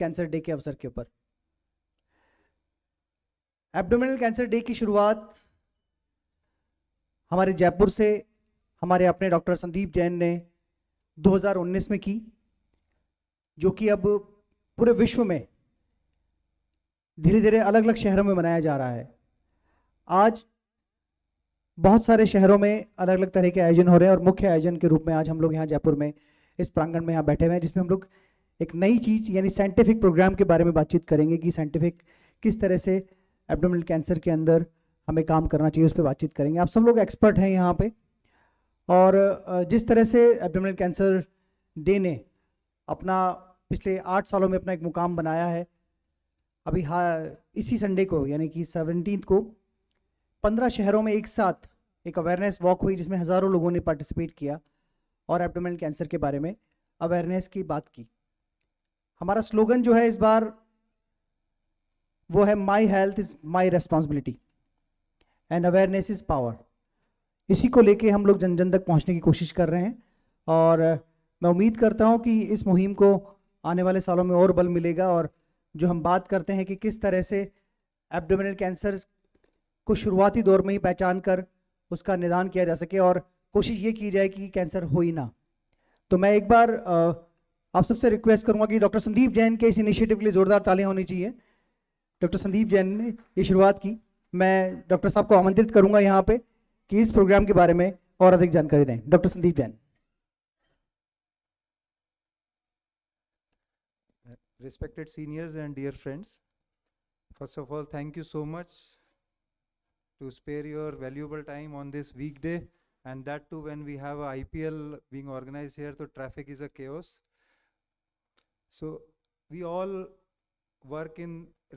Cancer day के अवसर के ऊपर। एब्डोमिनल कैंसर डे की शुरुआत हमारे जयपुर से हमारे अपने डॉक्टर संदीप जैन ने 2019 में की, जो कि अब पूरे विश्व में धीरे धीरे अलग अलग शहरों में मनाया जा रहा है। आज बहुत सारे शहरों में अलग अलग तरह के आयोजन हो रहे हैं और मुख्य आयोजन के रूप में आज हम लोग यहाँ जयपुर में इस प्रांगण में यहाँ बैठे हुए हैं, जिसमें हम लोग एक नई चीज़ यानी साइंटिफिक प्रोग्राम के बारे में बातचीत करेंगे कि साइंटिफिक किस तरह से एब्डोमिनल कैंसर के अंदर हमें काम करना चाहिए, उस पर बातचीत करेंगे। आप सब लोग एक्सपर्ट हैं यहाँ पे, और जिस तरह से एब्डोमिनल कैंसर डे ने अपना पिछले 8 सालों में अपना एक मुकाम बनाया है, अभी इसी संडे को यानी कि 17 को 15 शहरों में एक साथ एक अवेयरनेस वॉक हुई, जिसमें हज़ारों लोगों ने पार्टिसिपेट किया और एब्डोमिनल कैंसर के बारे में अवेयरनेस की बात की। हमारा स्लोगन जो है इस बार वो है my health is my responsibility and awareness is power. इसी को लेके हम लोग जन जन तक पहुंचने की कोशिश कर रहे हैं, और मैं उम्मीद करता हूं कि इस मुहिम को आने वाले सालों में और बल मिलेगा, और जो हम बात करते हैं कि किस तरह से एब्डोमिनल कैंसर को शुरुआती दौर में ही पहचान कर उसका निदान किया जा सके और कोशिश ये की जाए कि कैंसर हो ही ना। तो मैं एक बार आप सबसे रिक्वेस्ट करूंगा कि डॉक्टर संदीप जैन के इस इनिशिएटिव के लिए जोरदार तालियां होनी चाहिए। डॉक्टर संदीप जैन ने ये शुरुआत की। मैं डॉक्टर साहब को आमंत्रित करूंगा यहाँ पे कि इस प्रोग्राम के बारे में और अधिक जानकारी दें। Doctor Sandeep Jain. Respected seniors and dear friends, first of all, thank you so much to spare your valuable time on this weekday, and that too when we have a IPL being organized here, so traffic is a chaos. So we all work in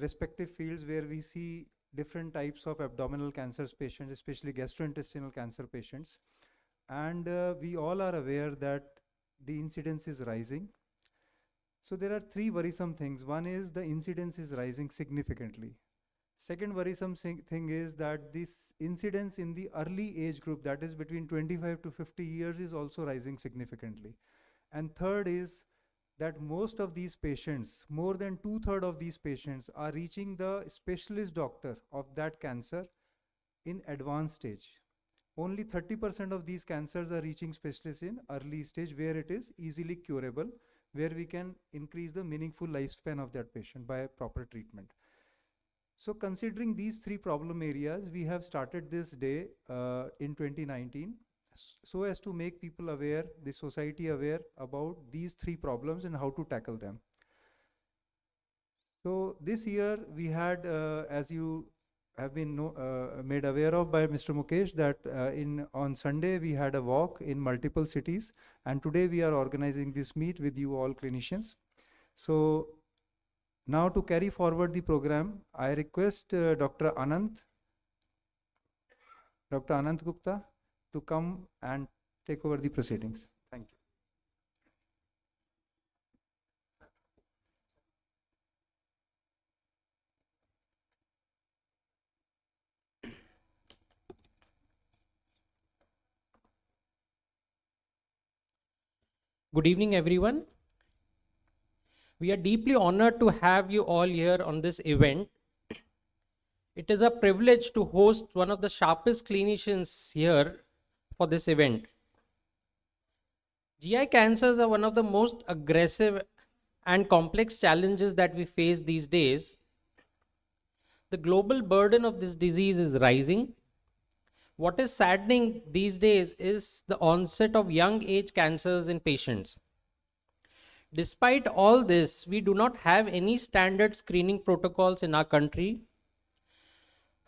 respective fields where we see different types of abdominal cancer patients, especially gastrointestinal cancer patients, and we all are aware that the incidence is rising. So there are three worrisome things. One is the incidence is rising significantly. Second worrisome thing is that this incidence in the early age group, that is between 25 to 50 years, is also rising significantly. And third is that most of these patients, more than 2/3 of these patients, are reaching the specialist doctor of that cancer in advanced stage. Only 30% of these cancers are reaching specialists in early stage, where it is easily curable, where we can increase the meaningful lifespan of that patient by proper treatment. So considering these three problem areas, we have started this day in 2019 so as to make people aware, the society aware about these three problems and how to tackle them. So this year we had, as you have been made aware of by Mr. Mukesh, that on Sunday we had a walk in multiple cities, and today we are organizing this meet with you all clinicians. So now to carry forward the program, I request Dr. Anant Gupta to come and take over the proceedings. Thank you. Good evening, everyone. We are deeply honored to have you all here on this event. It is a privilege to host one of the sharpest clinicians here for this event. GI cancers are one of the most aggressive and complex challenges that we face these days. The global burden of this disease is rising. What is saddening these days is the onset of young age cancers in patients. Despite all this, we do not have any standard screening protocols in our country.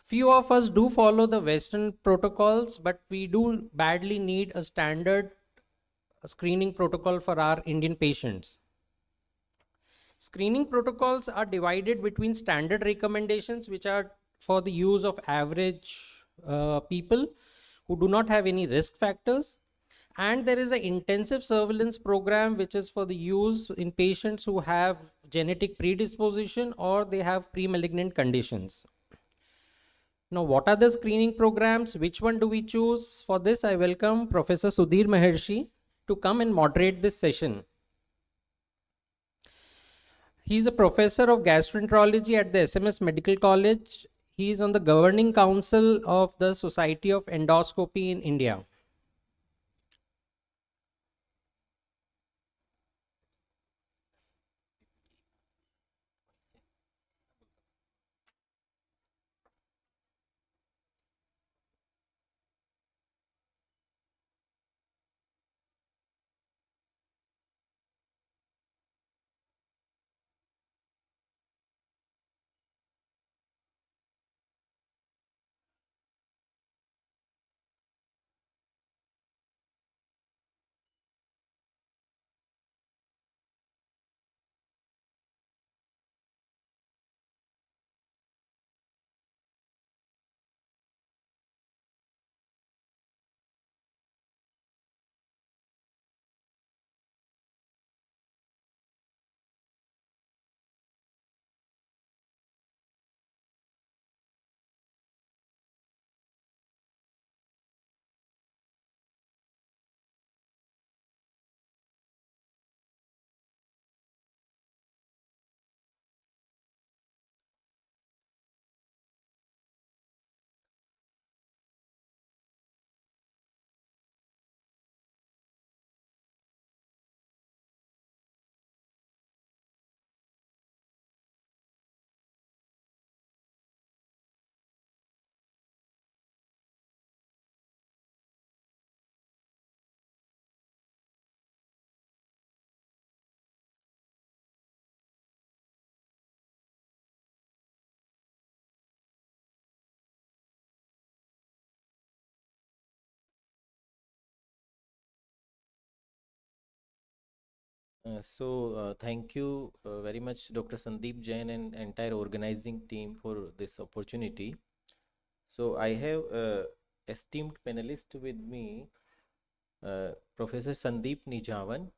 Few of us do follow the Western protocols, but we do badly need a standard screening protocol for our Indian patients. Screening protocols are divided between standard recommendations, which are for the use of average people who do not have any risk factors, and there is an intensive surveillance program which is for the use in patients who have genetic predisposition or they have pre-malignant conditions. Now, what are the screening programs? Which one do we choose? For this, I welcome Professor Sudhir Maharshi to come and moderate this session. He's a professor of gastroenterology at the SMS Medical College. He is on the governing council of the Society of Endoscopy in India. Thank you very much, Dr. Sandeep Jain and entire organizing team for this opportunity. So I have esteemed panelist with me, Professor Sandeep Nijavan,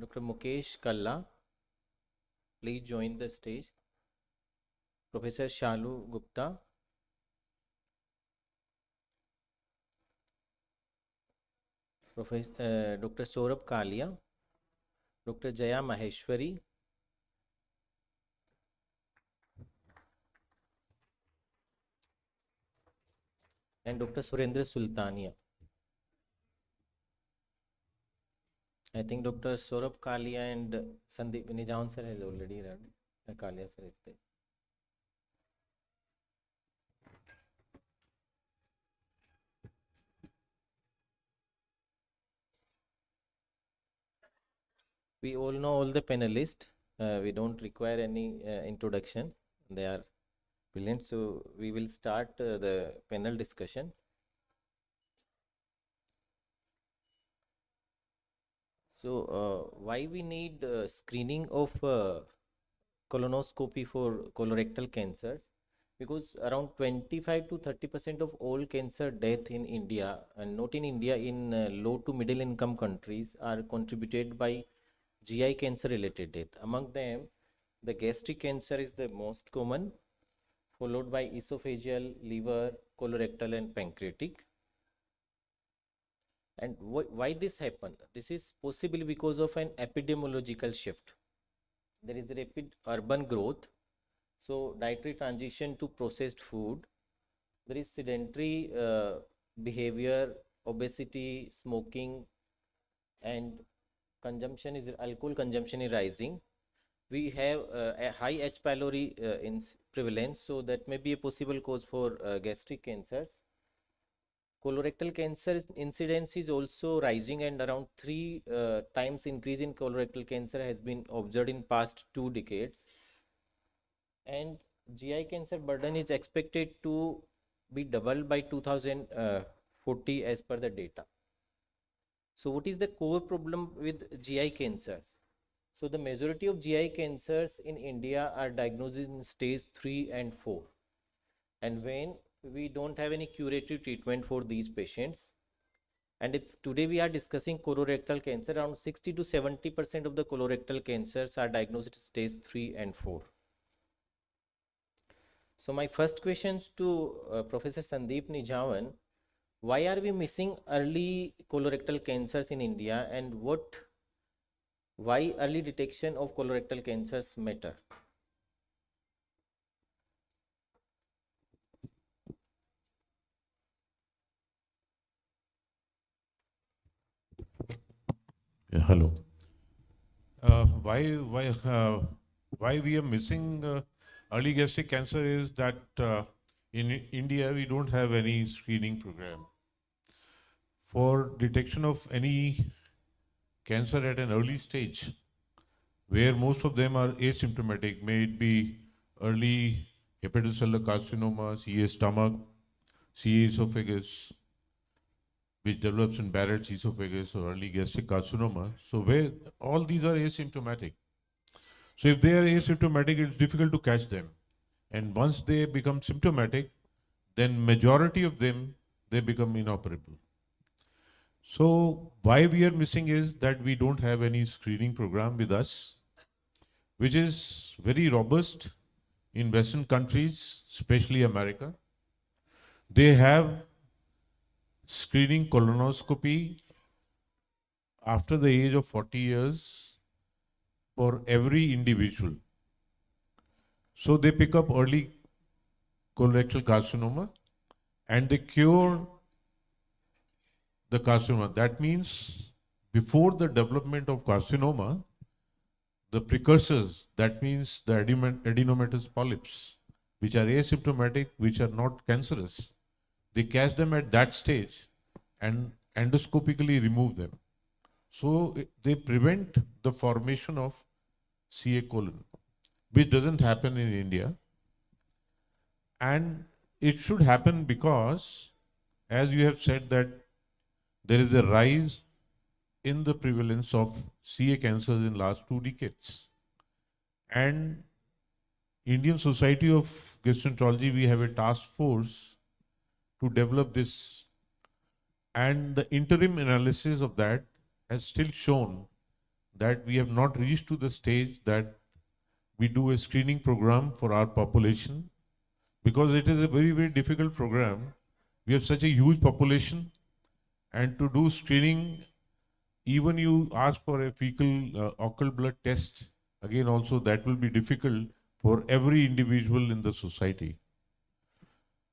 Dr. Mukesh Kalla, please join the stage, Professor Shalu Gupta, Dr. Saurabh Kalia, Dr. Jaya Maheshwari, and Dr. Surendra Sultania. I think Dr. Saurabh Kalia and Sandeep Nijavan sir has already read. Kalia sir is there. We all know all the panelists. We don't require any introduction. They are brilliant. So we will start the panel discussion. So why we need screening of colonoscopy for colorectal cancers? Because around 25 to 30% of all cancer death in India, and not in India, in low to middle income countries, are contributed by GI cancer related death. Among them, the gastric cancer is the most common, followed by esophageal, liver, colorectal, and pancreatic. And why this happened? This is possibly because of an epidemiological shift. There is a rapid urban growth, so dietary transition to processed food. There is sedentary behavior, obesity, smoking, and alcohol consumption is rising. We have a high H. pylori in prevalence, so that may be a possible cause for gastric cancers. Colorectal cancer incidence is also rising, and around 3 times increase in colorectal cancer has been observed in past 2 decades. And GI cancer burden is expected to be doubled by 2040 as per the data. So what is the core problem with GI cancers? So the majority of GI cancers in India are diagnosed in stage 3 and 4. And when we don't have any curative treatment for these patients, and if today we are discussing colorectal cancer, around 60 to 70% of the colorectal cancers are diagnosed at stage 3 and 4. So my first questions to Professor Sandeep Nijavan: why are we missing early colorectal cancers in India, and what Why early detection of colorectal cancers matter? Yeah, hello. Why we are missing early gastric cancer is that in India we don't have any screening program for detection of any cancer at an early stage, where most of them are asymptomatic. May it be early hepatocellular carcinoma, CA stomach, CA esophagus, which develops in Barrett's esophagus, or early gastric carcinoma. So where all these are asymptomatic. So if they are asymptomatic, it's difficult to catch them. And once they become symptomatic, then majority of them, they become inoperable. So why we are missing is that we don't have any screening program with us, which is very robust in Western countries, especially America. They have screening colonoscopy after the age of 40 years for every individual. So they pick up early colorectal carcinoma and they cure the carcinoma. That means before the development of carcinoma, the precursors, that means the adenomatous polyps, which are asymptomatic, which are not cancerous, they catch them at that stage and endoscopically remove them. So they prevent the formation of CA colon, which doesn't happen in India. And it should happen because, as you have said, that there is a rise in the prevalence of CA cancers in last 2 decades. And Indian Society of Gastroenterology, we have a task force to develop this. And the interim analysis of that has still shown that we have not reached to the stage that we do a screening program for our population, because it is a very, very difficult program. We have such a huge population, and to do screening, even you ask for a fecal occult blood test, again also that will be difficult for every individual in the society.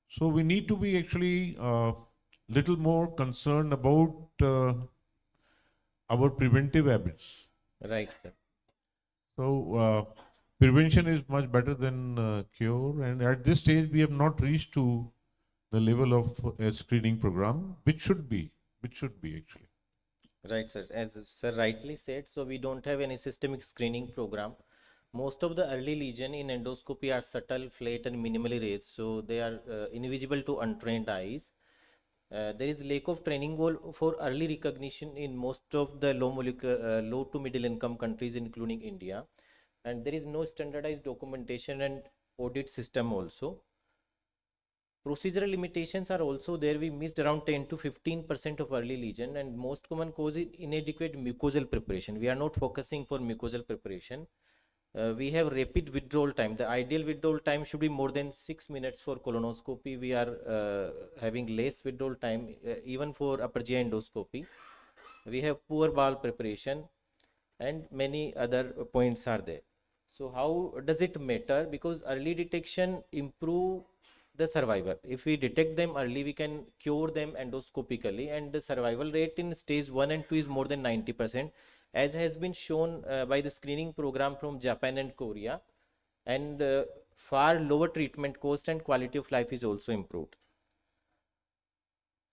So we need to be actually little more concerned about our preventive habits. Right, sir. So prevention is much better than cure, and at this stage we have not reached to the level of a screening program, which should be actually. Right, sir. As sir rightly said, so we don't have any systemic screening program. Most of the early lesion in endoscopy are subtle, flat, and minimally raised, so they are invisible to untrained eyes. There is lack of training goal for early recognition in most of the low to middle income countries, including India, and there is no standardized documentation and audit system also. Procedural limitations are also there. We missed around 10 to 15% of early lesion, and most common cause is inadequate mucosal preparation. We are not focusing for mucosal preparation. We have rapid withdrawal time. The ideal withdrawal time should be more than 6 minutes for colonoscopy. We are having less withdrawal time even for upper GI endoscopy. We have poor bowel preparation, and many other points are there. So how does it matter? Because early detection improve the survival. If we detect them early, we can cure them endoscopically, and the survival rate in stage 1 and 2 is more than 90%, as has been shown by the screening program from Japan and Korea, and far lower treatment cost and quality of life is also improved.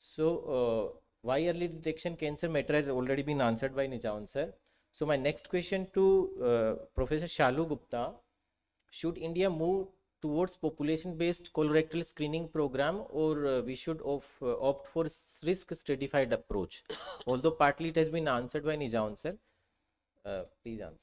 So why early detection cancer matter has already been answered by Nijawan sir. So my next question to Professor Shalu Gupta: should India move towards population-based colorectal screening program, or we should opt for risk stratified approach? Although partly it has been answered by Nijawan sir. Please answer.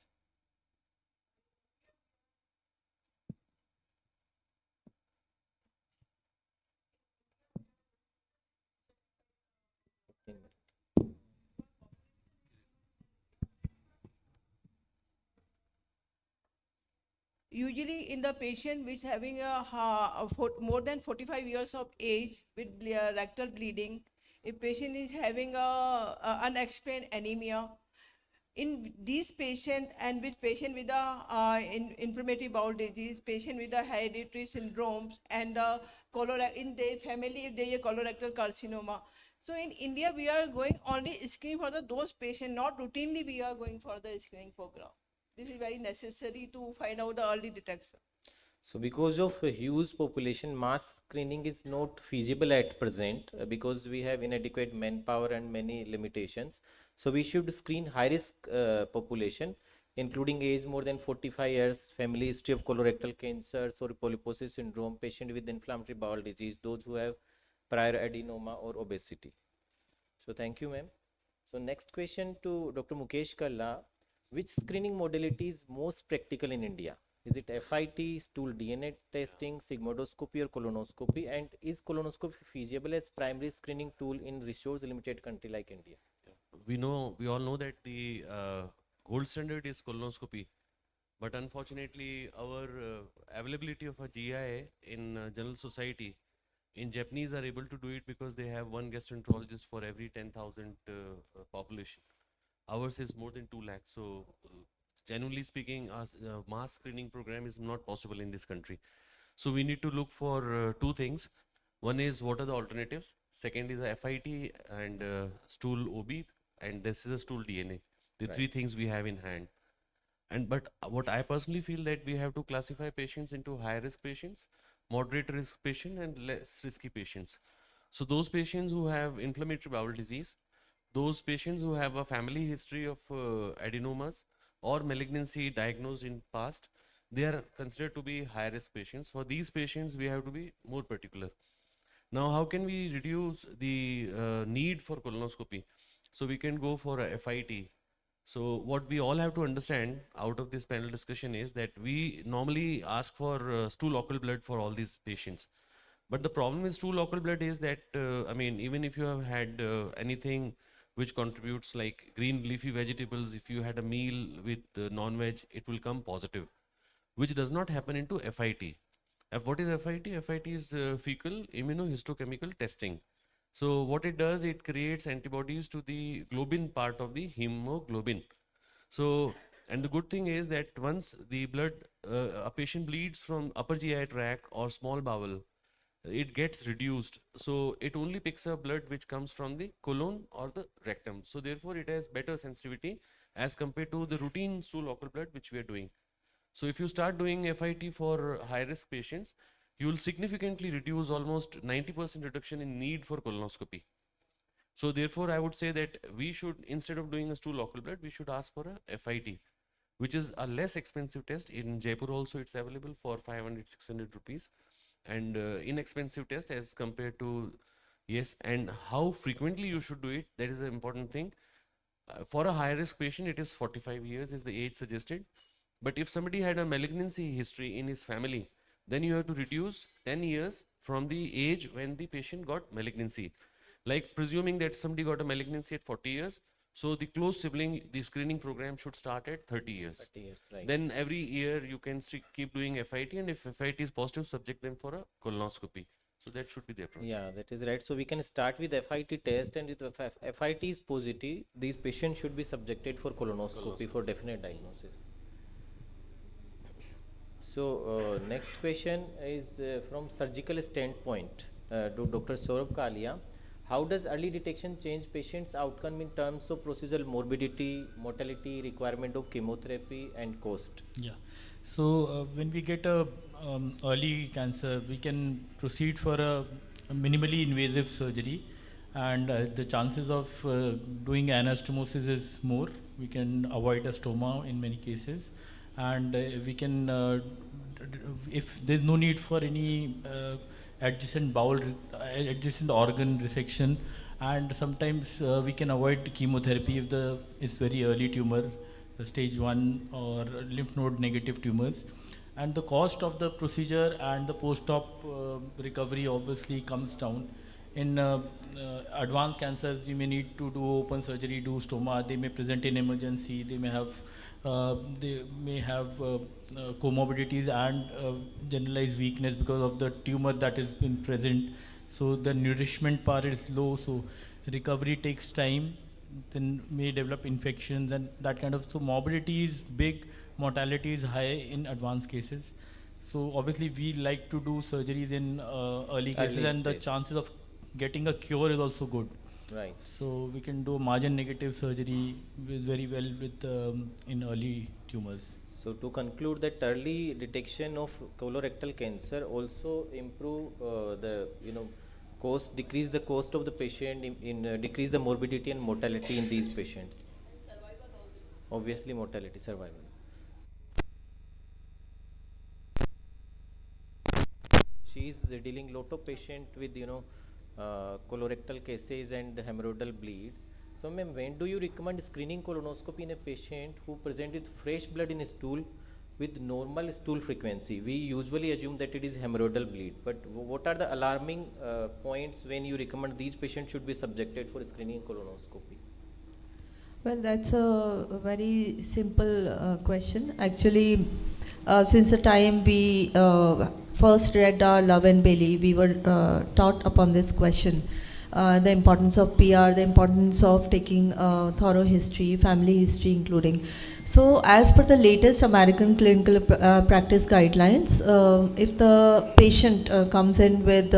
Usually in the patient which having more than 45 years of age with rectal bleeding, if patient is having a unexplained anemia, in these patient and with patient with the inflammatory bowel disease, patient with the hereditary syndromes, and in their family if they are colorectal carcinoma. So in India, we are going only screening for those patients, not routinely we are going for the screening program. This is very necessary to find out the early detection. So because of a huge population, mass screening is not feasible at present because we have inadequate manpower and many limitations. So we should screen high risk population, including age more than 45 years, family history of colorectal cancer, or polyposis syndrome, patient with inflammatory bowel disease, those who have prior adenoma or obesity. So thank you, ma'am. So next question to Dr. Mukesh Kalla. Which screening modality is most practical in India? Is it FIT, stool DNA testing, sigmoidoscopy, or colonoscopy? And is colonoscopy feasible as primary screening tool in resource limited country like India? We all know that the gold standard is colonoscopy, but unfortunately our availability of a GI in general society in Japanese are able to do it because they have one gastroenterologist for every 10,000 population. Ours is more than 2 lakhs. So genuinely speaking, mass screening program is not possible in this country. So we need to look for two things. One is what are the alternatives. Second is a FIT and stool OB, and this is a stool DNA. The Right. three things we have in hand. But what I personally feel that we have to classify patients into high risk patients, moderate risk patient, and less risky patients. So those patients who have inflammatory bowel disease, those patients who have a family history of adenomas or malignancy diagnosed in past, they are considered to be high risk patients. For these patients, we have to be more particular. Now, how can we reduce the need for colonoscopy? So we can go for a FIT. So what we all have to understand out of this panel discussion is that we normally ask for stool local blood for all these patients. But the problem with stool local blood is that, I mean, even if you have had anything which contributes like green leafy vegetables, if you had a meal with non-veg, it will come positive, which does not happen into FIT. What is FIT? FIT is fecal immunohistochemical testing. So what it does, it creates antibodies to the globin part of the hemoglobin. So, and the good thing is that once the blood, a patient bleeds from upper GI tract or small bowel, it gets reduced. So it only picks up blood which comes from the colon or the rectum. So therefore it has better sensitivity as compared to the routine stool local blood which we are doing. So if you start doing FIT for high risk patients, you will significantly reduce almost 90% reduction in need for colonoscopy. So therefore I would say that we should, instead of doing a stool local blood, we should ask for a FIT, which is a less expensive test. In Jaipur also it's available for 500-600 rupees, and inexpensive test as compared to, yes. And how frequently you should do it, that is an important thing. For a high risk patient, it is 45 years is the age suggested. But if somebody had a malignancy history in his family, then you have to reduce 10 years from the age when the patient got malignancy. Like presuming that somebody got a malignancy at 40 years, so the close sibling, the screening program should start at 30 years. 30 years, right. Then every year you can keep doing FIT, and if FIT is positive, subject them for a colonoscopy. So that should be the approach. Yeah, that is right. So we can start with FIT test, and if FIT is positive, these patients should be subjected for colonoscopy for definite diagnosis. So next question is from surgical standpoint to Dr. Saurabh Kalia. How does early detection change patients' outcome in terms of procedural morbidity, mortality, requirement of chemotherapy, and cost? Yeah. So when we get a early cancer, we can proceed for a minimally invasive surgery, and the chances of doing anastomosis is more. We can avoid a stoma in many cases, and we can, if there's no need for any adjacent adjacent organ resection, and sometimes we can avoid chemotherapy if it's very early tumor, stage 1 or lymph node negative tumors. And the cost of the procedure and the post-op recovery obviously comes down. In advanced cancers, we may need to do open surgery, do stoma. They may present in emergency. They may have comorbidities and generalized weakness because of the tumor that has been present. So the nourishment part is low. So recovery takes time. then may develop infections and that kind of. So morbidity is big, mortality is high in advanced cases. So obviously we like to do surgeries in early cases, Early and the stage. chances of getting a cure is also good. Right. So we can do margin negative surgery with very well with in early tumors. So to conclude that early detection of colorectal cancer also improve decrease the cost of the patient, decrease the morbidity and mortality in these patients. And survival also. Obviously mortality, survival. She is dealing lot of patient with colorectal cases and hemorrhoidal bleeds. So ma'am, when do you recommend screening colonoscopy in a patient who present with fresh blood in stool with normal stool frequency? We usually assume that it is hemorrhoidal bleed, but what are the alarming points when you recommend these patients should be subjected for screening colonoscopy? Well, that's a very simple question. Actually, since the time we first read our Love and Bailey, we were taught upon this question. The importance of PR, the importance of taking thorough history, family history including. So as per the latest American clinical practice guidelines, if the patient comes in with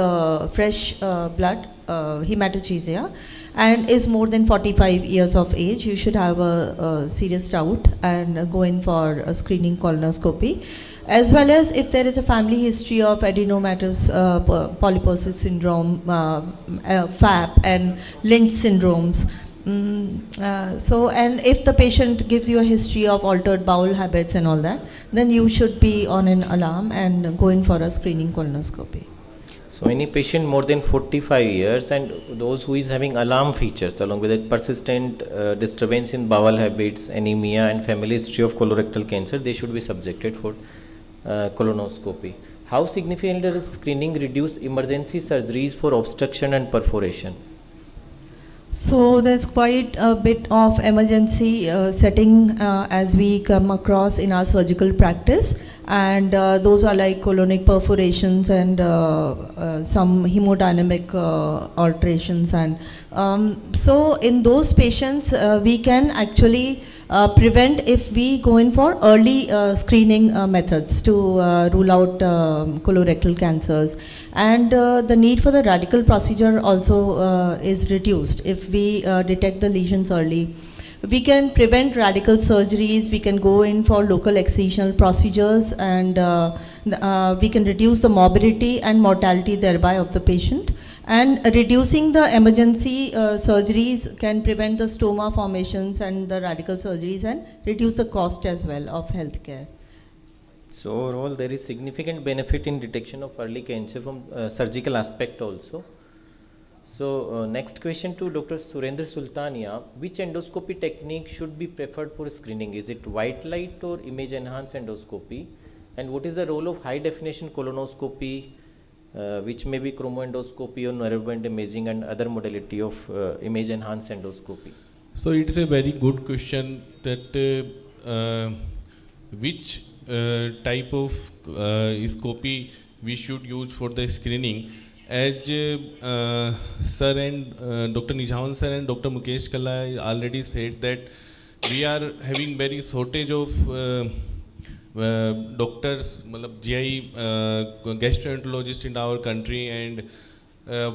fresh blood, hematochezia, and is more than 45 years of age, you should have a serious doubt and go in for a screening colonoscopy. As well as if there is a family history of adenomatous polyposis syndrome, FAP and Lynch syndromes. And if the patient gives you a history of altered bowel habits and all that, then you should be on an alarm and go in for a screening colonoscopy. So any patient more than 45 years and those who is having alarm features along with a persistent disturbance in bowel habits, anemia and family history of colorectal cancer, they should be subjected for colonoscopy. How significantly does screening reduce emergency surgeries for obstruction and perforation? So there's quite a bit of emergency setting as we come across in our surgical practice, and those are like colonic perforations and some hemodynamic alterations, and so in those patients we can actually prevent if we go in for early screening methods to rule out colorectal cancers, and the need for the radical procedure also is reduced if we detect the lesions early. We can prevent radical surgeries, we can go in for local excisional procedures, and we can reduce the morbidity and mortality thereby of the patient. And reducing the emergency surgeries can prevent the stoma formations and the radical surgeries and reduce the cost as well of healthcare. So overall there is significant benefit in detection of early cancer from surgical aspect also. So next question to Dr. Surendra Sultania, which endoscopy technique should be preferred for screening? Is it white light or image enhanced endoscopy? And what is the role of high definition colonoscopy, which may be chromoendoscopy or narrowband imaging and other modality of image enhanced endoscopy? So it is a very good question that which type of scopy we should use for the screening. As Sir and Dr. Nishavan Sir and Dr. Mukesh Kalla already said that we are having very shortage of doctors, GI gastroenterologists in our country, and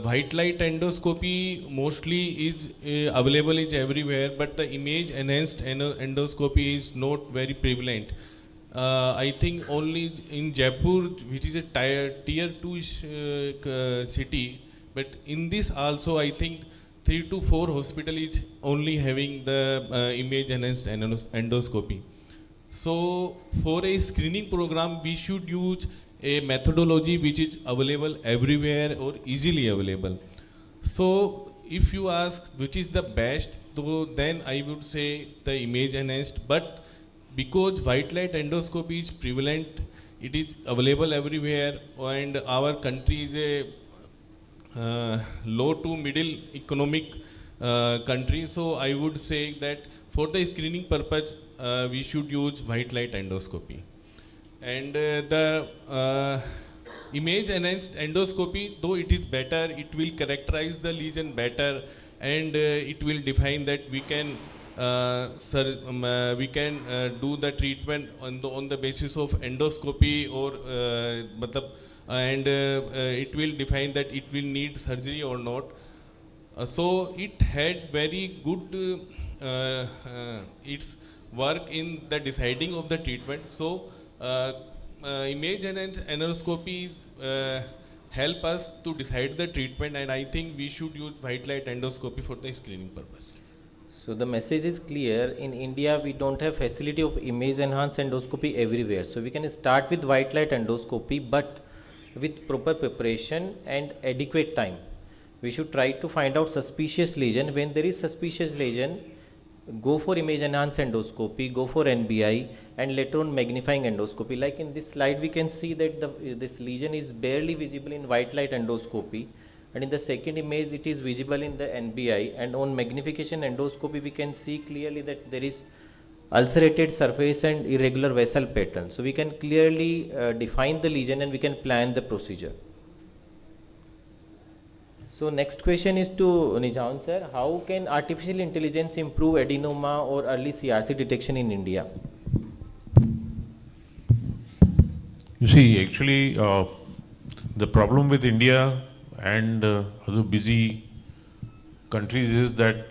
white light endoscopy mostly is available is everywhere, but the image enhanced endoscopy is not very prevalent. I think only in Jaipur, which is a tier 2 city, but in this also I think 3 to 4 hospitals is only having the image enhanced endoscopy. So for a screening program, we should use a methodology which is available everywhere or easily available. So if you ask which is the best, then I would say the image enhanced, but because white light endoscopy is prevalent, it is available everywhere, and our country is a low to middle economic country, so I would say that for the screening purpose we should use white light endoscopy. And the image enhanced endoscopy, though it is better, it will characterize the lesion better, and it will define that we can do the treatment on the basis of endoscopy or matlab, and it will define that it will need surgery or not. So it had very good its work in the deciding of the treatment. So image and endoscopies help us to decide the treatment, and I think we should use white light endoscopy for the screening purpose. So the message is clear. In India, we don't have facility of image enhanced endoscopy everywhere. So we can start with white light endoscopy, but with proper preparation and adequate time. We should try to find out suspicious lesion. When there is suspicious lesion, go for image enhanced endoscopy, go for NBI, and later on magnifying endoscopy. Like in this slide, we can see that this lesion is barely visible in white light endoscopy, and in the second image it is visible in the NBI, and on magnification endoscopy we can see clearly that there is ulcerated surface and irregular vessel pattern. So we can clearly define the lesion and we can plan the procedure. So next question is to Nijaun sir. How can artificial intelligence improve adenoma or early CRC detection in India? You see, actually, the problem with India and other busy countries is that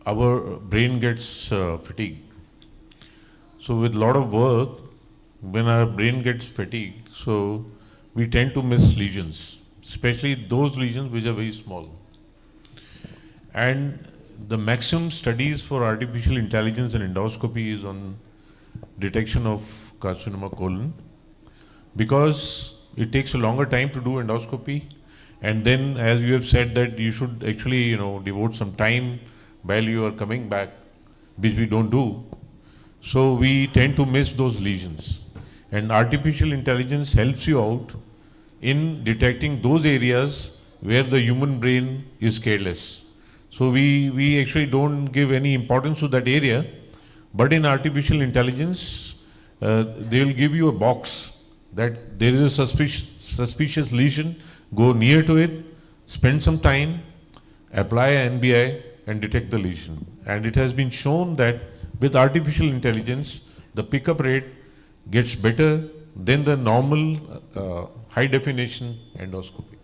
our brain gets fatigued. So with a lot of work, when our brain gets fatigued, so we tend to miss lesions, especially those lesions which are very small. And the maximum studies for artificial intelligence and endoscopy is on detection of carcinoma colon, because it takes a longer time to do endoscopy, and then as you have said that you should actually devote some time while you are coming back, which we don't do. So we tend to miss those lesions, and artificial intelligence helps you out in detecting those areas where the human brain is careless. So we actually don't give any importance to that area, but in artificial intelligence they will give you a box that there is a suspicious lesion, go near to it, spend some time, apply an NBI and detect the lesion. And it has been shown that with artificial intelligence, the pickup rate gets better than the normal high definition endoscopy.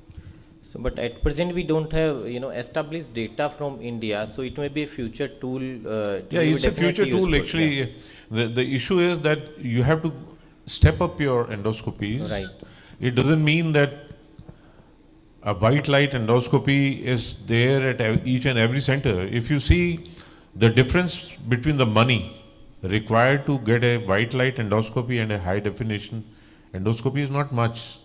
So, but at present we don't have established data from India, so it may be a future tool. Yeah, it's a future tool useful. actually. Yeah. The issue is that you have to step up your endoscopies. Right. It doesn't mean that a white light endoscopy is there at each and every center. If you see the difference between the money required to get a white light endoscopy and a high definition endoscopy is not much.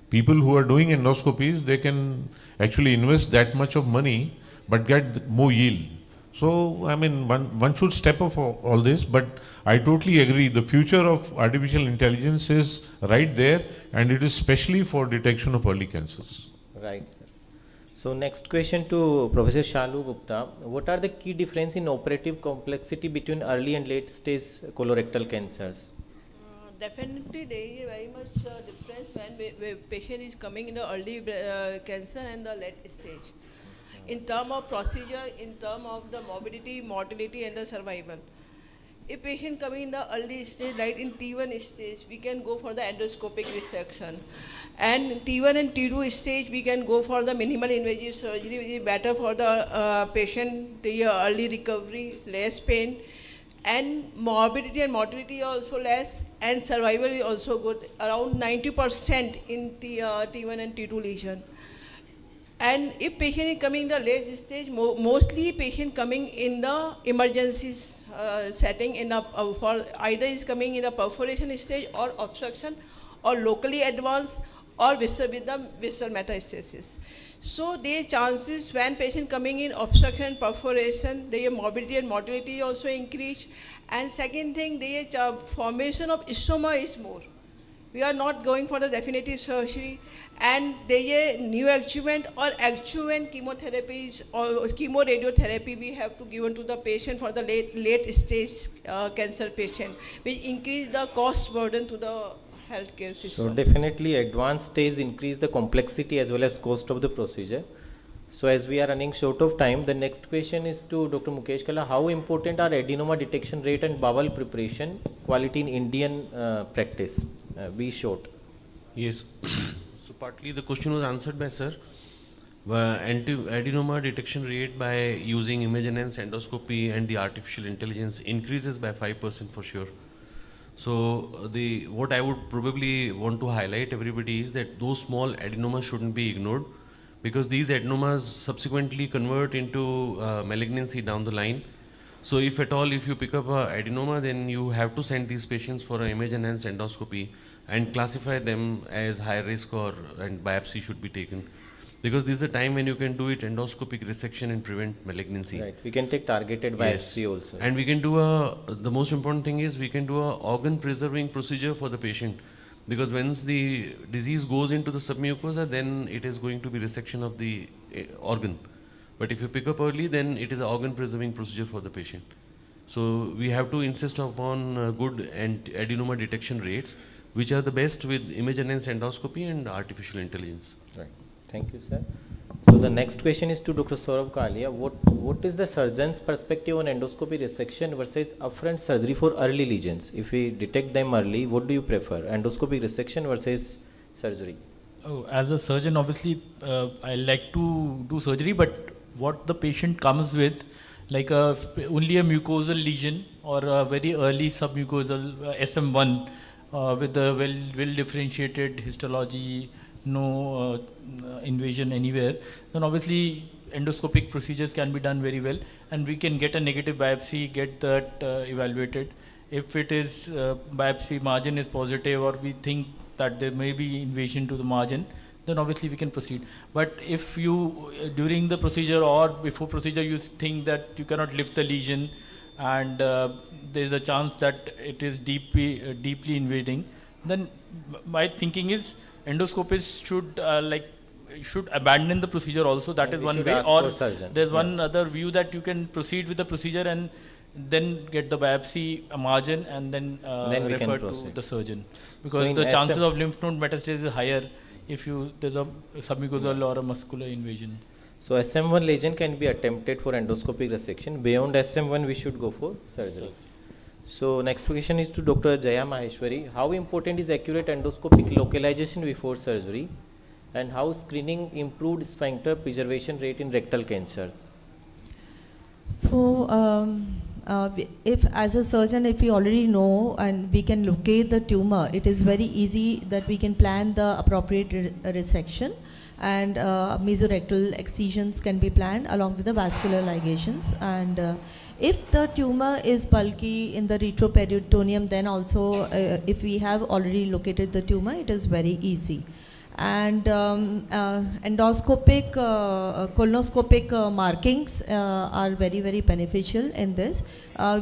People who are doing endoscopies, they can actually invest that much of money but get more yield. So, I mean, one should step up for all this, but I totally agree. The future of artificial intelligence is right there, and it is specially for detection of early cancers. Right, sir. So next question to Professor Shalu Gupta. What are the key difference in operative complexity between early and late stage colorectal cancers? Definitely there is very much difference when patient is coming in the early cancer and the late stage. In terms of procedure, in terms of the morbidity, mortality and the survival. If patient coming in the early stage, like in T1 stage, we can go for the endoscopic resection. And T1 and T2 stage, we can go for the minimal invasive surgery, which is better for the patient, the early recovery, less pain. And morbidity and mortality also less, and survival is also good, around 90% in T1 and T2 lesion. And if patient is coming in the late stage, mostly patient coming in the emergency setting, for either is coming in the perforation stage or obstruction or locally advanced or with the visceral metastasis. So the chances when patient coming in obstruction and perforation, their morbidity and mortality also increase. And second thing, the formation of stroma is more. We are not going for the definitive surgery, and there is new adjuvant or adjuvant chemotherapies or chemoradiotherapy we have to give to the patient for the late stage cancer patient, which increase the cost burden to the healthcare system. So definitely advanced stage increase the complexity as well as cost of the procedure. So as we are running short of time, the next question is to Dr. Mukesh Kala. How important are adenoma detection rate and bowel preparation quality in Indian practice? Be short. Yes. So partly the question was answered by sir. Adenoma detection rate by using image enhanced endoscopy and the artificial intelligence increases by 5% for sure. So what I would probably want to highlight everybody is that those small adenomas shouldn't be ignored, because these adenomas subsequently convert into malignancy down the line. So if at all, if you pick up a adenoma, then you have to send these patients for an image enhanced endoscopy and classify them as high risk, and biopsy should be taken. Because this is a time when you can do it endoscopic resection and prevent malignancy. Right. We can take targeted biopsy also. And we can do the most important thing is we can do a organ preserving procedure for the patient. Because once the disease goes into the submucosa, then it is going to be resection of the organ. But if you pick up early, then it is an organ preserving procedure for the patient. So we have to insist upon good adenoma detection rates, which are the best with image enhanced endoscopy and artificial intelligence. Right. Thank you, sir. So the next question is to Dr. Saurabh Kalia. What is the surgeon's perspective on endoscopy resection versus upfront surgery for early lesions? If we detect them early, what do you prefer? Endoscopic resection versus surgery? Oh, as a surgeon, obviously, I like to do surgery, but what the patient comes with, like only a mucosal lesion or a very early submucosal SM1 with a well differentiated histology, no invasion anywhere, then obviously endoscopic procedures can be done very well, and we can get a negative biopsy, get that evaluated. If it is biopsy margin is positive, or we think that there may be invasion to the margin, then obviously we can proceed. But if you during the procedure or before procedure you think that you cannot lift the lesion, and there is a chance that it is deeply invading, then my thinking is endoscopists should abandon the procedure also. That is one way. Or there's one other view that you can proceed with the procedure and then get the biopsy margin and then refer to the surgeon, because so the chances of lymph node metastasis is higher if there's a submucosal or a muscular invasion. So SM1 lesion can be attempted for endoscopic resection. Beyond SM1, we should go for surgery. So next question is to Dr. Jaya Maheshwari. How important is accurate endoscopic localization before surgery, and how screening improved sphincter preservation rate in rectal cancers? So if as a surgeon, if we already know and we can locate the tumor, it is very easy that we can plan the appropriate resection, and mesorectal excisions can be planned along with the vascular ligations. And if the tumor is bulky in the retroperitoneum, then also if we have already located the tumor, it is very easy. And endoscopic, colonoscopic markings are very, very beneficial in this.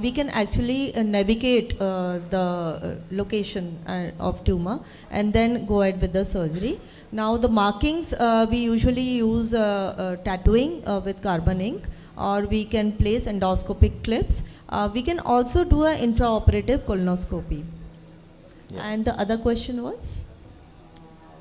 We can actually navigate the location of tumor and then go ahead with the surgery. Now the markings, we usually use tattooing with carbon ink, or we can place endoscopic clips. We can also do an intraoperative colonoscopy. Yeah. And the other question was?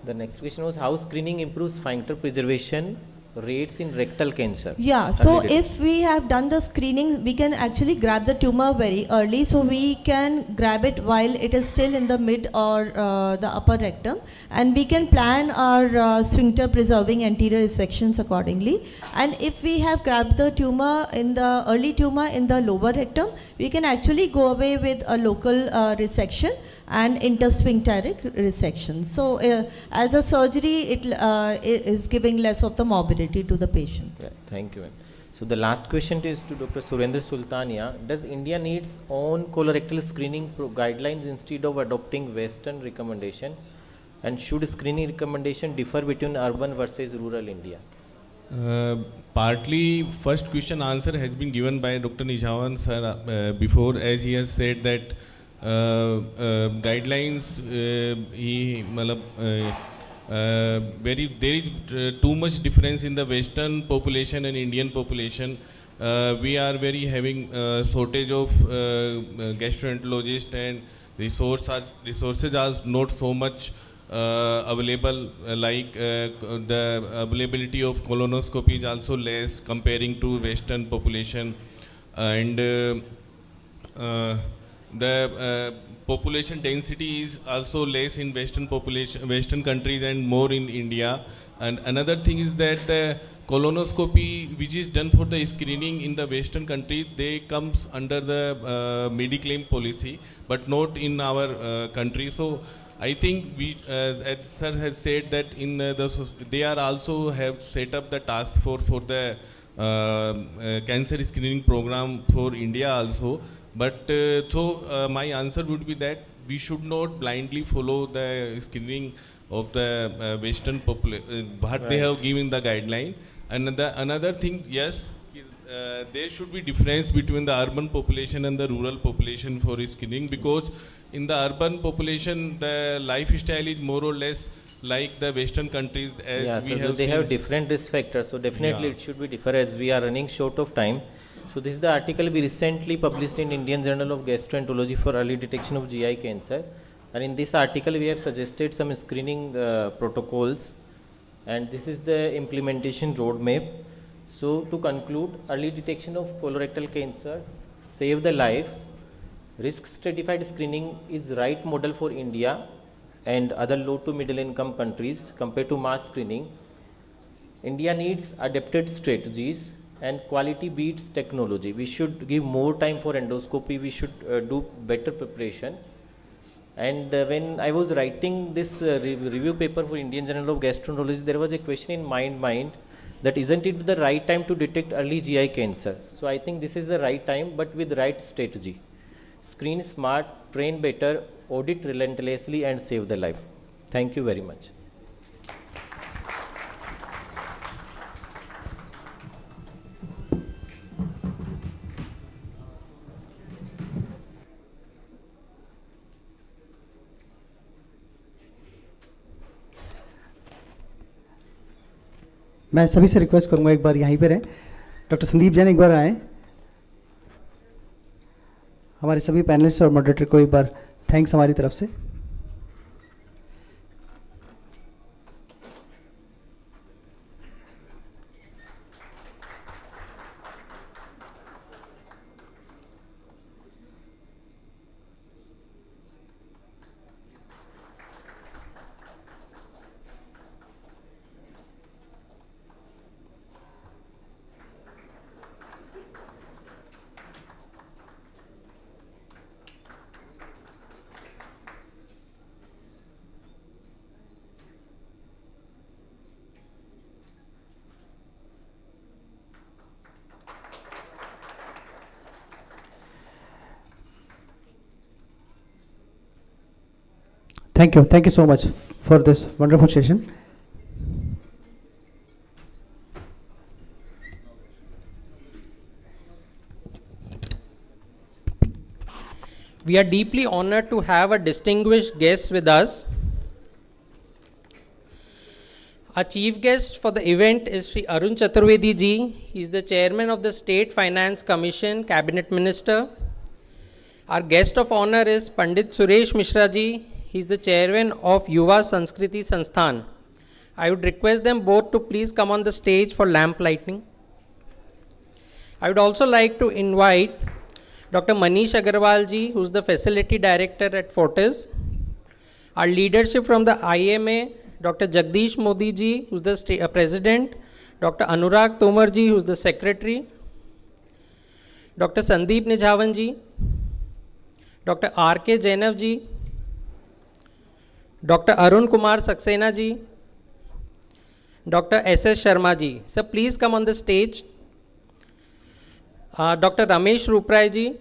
The next question was how screening improves sphincter preservation rates in rectal cancer. Yeah, so if we have done the screening, we can actually grab the tumor very early. So we can grab it while it is still in the mid or the upper rectum, and we can plan our sphincter preserving anterior resections accordingly. And if we have grabbed the tumor in the early tumor in the lower rectum, we can actually go away with a local resection and intersphincteric resection. So as a surgery, it is giving less of the morbidity to the patient. Yeah, thank you. So the last question is to Dr. Surendra Sultania. Does India needs own colorectal screening guidelines instead of adopting Western recommendation? And should screening recommendation differ between urban versus rural India? Partly, first question answer has been given by Dr. Nishawan sir before, as he has said that guidelines there is too much difference in the Western population and Indian population. We are very having shortage of gastroenterologists, and resources are not so much available, the availability of colonoscopy is also less comparing to Western population, and the population density is also less in Western countries and more in India. And another thing is that colonoscopy, which is done for the screening in the Western countries, they comes under the Mediclaim policy, but not in our country. So I think we, as sir has said, that in they are also have set up the task force for the cancer screening program for India also. But my answer would be that we should not blindly follow the screening of the Western population, what they have given the guideline. And another thing, yes, there should be difference between the urban population and the rural population for screening, because in the urban population the lifestyle is more or less like the Western countries, as Yeah, we so have they seen. have different risk factors, so definitely Yeah. it should be different as we are running short of time. So this is the article we recently published in Indian Journal of Gastroenterology for early detection of GI cancer. And in this article we have suggested some screening protocols, and this is the implementation roadmap. So to conclude, early detection of colorectal cancers save the life. Risk stratified screening is right model for India and other low to middle income countries compared to mass screening. India needs adapted strategies, and quality beats technology. We should give more time for endoscopy, we should do better preparation. And when I was writing this review paper for Indian Journal of Gastroenterology, there was a question in my mind that isn't it the right time to detect early GI cancer? So I think this is the right time, but with right strategy. Screen smart, train better, audit relentlessly, and save the life. Thank you very much. मैं सभी से request करूंगा एक बार यहीं पे रहें। Doctor Sandeep Jain एक बार आए। हमारे सभी पैनलिस्ट और मॉडरेटर को एक बार थैंक्स हमारी तरफ से। Thank you so much for this wonderful session. We are deeply honored to have a distinguished guest with us. Our chief guest for the event is Sri Arun Chaturvedi ji. He is the chairman of the State Finance Commission, Cabinet Minister. Our guest of honor is Pandit Suresh Mishra ji. He is the chairman of Yuva Sanskriti Sansthan. I would request them both to please come on the stage for lamp lighting. I would also like to invite Dr. Manish Agarwal ji, who is the facility director at Fortis. Our leadership from the IMA, Dr. Jagdish Modi ji, who is the president, Dr. Anurag Tomar ji, who is the secretary, Dr. Sandeep Nijhawan ji, Dr. R.K. Jainav ji, Dr. Arun Kumar Saxena ji, Dr. S.S. Sharma ji. Sir, please come on the stage. Dr. Ramesh Ruprai ji.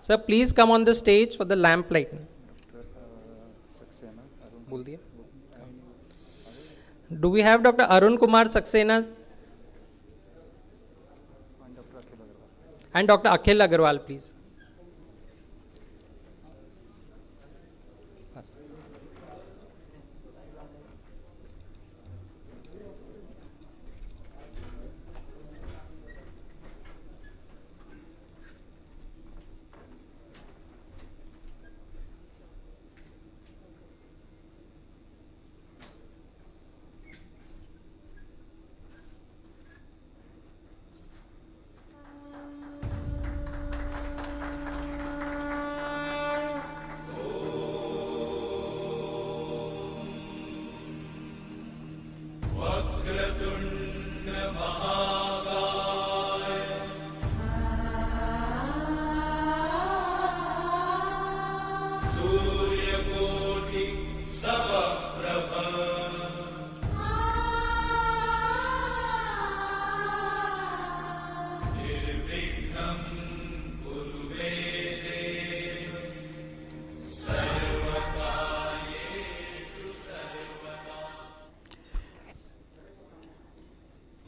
Sir, please come on the stage for the lamp lighting. Do we have Dr. Arun Kumar Saxena? And Dr. Akhil Agarwal, please.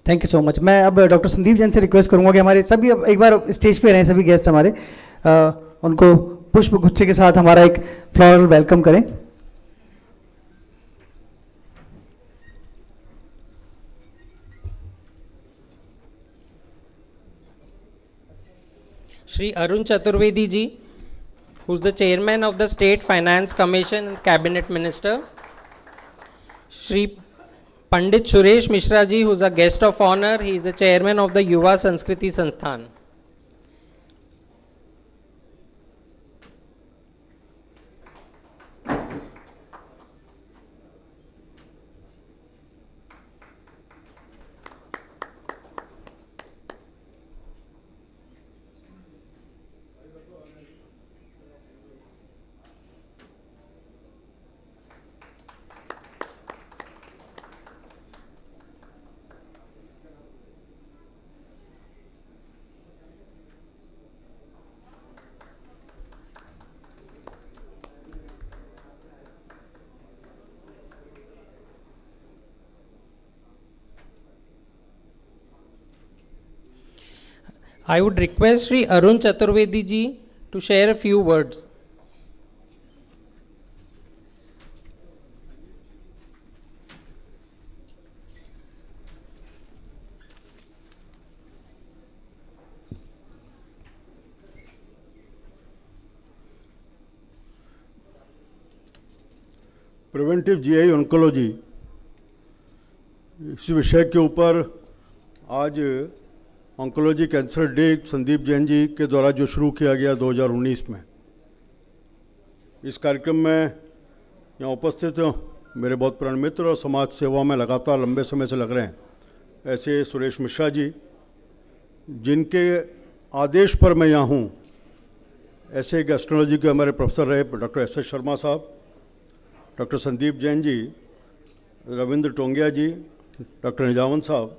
Thank you so much. मैं अब doctor Sandeep Jain से request करूंगा कि हमारे सभी अब एक बार stage पे रहें, सभी गेस्ट हमारे उनको पुष्प गुच्छे के साथ हमारा एक फ्लोरल वेलकम करें। Shri Arun Chaturvedi ji, who's the chairman of the State Finance Commission and Cabinet Minister. Shri Pandit Suresh Mishra ji, who's a guest of honor, he is the chairman of the Yuva Sanskriti Sansthan. I would request Shri Arun Chaturvedi ji to share a few words. Preventive GI oncology, इस विषय के ऊपर आज oncology cancer day Sandeep Jain ji के द्वारा जो शुरू किया गया 2019 में, इस कार्यक्रम में यहाँ उपस्थित मेरे बहुत पुराने मित्र और समाज सेवा में लगातार लंबे समय से लग रहे हैं, ऐसे सुरेश मिश्रा जी, जिनके आदेश पर मैं यहाँ हूँ, ऐसे गैस्ट्रोलॉजी के हमारे प्रोफेसर रहे डॉक्टर एस शर्मा साहब, डॉक्टर संदीप जैन जी, रविंद्र टोंगिया जी, डॉक्टर निजावन साहब,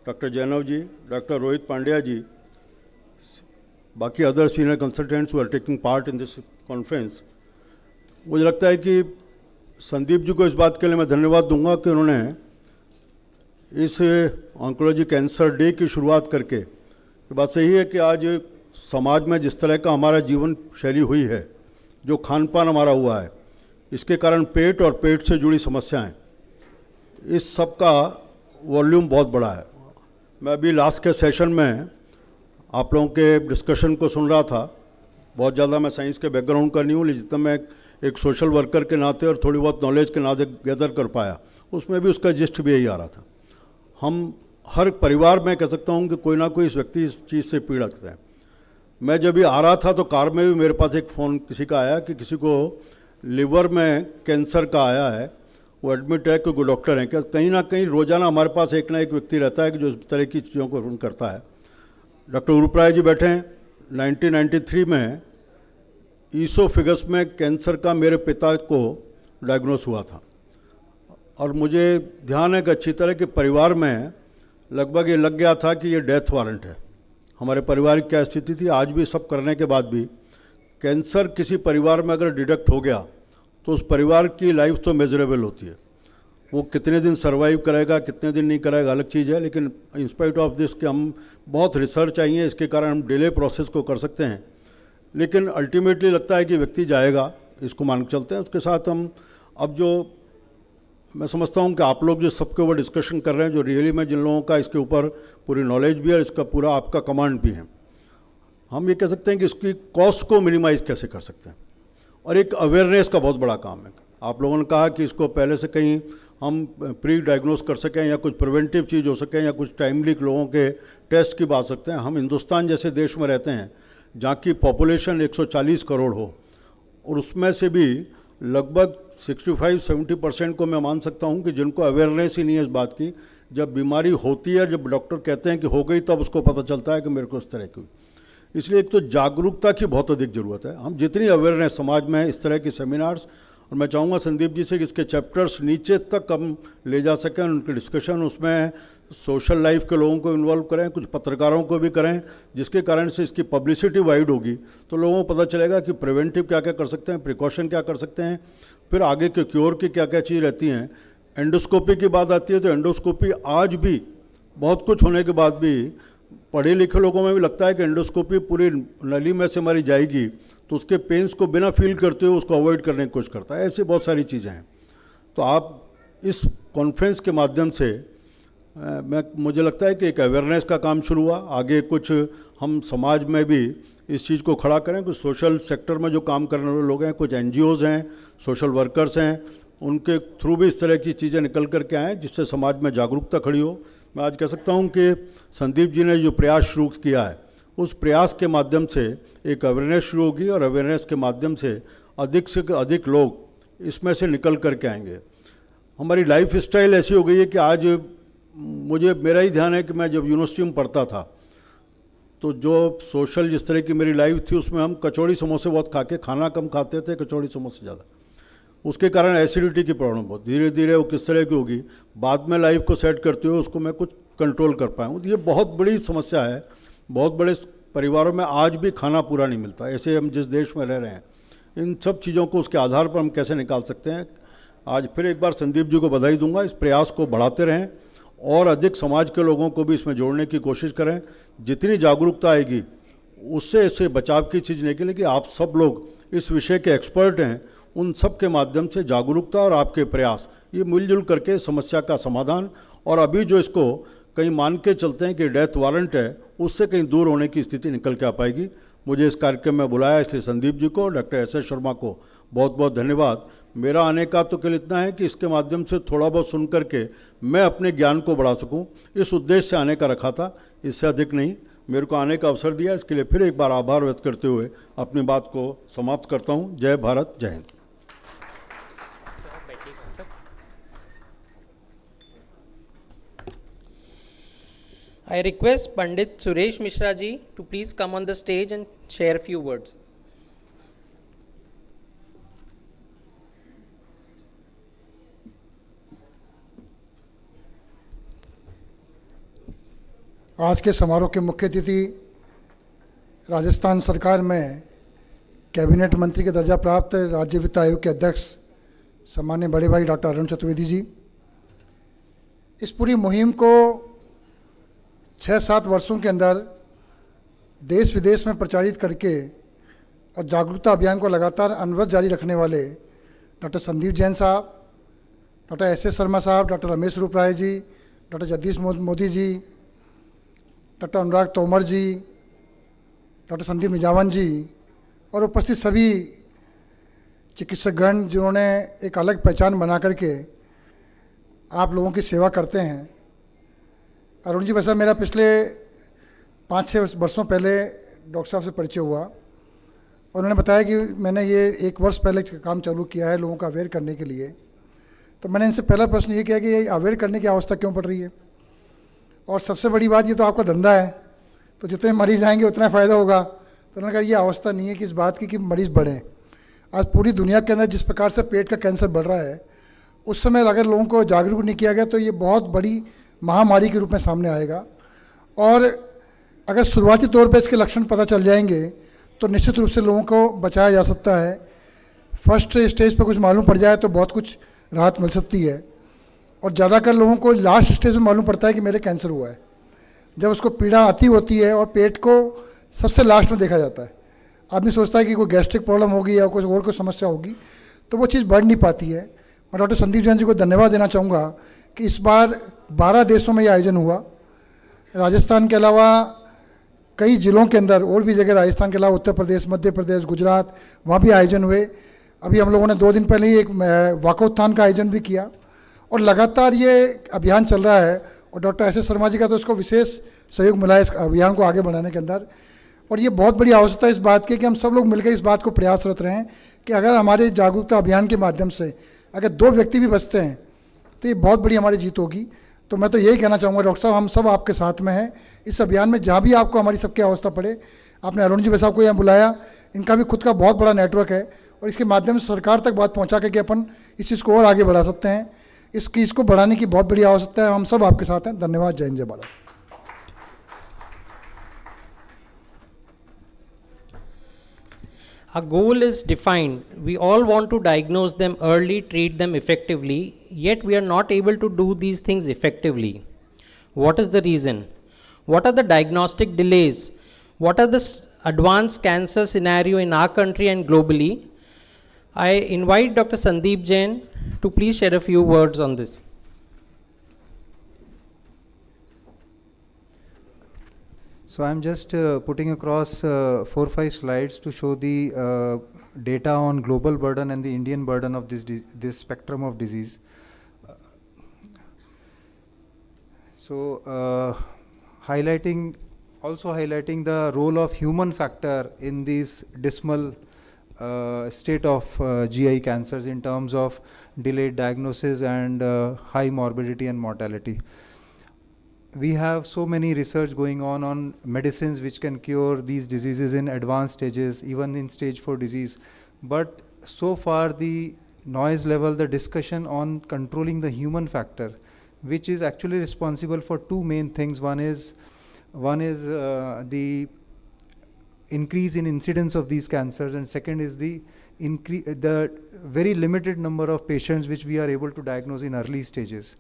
डॉक्टर जैनव जी, डॉक्टर रोहित पांड्या जी, बाकी other senior consultants who are taking part in this conference. मुझे लगता है कि संदीप जी को इस बात के लिए मैं धन्यवाद दूंगा कि उन्होंने इस ऑन्कोलॉजी कैंसर डे की शुरुआत करके, ये बात सही है कि आज समाज में जिस तरह का हमारा जीवन शैली हुई है, जो खान पान हमारा हुआ है, इसके कारण पेट और पेट से जुड़ी समस्याएं, इस सब का वॉल्यूम बहुत बड़ा है। मैं अभी लास्ट के सेशन में आप लोगों के डिस्कशन को सुन रहा था। बहुत ज़्यादा मैं साइंस के बैकग्राउंड का नहीं हूँ, लेकिन जितना मैं एक सोशल वर्कर के नाते और थोड़ी बहुत नॉलेज के नाते गैदर कर पाया, उसमें भी उसका जिस्ट भी यही आ रहा था। हम हर परिवार में कह सकता हूँ कि कोई ना कोई इस व्यक्ति इस चीज़ से पीड़ित है। मैं जब भी आ रहा था तो कार में भी मेरे पास एक फ़ोन किसी का आया कि किसी को लिवर में कैंसर का आया है, वो एडमिट है, कोई डॉक्टर हैं क्या। कहीं ना कहीं रोज़ाना हमारे पास एक ना एक व्यक्ति रहता है कि जो इस तरह की चीज़ों को फोन करता है। डॉक्टर उरुप्राय जी बैठे हैं। 1993 में ईसोफिगस में कैंसर का मेरे पिता को डायग्नोस हुआ था, और मुझे ध्यान है कि अच्छी तरह के परिवार में लगभग ये लग गया था कि ये डेथ वारंट है। हमारे परिवार की क्या स्थिति थी, आज भी सब करने के बाद भी कैंसर किसी परिवार में अगर डिटेक्ट हो गया तो उस परिवार की लाइफ तो मेजरेबल होती है। वो कितने दिन सर्वाइव करेगा, कितने दिन नहीं करेगा, अलग चीज़ है। लेकिन इंस्पाइट ऑफ दिस कि हम बहुत रिसर्च चाहिए, इसके कारण हम डिले प्रोसेस को कर सकते हैं, लेकिन अल्टीमेटली लगता है कि व्यक्ति जाएगा, इसको मान के चलते हैं। उसके साथ हम अब जो मैं समझता हूँ कि आप लोग जो सबके ऊपर डिस्कशन कर रहे हैं, जो रियली में जिन लोगों का इसके ऊपर पूरी नॉलेज भी है, इसका पूरा आपका कमांड भी है, हम ये कह सकते हैं कि इसकी कॉस्ट को मिनिमाइज़ कैसे कर सकते हैं। और एक अवेयरनेस का बहुत बड़ा काम है। आप लोगों ने कहा कि इसको पहले से कहीं हम प्री डायग्नोस कर सकें, या कुछ प्रिवेंटिव चीज़ हो सके, या कुछ टाइमली लोगों के टेस्ट की बात सकते हैं। हम हिंदुस्तान जैसे देश में रहते हैं जहाँ की पॉपुलेशन 140 करोड़ हो, और उसमें से भी लगभग 65-70% को मैं मान सकता हूँ कि जिनको अवेयरनेस ही नहीं है इस बात की जब बीमारी होती है, जब डॉक्टर कहते हैं कि हो गई, तब उसको पता चलता है कि मेरे को इस तरह की हुई। इसलिए एक तो जागरूकता की बहुत अधिक ज़रूरत है। हम जितनी अवेयरनेस समाज में इस तरह के सेमिनार्स, और मैं चाहूँगा संदीप जी से कि इसके चैप्टर्स नीचे तक हम ले जा सकें, उनके डिस्कशन, उसमें सोशल लाइफ के लोगों को इन्वॉल्व करें, कुछ पत्रकारों को भी करें, जिसके कारण से इसकी पब्लिसिटी वाइड होगी, तो लोगों को पता चलेगा कि प्रिवेंटिव क्या क्या कर सकते हैं, प्रिकॉशन क्या कर सकते हैं, फिर आगे के क्योर की क्या क्या चीज़ रहती हैं। एंडोस्कोपी की बात आती है तो एंडोस्कोपी आज भी बहुत कुछ होने के बाद भी पढ़े लिखे लोगों में भी लगता है कि एंडोस्कोपी पूरी नली में से हमारी जाएगी तो उसके पेन्स को बिना फील करते हुए उसको अवॉइड करने की कोशिश करता है। ऐसी बहुत सारी चीज़ें हैं। तो आप इस कॉन्फ्रेंस के माध्यम से मुझे लगता है कि एक अवेयरनेस का काम शुरू हुआ। आगे कुछ हम समाज में भी इस चीज़ को खड़ा करें। कुछ सोशल सेक्टर में जो काम करने वाले लोग हैं, कुछ NGOs हैं, सोशल वर्कर्स हैं, उनके थ्रू भी इस तरह की चीज़ें निकल करके आएँ जिससे समाज में जागरूकता खड़ी हो। मैं आज कह सकता हूँ कि संदीप जी ने जो प्रयास शुरू किया है, उस प्रयास के माध्यम से एक अवेयरनेस शुरू होगी और अवेयरनेस के माध्यम से अधिक लोग इसमें से निकल करके आएंगे। हमारी लाइफ स्टाइल ऐसी हो गई है कि आज मेरा ही ध्यान है कि मैं जब यूनिवर्सिटी में पढ़ता था तो जो सोशल जिस तरह की मेरी लाइफ थी उसमें हम कचौड़ी समोसे बहुत खा के, खाना कम खाते थे, कचौड़ी समोसे ज़्यादा। उसके कारण एसिडिटी की प्रॉब्लम बहुत धीरे धीरे वो किस तरह की होगी, बाद में लाइफ को सेट करते हुए उसको मैं कुछ कंट्रोल कर पाया हूँ। ये बहुत बड़ी समस्या है। बहुत बड़े परिवारों में आज भी खाना पूरा नहीं मिलता। ऐसे हम जिस देश में रह रहे हैं, इन सब चीज़ों को उसके आधार पर हम कैसे निकाल सकते हैं। आज फिर एक बार संदीप जी को बधाई दूंगा। इस प्रयास को बढ़ाते रहें और अधिक समाज के लोगों को भी इसमें जोड़ने की कोशिश करें। जितनी जागरूकता आएगी उससे इससे बचाव की चीज़ निकलेगी। आप सब लोग इस विषय के एक्सपर्ट हैं, उन सब के माध्यम से जागरूकता और आपके प्रयास, ये मिलजुल करके समस्या का समाधान, और अभी जो इसको कहीं मान के चलते हैं कि डेथ वारंट है, उससे कहीं दूर होने की स्थिति निकल के आ पाएगी। मुझे इस कार्यक्रम में बुलाया, इसलिए संदीप जी को, डॉक्टर SS शर्मा को बहुत बहुत धन्यवाद। मेरा आने का तो केवल इतना है कि इसके माध्यम से थोड़ा बहुत सुन करके मैं अपने ज्ञान को बढ़ा सकूं, इस उद्देश्य से आने का रखा था, इससे अधिक नहीं। मेरे को आने का अवसर दिया, इसके लिए फिर एक बार आभार व्यक्त करते हुए अपनी बात को समाप्त करता हूँ। जय भारत, जय Hind. I request Pandit Suresh Mishra ji to please come on the stage and share a few words. आज के समारोह के मुख्य अतिथि राजस्थान सरकार में कैबिनेट मंत्री के दर्जा प्राप्त राज्य वित्त आयोग के अध्यक्ष सम्मान्य बड़े भाई डॉक्टर अरुण चतुर्वेदी जी, इस पूरी मुहिम को 6-7 वर्षों के अंदर देश विदेश में प्रचारित करके और जागरूकता अभियान को लगातार अनवरत जारी रखने वाले डॉक्टर संदीप जैन साहब, डॉक्टर SS शर्मा साहब, डॉक्टर रमेश रूपराय जी, डॉक्टर जगदीश मोदी जी, डॉक्टर अनुराग तोमर जी, डॉक्टर संदीप निजावन जी और उपस्थित सभी चिकित्सकगण जिन्होंने एक अलग पहचान बना करके आप लोगों की सेवा करते हैं। अरुण जी, वैसा मेरा पिछले 5-6 वर्षों पहले डॉक्टर साहब से परिचय हुआ। उन्होंने बताया कि मैंने ये 1 वर्ष पहले काम चालू किया है लोगों को अवेयर करने के लिए। तो मैंने इनसे पहला प्रश्न ये किया कि ये अवेयर करने की आवश्यकता क्यों पड़ रही है, और सबसे बड़ी बात ये तो आपका धंधा है, तो जितने मरीज़ आएंगे उतना फ़ायदा होगा। तो उन्होंने कहा ये अवस्था नहीं है कि इस बात की कि मरीज़ बढ़ें। आज पूरी दुनिया के अंदर जिस प्रकार से पेट का कैंसर बढ़ रहा है, उस समय अगर लोगों को जागरूक नहीं किया गया तो ये बहुत बड़ी महामारी के रूप में सामने आएगा। और अगर शुरुआती तौर पर इसके लक्षण पता चल जाएंगे तो निश्चित रूप से लोगों को बचाया जा सकता है। फर्स्ट स्टेज पर कुछ मालूम पड़ जाए तो बहुत कुछ राहत मिल सकती है, और ज़्यादातर लोगों को लास्ट स्टेज में मालूम पड़ता है कि मेरे कैंसर हुआ है, जब उसको पीड़ा आती होती है और पेट को सबसे लास्ट में देखा जाता है। आदमी सोचता है कि कोई गैस्ट्रिक प्रॉब्लम होगी या कुछ और कोई समस्या होगी, तो वो चीज़ बढ़ नहीं पाती है। मैं डॉक्टर संदीप जैन जी को धन्यवाद देना चाहूँगा कि इस बार 12 देशों में ये आयोजन हुआ। राजस्थान के अलावा कई ज़िलों के अंदर और भी जगह, राजस्थान के अलावा उत्तर प्रदेश, मध्य प्रदेश, गुजरात, वहाँ भी आयोजन हुए। अभी हम लोगों ने 2 दिन पहले ही एक वाकोत्थान का आयोजन भी किया, और लगातार ये अभियान चल रहा है। और डॉक्टर SS शर्मा जी का तो इसको विशेष सहयोग मिला है इस अभियान को आगे बढ़ाने के अंदर। और ये बहुत बड़ी आवश्यकता है इस बात की कि हम सब लोग मिलकर इस बात को प्रयासरत रहें कि अगर हमारे जागरूकता अभियान के माध्यम से अगर 2 व्यक्ति भी बचते हैं तो ये बहुत बड़ी हमारी जीत होगी। तो मैं तो यही कहना चाहूँगा डॉक्टर साहब, हम सब आपके साथ में हैं इस अभियान में, जहाँ भी आपको हमारी सबकी आवश्यकता पड़े। आपने अरुण जी साहब को यहाँ बुलाया, इनका भी खुद का बहुत बड़ा नेटवर्क है और इसके माध्यम से सरकार तक बात पहुँचा करके अपन इस चीज़ को और आगे बढ़ा सकते हैं। इसकी इसको बढ़ाने की बहुत बड़ी आवश्यकता है। हम सब आपके साथ हैं। धन्यवाद। जय हिंद, जय Bharat. Our goal is defined. We all want to diagnose them early, treat them effectively, yet we are not able to do these things effectively. What is the reason? What are the diagnostic delays? What are the advanced cancer scenario in our country and globally? I invite Dr. Sandeep Jain to please share a few words on this. So I'm just putting across 4-5 slides to show the data on global burden and the Indian burden of this spectrum of disease. So highlighting the role of human factor in this dismal state of GI cancers in terms of delayed diagnosis and high morbidity and mortality. We have so many research going on medicines which can cure these diseases in advanced stages, even in stage 4 disease. But so far the noise level, the discussion on controlling the human factor, which is actually responsible for two main things. One is the increase in incidence of these cancers, and second is the very limited number of patients which we are able to diagnose in early stages.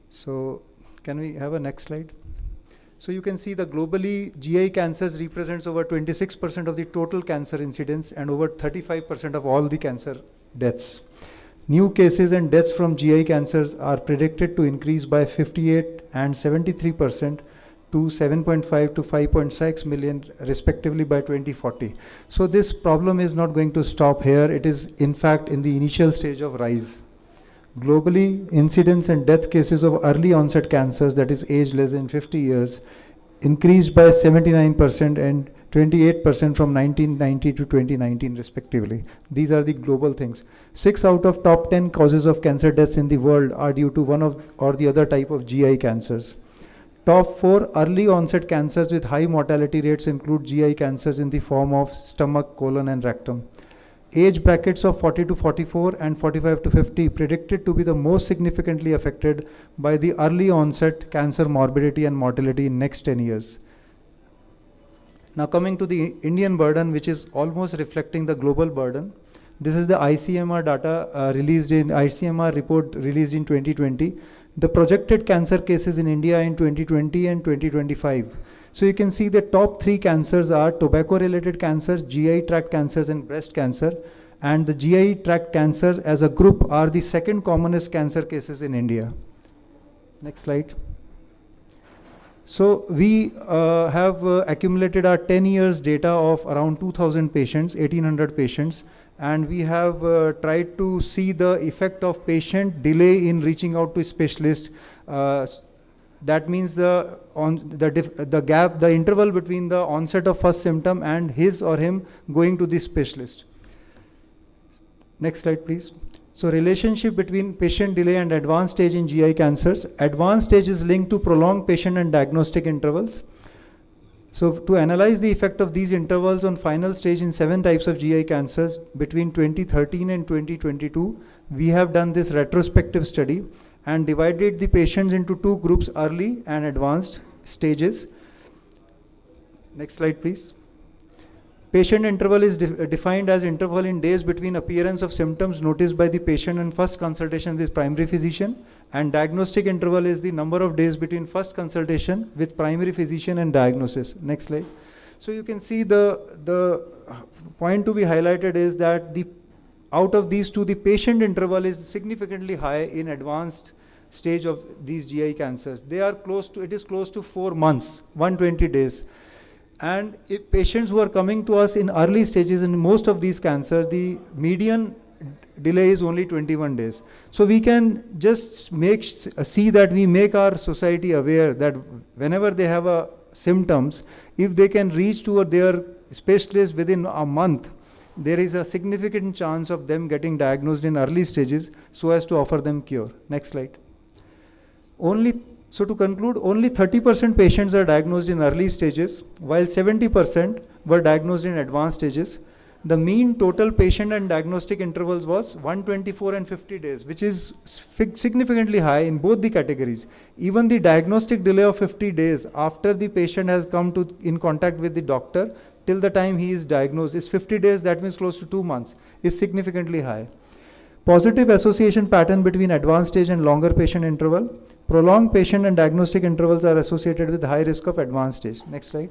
So can we have a next slide? So you can see the globally GI cancers represents over 26% of the total cancer incidence and over 35% of all the cancer deaths. New cases and deaths from GI cancers are predicted to increase by 58 and 73% to 7.5 to 5.6 million respectively by 2040. So this problem is not going to stop here. It is in fact in the initial stage of rise. Globally, incidence and death cases of early onset cancers, that is age less than 50 years, increased by 79% and 28% from 1990 to 2019 respectively. These are the global things. 6 out of top 10 causes of cancer deaths in the world are due to one of or the other type of GI cancers. Top 4 early onset cancers with high mortality rates include GI cancers in the form of stomach, colon and rectum. Age brackets of 40 to 44 and 45 to 50 predicted to be the most significantly affected by the early onset cancer morbidity and mortality in next 10 years. Now coming to the Indian burden, which is almost reflecting the global burden. This is the ICMR data ICMR report released in 2020. The projected cancer cases in India in 2020 and 2025. So you can see the top 3 cancers are tobacco-related cancers, GI tract cancers and breast cancer. And the GI tract cancer as a group are the second commonest cancer cases in India. Next slide. So we have accumulated our 10 years data of around 2,000 patients, 1,800 patients. And we have tried to see the effect of patient delay in reaching out to specialists. That means the interval between the onset of first symptom and his or him going to the specialist. Next slide, please. So relationship between patient delay and advanced stage in GI cancers. Advanced stage is linked to prolonged patient and diagnostic intervals. So to analyze the effect of these intervals on final stage in 7 types of GI cancers between 2013 and 2022, we have done this retrospective study and divided the patients into 2 groups, early and advanced stages. Next slide, please. Patient interval is defined as interval in days between appearance of symptoms noticed by the patient and first consultation with primary physician, and diagnostic interval is the number of days between first consultation with primary physician and diagnosis. Next slide. So you can see the point to be highlighted is that out of these 2, the patient interval is significantly high in advanced stage of these GI cancers. It is close to 4 months, 120 days. And if patients who are coming to us in early stages in most of these cancers, the median delay is only 21 days. So we can just see that we make our society aware that whenever they have symptoms, if they can reach to their specialist within a month, there is a significant chance of them getting diagnosed in early stages so as to offer them cure. Next slide. So to conclude, only 30% patients are diagnosed in early stages, while 70% were diagnosed in advanced stages. The mean total patient and diagnostic intervals was 124 and 50 days, which is significantly high in both the categories. Even the diagnostic delay of 50 days after the patient has come in contact with the doctor till the time he is diagnosed is 50 days, that means close to 2 months, is significantly high. Positive association pattern between advanced stage and longer patient interval. Prolonged patient and diagnostic intervals are associated with high risk of advanced stage. Next slide.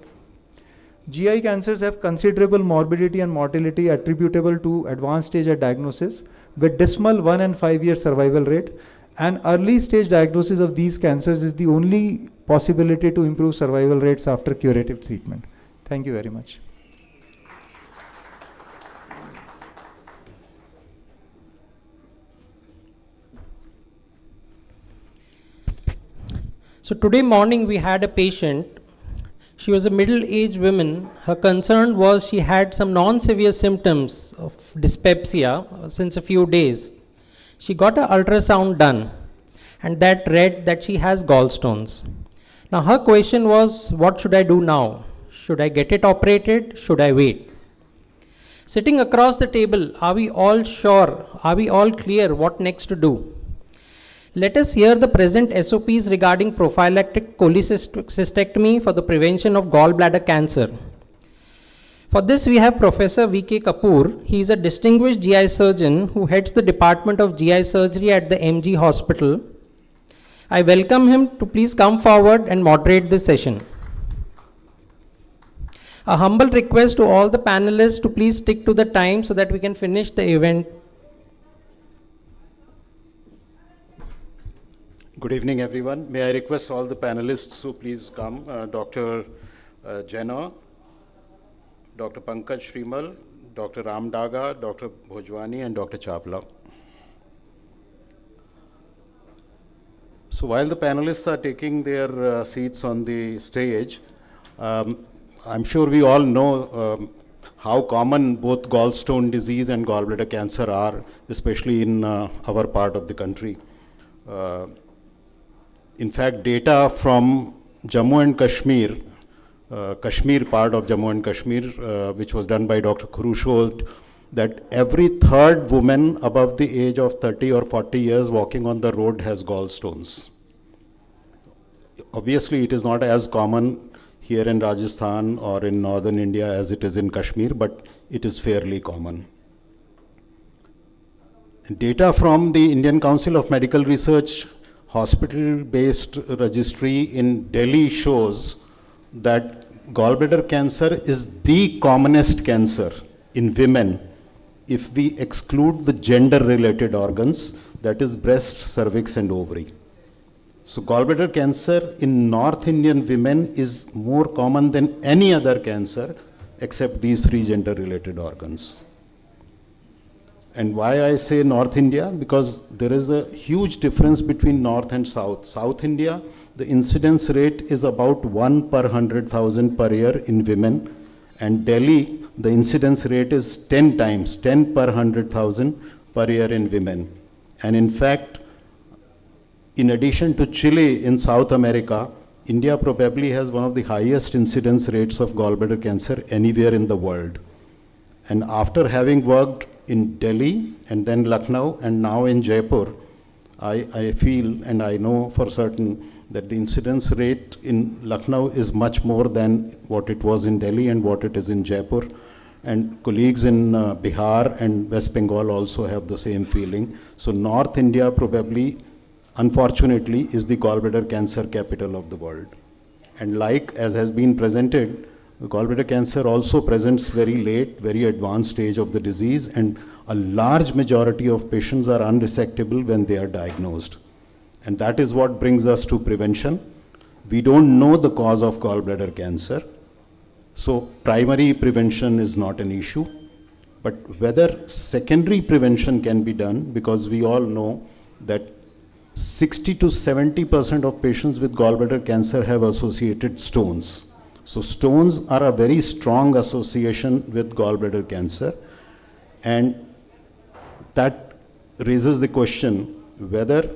GI cancers have considerable morbidity and mortality attributable to advanced stage at diagnosis, with dismal 1 and 5 year survival rate. And early stage diagnosis of these cancers is the only possibility to improve survival rates after curative treatment. Thank you very much. So today morning we had a patient. She was a middle-aged woman. Her concern was she had some non-severe symptoms of dyspepsia since a few days. She got an ultrasound done and that read that she has gallstones. Now her question was, what should I do now? Should I get it operated? Should I wait? Sitting across the table, are we all sure? Are we all clear what next to do? Let us hear the present SOPs regarding prophylactic cholecystectomy for the prevention of gallbladder cancer. For this, we have Professor V.K. Kapoor. He is a distinguished GI surgeon who heads the Department of GI Surgery at the MG Hospital. I welcome him to please come forward and moderate this session. A humble request to all the panelists to please stick to the time so that we can finish the event. Good evening, everyone. May I request all the panelists to please come, Dr. Jenner, Dr. Pankaj Shrimal, Dr. Ram Daga, Dr. Bhojwani, and Dr. Chawla. So while the panelists are taking their seats on the stage, I'm sure we all know how common both gallstone disease and gallbladder cancer are, especially in our part of the country. In fact, data from Jammu and Kashmir, Kashmir part of Jammu and Kashmir, which was done by Dr. Khuru, showed that every third woman above the age of 30 or 40 years walking on the road has gallstones. Obviously, it is not as common here in Rajasthan or in northern India as it is in Kashmir, but it is fairly common. Data from the Indian Council of Medical Research hospital-based registry in Delhi shows that gallbladder cancer is the commonest cancer in women if we exclude the gender-related organs, that is breast, cervix, and ovary. So gallbladder cancer in North Indian women is more common than any other cancer except these three gender-related organs. And why I say North India? Because there is a huge difference between North and South. South India, the incidence rate is about 1 per 100,000 per year in women. And Delhi, the incidence rate is 10 times, 10 per 100,000 per year in women. And in fact, in addition to Chile in South America, India probably has one of the highest incidence rates of gallbladder cancer anywhere in the world. And after having worked in Delhi and then Lucknow and now in Jaipur, I feel and I know for certain that the incidence rate in Lucknow is much more than what it was in Delhi and what it is in Jaipur. And colleagues in Bihar and West Bengal also have the same feeling. So North India probably, unfortunately, is the gallbladder cancer capital of the world. And like as has been presented, gallbladder cancer also presents very late, very advanced stage of the disease, and a large majority of patients are unresectable when they are diagnosed. And that is what brings us to prevention. We don't know the cause of gallbladder cancer, so primary prevention is not an issue. But whether secondary prevention can be done, because we all know that 60 to 70% of patients with gallbladder cancer have associated stones. So stones are a very strong association with gallbladder cancer, and that raises the question whether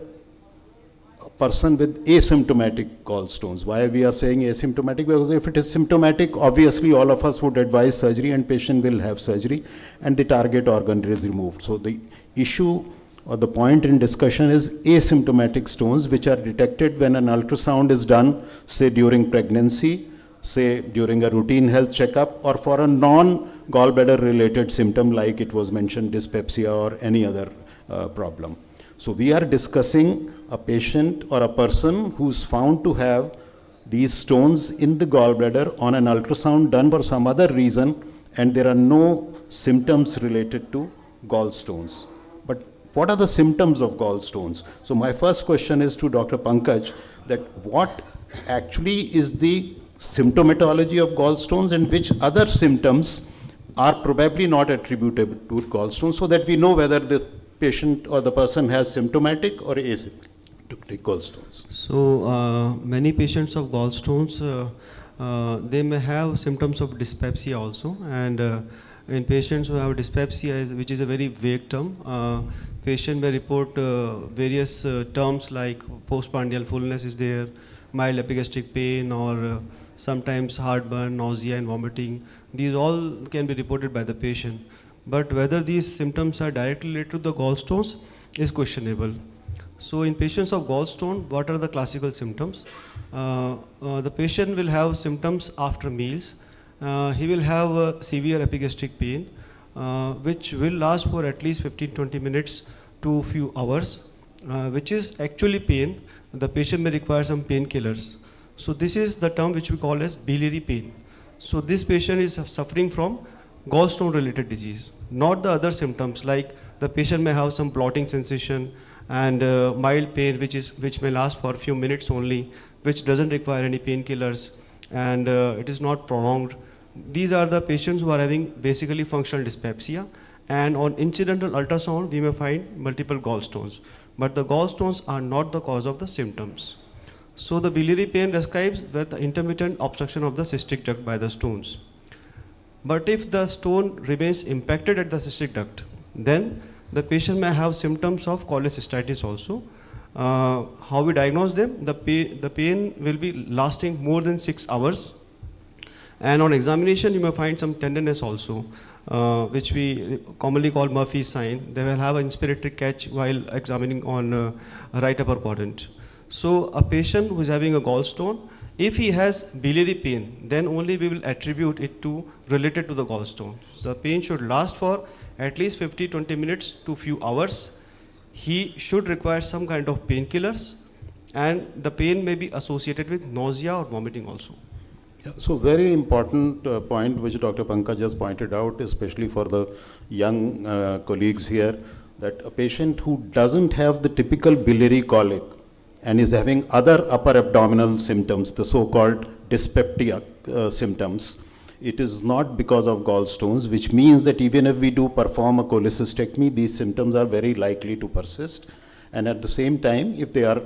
a person with asymptomatic gallstones. Why we are saying asymptomatic? Because if it is symptomatic, obviously all of us would advise surgery and patient will have surgery and the target organ is removed. So the issue or the point in discussion is asymptomatic stones which are detected when an ultrasound is done, say during pregnancy, say during a routine health checkup, or for a non-gallbladder related symptom like it was mentioned, dyspepsia or any other problem. So we are discussing a patient or a person who's found to have these stones in the gallbladder on an ultrasound done for some other reason, and there are no symptoms related to gallstones. But what are the symptoms of gallstones? So my first question is to Dr. Pankaj, that what actually is the symptomatology of gallstones and which other symptoms are probably not attributable to gallstones, so that we know whether the patient or the person has symptomatic or asymptomatic gallstones. So many patients of gallstones, they may have symptoms of dyspepsia also, and in patients who have dyspepsia, which is a very vague term, patient may report various terms like postprandial fullness is there, mild epigastric pain, or sometimes heartburn, nausea and vomiting. These all can be reported by the patient. But whether these symptoms are directly related to the gallstones is questionable. So in patients of gallstone, what are the classical symptoms? The patient will have symptoms after meals. He will have severe epigastric pain, which will last for at least 15-20 minutes to few hours, which is actually pain. The patient may require some painkillers. So this is the term which we call as biliary pain. So this patient is suffering from gallstone related disease, not the other symptoms, like the patient may have some blotting sensation and mild pain which may last for a few minutes only, which doesn't require any painkillers, and it is not prolonged. These are the patients who are having basically functional dyspepsia, and on incidental ultrasound we may find multiple gallstones, but the gallstones are not the cause of the symptoms. So the biliary pain describes with the intermittent obstruction of the cystic duct by the stones. But if the stone remains impacted at the cystic duct, then the patient may have symptoms of cholecystitis also. How we diagnose them? The pain will be lasting more than 6 hours. And on examination, you may find some tenderness also, which we commonly call Murphy's sign. They will have an inspiratory catch while examining on right upper quadrant. So a patient who is having a gallstone, if he has biliary pain, then only we will attribute it to related to the gallstone. So the pain should last for at least 50-20 minutes to few hours. He should require some kind of painkillers, and the pain may be associated with nausea or vomiting also. Yeah, so very important point which Dr. Pankaj just pointed out, especially for the young colleagues here, that a patient who doesn't have the typical biliary colic and is having other upper abdominal symptoms, the so-called dyspeptic symptoms, it is not because of gallstones, which means that even if we do perform a cholecystectomy, these symptoms are very likely to persist. And at the same time, if they are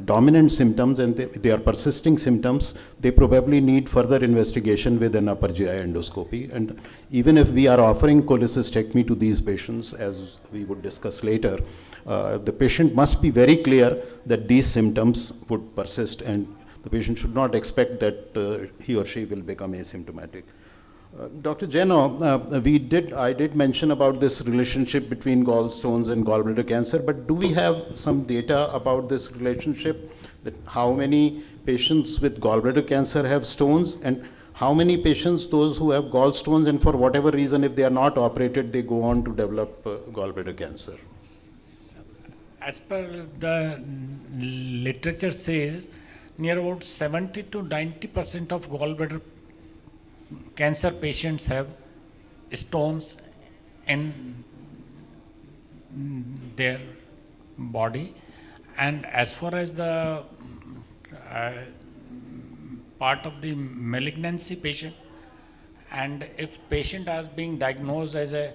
dominant symptoms and they are persisting symptoms, they probably need further investigation with an upper GI endoscopy. And even if we are offering cholecystectomy to these patients, as we would discuss later, the patient must be very clear that these symptoms would persist, and the patient should not expect that he or she will become asymptomatic. Dr. Jeno, I did mention about this relationship between gallstones and gallbladder cancer, but do we have some data about this relationship, that how many patients with gallbladder cancer have stones, and how many patients, those who have gallstones and for whatever reason, if they are not operated, they go on to develop gallbladder cancer? As per the literature says, near about 70 to 90% of gallbladder cancer patients have stones in their body. And as far as the part of the malignancy patient, and if patient is being diagnosed as a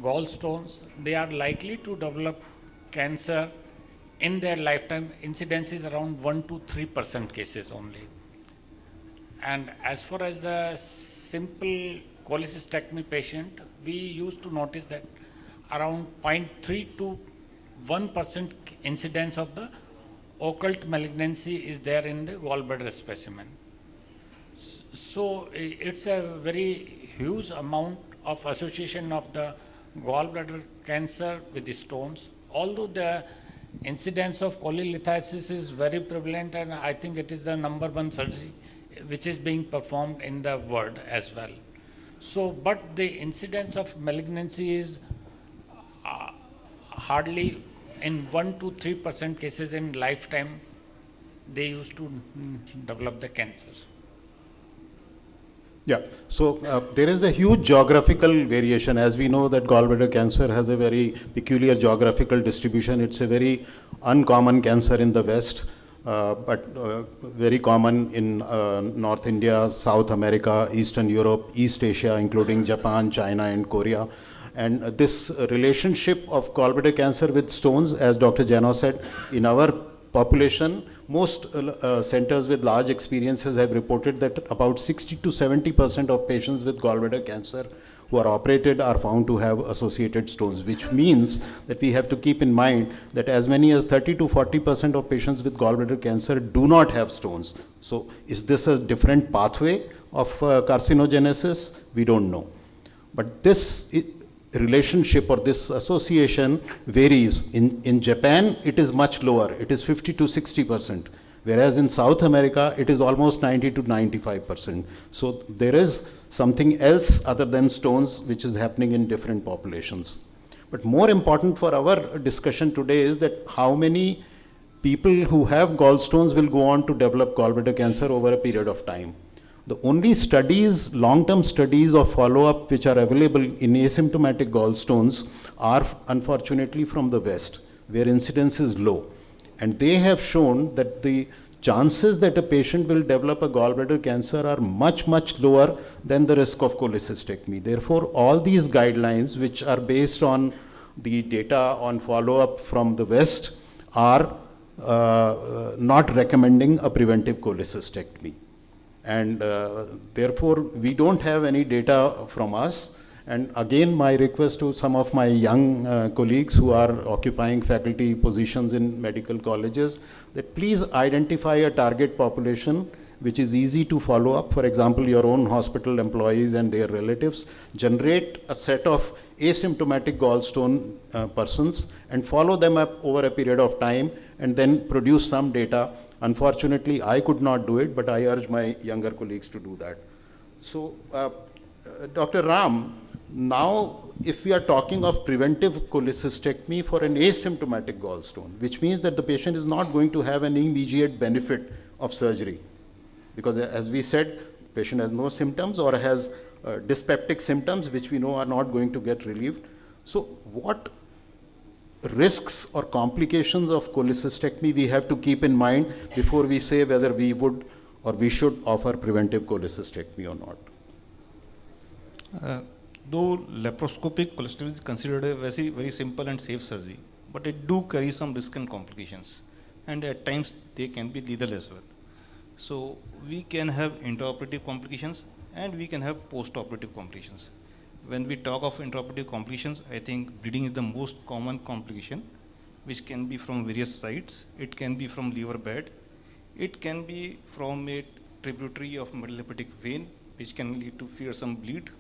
gallstones, they are likely to develop cancer in their lifetime. Incidence is around 1 to 3% cases only. And as far as the simple cholecystectomy patient, we used to notice that around 0.3 to 1% incidence of the occult malignancy is there in the gallbladder specimen. So it's a very huge amount of association of the gallbladder cancer with the stones. Although the incidence of cholelithiasis is very prevalent, and I think it is the #1 surgery which is being performed in the world as well. So, but the incidence of malignancy is hardly in 1 to 3% cases in lifetime they used to develop the cancer. Yeah, so there is a huge geographical variation. As we know that gallbladder cancer has a very peculiar geographical distribution. It's a very uncommon cancer in the West, but very common in North India, South America, Eastern Europe, East Asia, including Japan, China, and Korea. And this relationship of gallbladder cancer with stones, as Dr. Jano said, in our population, most centers with large experiences have reported that about 60 to 70% of patients with gallbladder cancer who are operated are found to have associated stones, which means that we have to keep in mind that as many as 30 to 40% of patients with gallbladder cancer do not have stones. So is this a different pathway of carcinogenesis? We don't know. But this relationship or this association varies. In Japan, it is much lower. It is 50 to 60%. Whereas in South America, it is almost 90 to 95%. So there is something else other than stones which is happening in different populations. But more important for our discussion today is that how many people who have gallstones will go on to develop gallbladder cancer over a period of time. The only studies, long-term studies of follow-up which are available in asymptomatic gallstones are unfortunately from the West, where incidence is low. And they have shown that the chances that a patient will develop a gallbladder cancer are much, much lower than the risk of cholecystectomy. Therefore, all these guidelines, which are based on the data on follow-up from the West, are not recommending a preventive cholecystectomy. And therefore, we don't have any data from us. And again, my request to some of my young colleagues who are occupying faculty positions in medical colleges, that please identify a target population which is easy to follow up. For example, your own hospital employees and their relatives. Generate a set of asymptomatic gallstone persons and follow them up over a period of time and then produce some data. Unfortunately, I could not do it, but I urge my younger colleagues to do that. So, Dr. Ram, now if we are talking of preventive cholecystectomy for an asymptomatic gallstone, which means that the patient is not going to have an immediate benefit of surgery, because as we said, patient has no symptoms or has dyspeptic symptoms which we know are not going to get relieved. So what risks or complications of cholecystectomy we have to keep in mind before we say whether we would or we should offer preventive cholecystectomy or not? Though laparoscopic cholecystectomy is considered a very simple and safe surgery, but it do carry some risk and complications, and at times they can be lethal as well. So we can have intraoperative complications and we can have post-operative complications. When we talk of intraoperative complications, I think bleeding is the most common complication, which can be from various sites. It can be from liver bed. It can be from a tributary of middle hepatic vein, which can lead to fearsome bleed.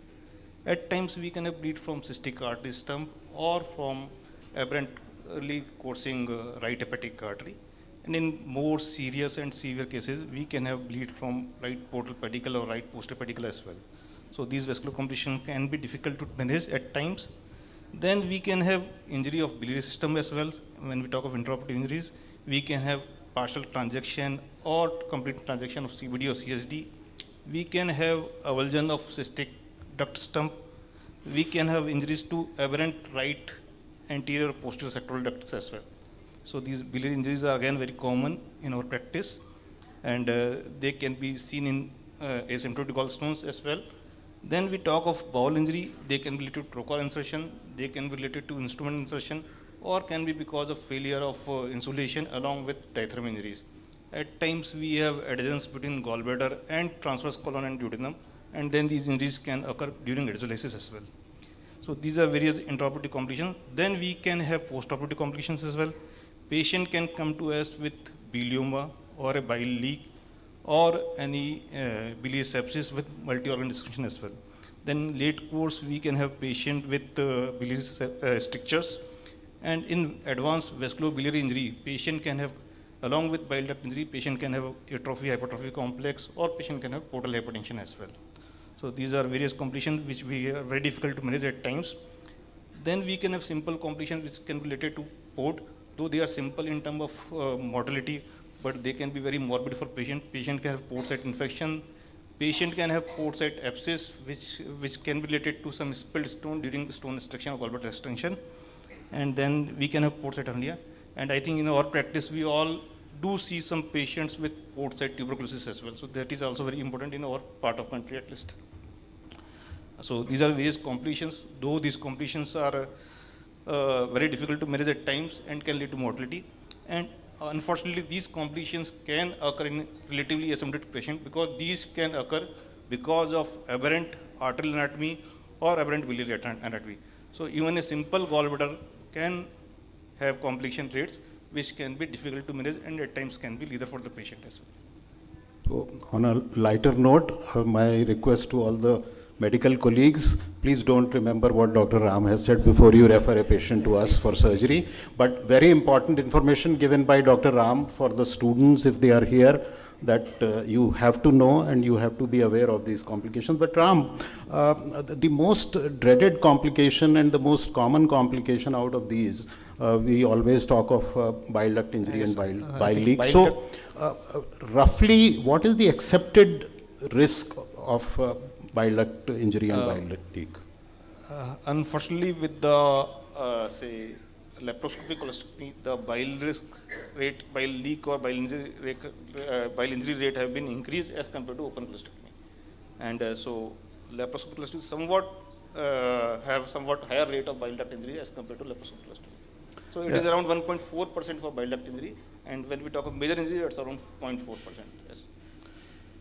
At times we can have bleed from cystic artery stump or from aberrantly coursing right hepatic artery. And in more serious and severe cases, we can have bleed from right portal pedicle or right posterior pedicle as well. So these vascular complications can be difficult to manage at times. Then we can have injury of biliary system as well. When we talk of intraoperative injuries, we can have partial transaction or complete transaction of CVD or CSD. We can have avulsion of cystic duct stump. We can have injuries to aberrant right anterior posterior sectoral ducts as well. So these biliary injuries are again very common in our practice, and they can be seen in asymptomatic gallstones as well. Then we talk of bowel injury. They can be related to trocar insertion, they can be related to instrument insertion, or can be because of failure of insulation along with diaphragm injuries. At times we have adhesions between gallbladder and transverse colon and duodenum, and then these injuries can occur during hydrolysis as well. So these are various intraoperative complications. Then we can have postoperative complications as well. Patient can come to us with bilioma or a bile leak or any biliary sepsis with multi-organ dysfunction as well. Then late course, we can have patient with biliary strictures. And in advanced vasculobiliary injury, patient can have, along with bile duct injury, patient can have atrophy, hypertrophy complex, or patient can have portal hypertension as well. So these are various complications which we are very difficult to manage at times. Then we can have simple complications which can be related to port, though they are simple in terms of mortality, but they can be very morbid for patient. Patient can have port site infection. Patient can have port site abscess, which can be related to some spilled stone during stone extraction or gallbladder extension. And then we can have port site hernia. And I think in our practice, we all do see some patients with port site tuberculosis as well. So that is also very important in our part of country at least. So these are various complications, though these complications are very difficult to manage at times and can lead to mortality. And unfortunately, these complications can occur in relatively asymptomatic patient because these can occur because of aberrant arterial anatomy or aberrant biliary anatomy. So even a simple gallbladder can have complication rates which can be difficult to manage and at times can be lethal for the patient as well. So on a lighter note, my request to all the medical colleagues, please don't remember what Dr. Ram has said before you refer a patient to us for surgery. But very important information given by Dr. Ram for the students if they are here, that you have to know and you have to be aware of these complications. But Ram, the most dreaded complication and the most common complication out of these, we always talk of bile duct injury and bile leak. So roughly, what is the accepted risk of bile duct injury and bile duct leak? Unfortunately, with the say laparoscopic colostectomy, the bile risk rate, bile leak or bile injury rate have been increased as compared to open colostectomy. And so laparoscopic colostectomy somewhat have somewhat higher rate of bile duct injury as compared to laparoscopic colostectomy. So it is around 1.4% for bile duct injury, and when we talk of major injury, it's around 0.4%. Yes.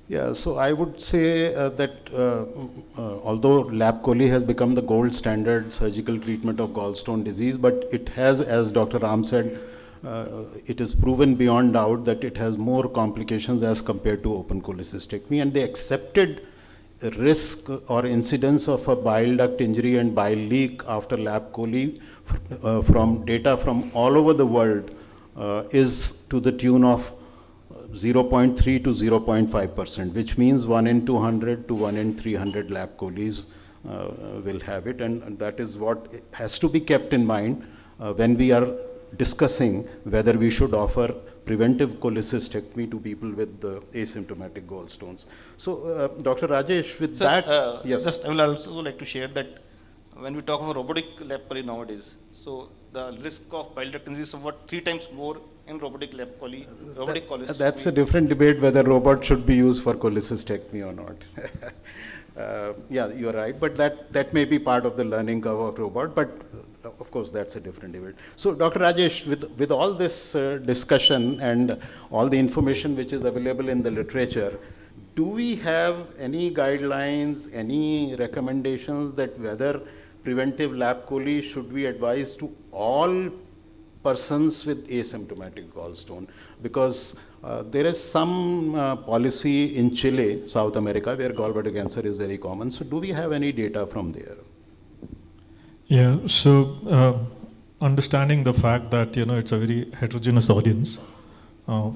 Yeah, so I would say that although lap chole has become the gold standard surgical treatment of gallstone disease, but it has, as Dr. Ram said, it is proven beyond doubt that it has more complications as compared to open cholecystectomy, and the accepted risk or incidence of a bile duct injury and bile leak after lap chole from data from all over the world is to the tune of 0.3 to 0.5%, which means 1 in 200 to 1 in 300 lap choles will have it, and that is what has to be kept in mind when we are discussing whether we should offer preventive cholecystectomy to people with asymptomatic gallstones. So, Dr. Rajesh, with that, yes. Just I will also like to share that when we talk of robotic lap chole nowadays, so the risk of bile duct injury is somewhat 3 times more in robotic lap chole, robotic cholecystectomy. That's a different debate whether robot should be used for cholecystectomy or not. Yeah, you're right, but that may be part of the learning curve of robot, but of course that's a different debate. So Dr. Rajesh, with all this discussion and all the information which is available in the literature, do we have any guidelines, any recommendations that whether preventive lap chole should be advised to all persons with asymptomatic gallstone? Because there is some policy in Chile, South America, where gallbladder cancer is very common. So do we have any data from there? Yeah, so understanding the fact that, it's a very heterogeneous audience,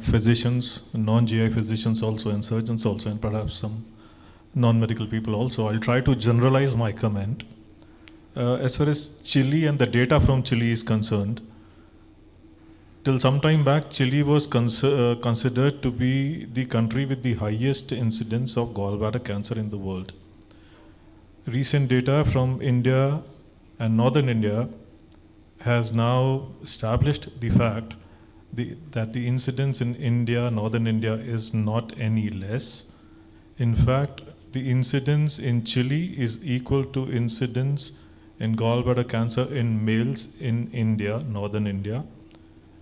physicians, non-GI physicians also, and surgeons also, and perhaps some non-medical people also, I'll try to generalize my comment. As far as Chile and the data from Chile is concerned, till some time back, Chile was considered to be the country with the highest incidence of gallbladder cancer in the world. Recent data from India and Northern India has now established the fact that the incidence in India, Northern India, is not any less. In fact, the incidence in Chile is equal to incidence in gallbladder cancer in males in India, Northern India.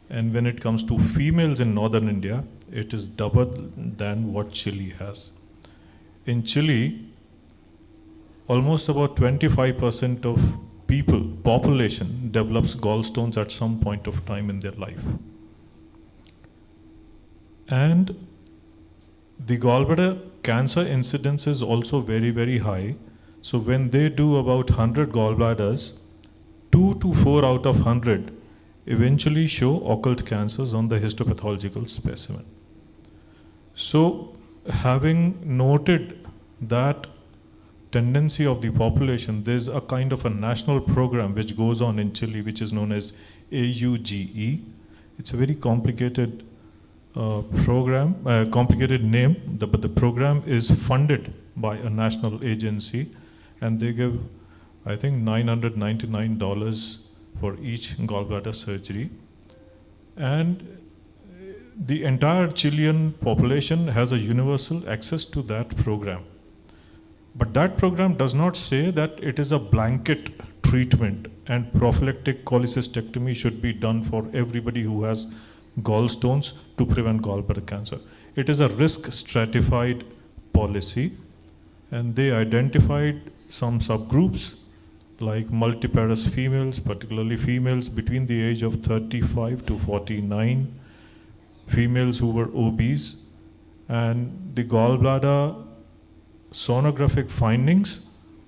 And when it comes to females in Northern India, it is double than what Chile has. In Chile, almost about 25% of population develops gallstones at some point of time in their life. And the gallbladder cancer incidence is also very, very high. So when they do about 100 gallbladders, 2 to 4 out of 100 eventually show occult cancers on the histopathological specimen. So having noted that tendency of the population, there's a kind of a national program which goes on in Chile, which is known as AUGE. It's a very complicated program, complicated name, but the program is funded by a national agency, and they give, I think, $999 for each gallbladder surgery. And the entire Chilean population has a universal access to that program. But that program does not say that it is a blanket treatment and prophylactic cholecystectomy should be done for everybody who has gallstones to prevent gallbladder cancer. It is a risk stratified policy, and they identified some subgroups like multiparous females, particularly females between the age of 35 to 49, females who were obese, and the gallbladder sonographic findings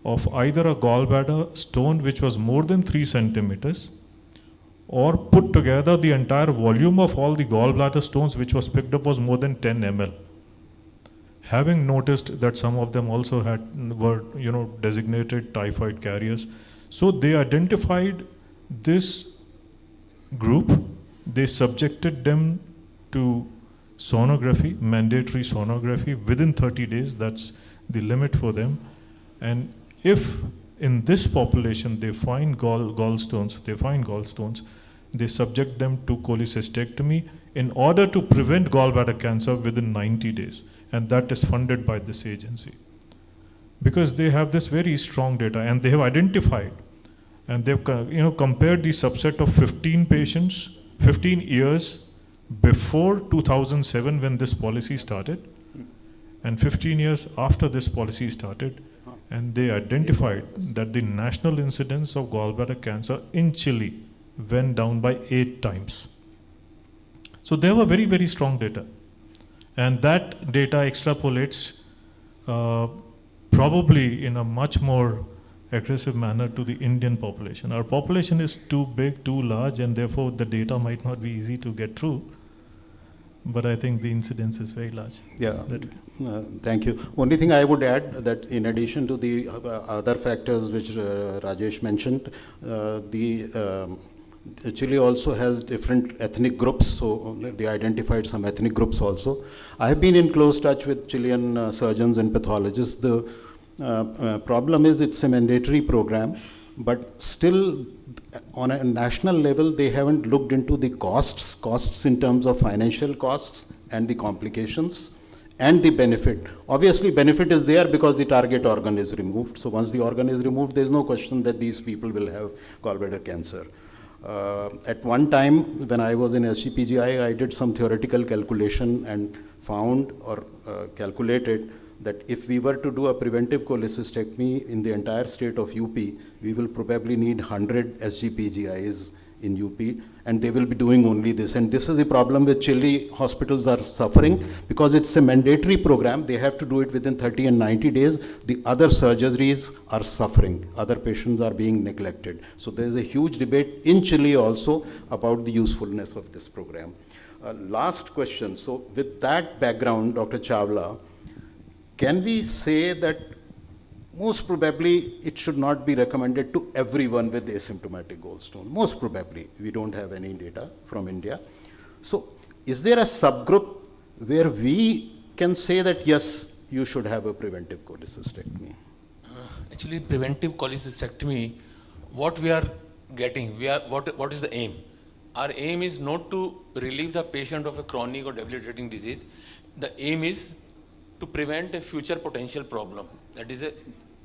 of either a gallbladder stone which was more than 3 centimeters, or put together the entire volume of all the gallbladder stones which was picked up was more than 10 ml. Having noticed that some of them also were designated typhoid carriers, so they identified this group, they subjected them to sonography, mandatory sonography within 30 days, that's the limit for them. And if in this population they find gallstones, they subject them to cholecystectomy in order to prevent gallbladder cancer within 90 days. And that is funded by this agency. Because they have this very strong data, and they have identified, and they've compared the subset of 15 patients, 15 years before 2007 when this policy started, and 15 years after this policy started, and they identified that the national incidence of gallbladder cancer in Chile went down by 8 times. So they have a very, very strong data. And that data extrapolates probably in a much more aggressive manner to the Indian population. Our population is too big, too large, and therefore the data might not be easy to get through. But I think the incidence is very large. Yeah, thank you. Only thing I would add that in addition to the other factors which Rajesh mentioned, Chile also has different ethnic groups, so they identified some ethnic groups also. I have been in close touch with Chilean surgeons and pathologists. The problem is it's a mandatory program, but still on a national level they haven't looked into the costs in terms of financial costs and the complications and the benefit. Obviously benefit is there because the target organ is removed. So once the organ is removed, there's no question that these people will have gallbladder cancer. At one time when I was in SGPGI, I did some theoretical calculation and found or calculated that if we were to do a preventive cholecystectomy in the entire state of UP, we will probably need 100 SGPGIs in UP, and they will be doing only this. And this is the problem with Chile hospitals are suffering because it's a mandatory program. They have to do it within 30 and 90 days. The other surgeries are suffering. Other patients are being neglected. So there is a huge debate in Chile also about the usefulness of this program. Last question. So with that background, Dr. Chawla, can we say that most probably it should not be recommended to everyone with asymptomatic gallstone? Most probably. We don't have any data from India. So is there a subgroup where we can say that yes, you should have a preventive cholecystectomy? Actually, preventive cholecystectomy, what we are getting, what is the aim? Our aim is not to relieve the patient of a chronic or debilitating disease. The aim is to prevent a future potential problem, that is a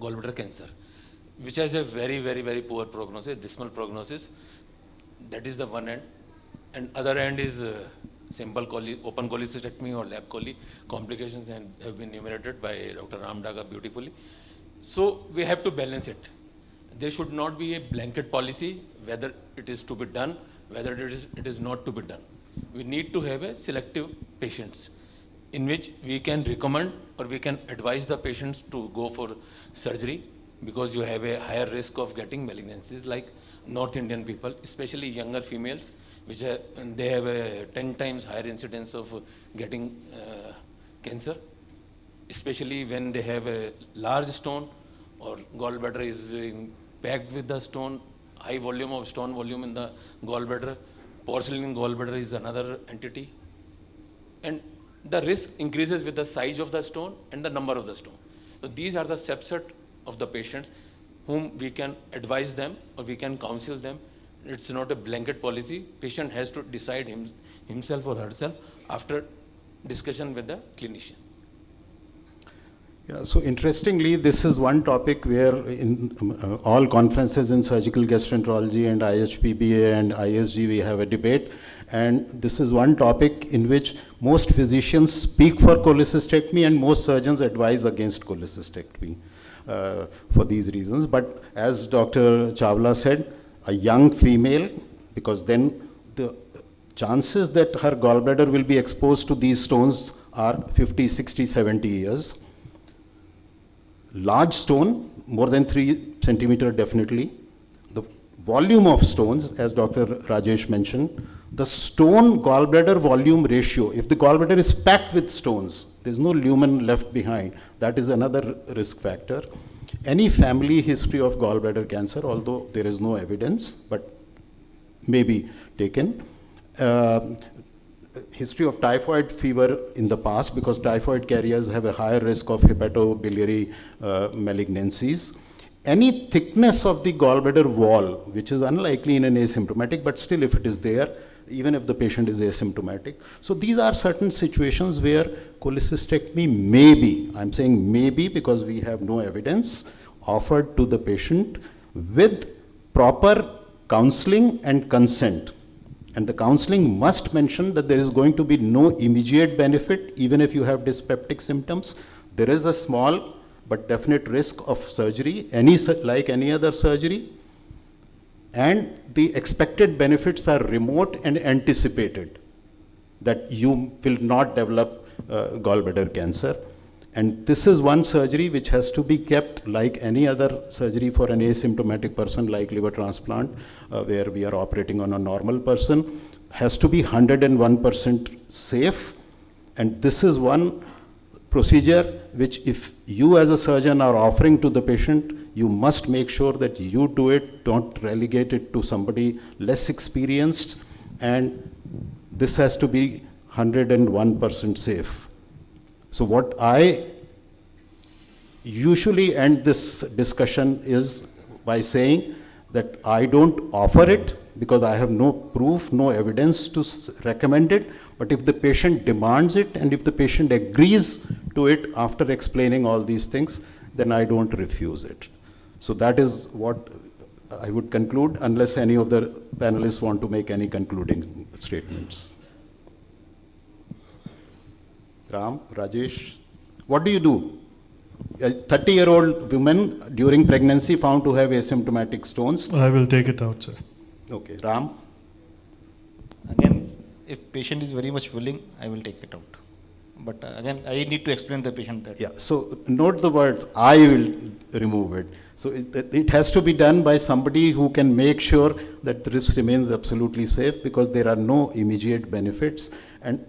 gallbladder cancer, which has a very, very, very poor prognosis, dismal prognosis. That is the one end. And other end is simple open cholecystectomy or lap chole. Complications have been enumerated by Dr. Ram Daga beautifully. So we have to balance it. there should not be a blanket policy whether it is to be done, whether it is not to be done. We need to have a selective patients in which we can recommend or we can advise the patients to go for surgery because you have a higher risk of getting malignancies like North Indian people, especially younger females, which they have a 10 times higher incidence of getting cancer, especially when they have a large stone or gallbladder is packed with the stone, high volume of stone volume in the gallbladder. Porcelain gallbladder is another entity. And the risk increases with the size of the stone and the number of the stone. So these are the subset of the patients whom we can advise them or we can counsel them. It's not a blanket policy. Patient has to decide himself or herself after discussion with the clinician. Yeah, so interestingly, this is one topic where in all conferences in surgical gastroenterology and IHPBA and ISG, we have a debate. And this is one topic in which most physicians speak for cholecystectomy and most surgeons advise against cholecystectomy for these reasons. But as Dr. Chawla said, a young female, because then the chances that her gallbladder will be exposed to these stones are 50, 60, 70 years. Large stone, more than 3 centimeter definitely. The volume of stones, as Dr. Rajesh mentioned, the stone gallbladder volume ratio, if the gallbladder is packed with stones, there's no lumen left behind, that is another risk factor. Any family history of gallbladder cancer, although there is no evidence, but may be taken. History of typhoid fever in the past, because typhoid carriers have a higher risk of hepatobiliary malignancies. Any thickness of the gallbladder wall, which is unlikely in an asymptomatic, but still if it is there, even if the patient is asymptomatic. So these are certain situations where cholecystectomy may be, I'm saying maybe because we have no evidence, offered to the patient with proper counseling and consent. And the counseling must mention that there is going to be no immediate benefit, even if you have dyspeptic symptoms. There is a small but definite risk of surgery, like any other surgery. And the expected benefits are remote and anticipated, that you will not develop gallbladder cancer. And this is one surgery which has to be kept like any other surgery for an asymptomatic person like liver transplant, where we are operating on a normal person, has to be 101% safe. And this is one procedure which if you as a surgeon are offering to the patient, you must make sure that you do it, don't relegate it to somebody less experienced, and this has to be 101% safe. So what I usually end this discussion is by saying that I don't offer it because I have no proof, no evidence to recommend it, but if the patient demands it and if the patient agrees to it after explaining all these things, then I don't refuse it. So that is what I would conclude, unless any of the panelists want to make any concluding statements. Ram, Rajesh, what do you do? A 30-year-old woman during pregnancy found to have asymptomatic stones. I will take it out, sir. Okay, Ram? Again, if patient is very much willing, I will take it out. But again, I need to explain the patient that. Yeah, so note the words, I will remove it. So it has to be done by somebody who can make sure that the risk remains absolutely safe, because there are no immediate benefits. And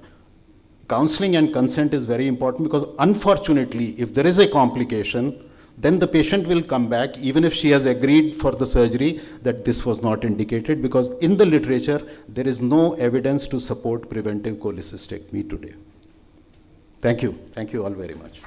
counseling and consent is very important, because unfortunately, if there is a complication, then the patient will come back, even if she has agreed for the surgery, that this was not indicated, because in the literature, there is no evidence to support preventive cholecystectomy today. Thank you. Thank you all very much.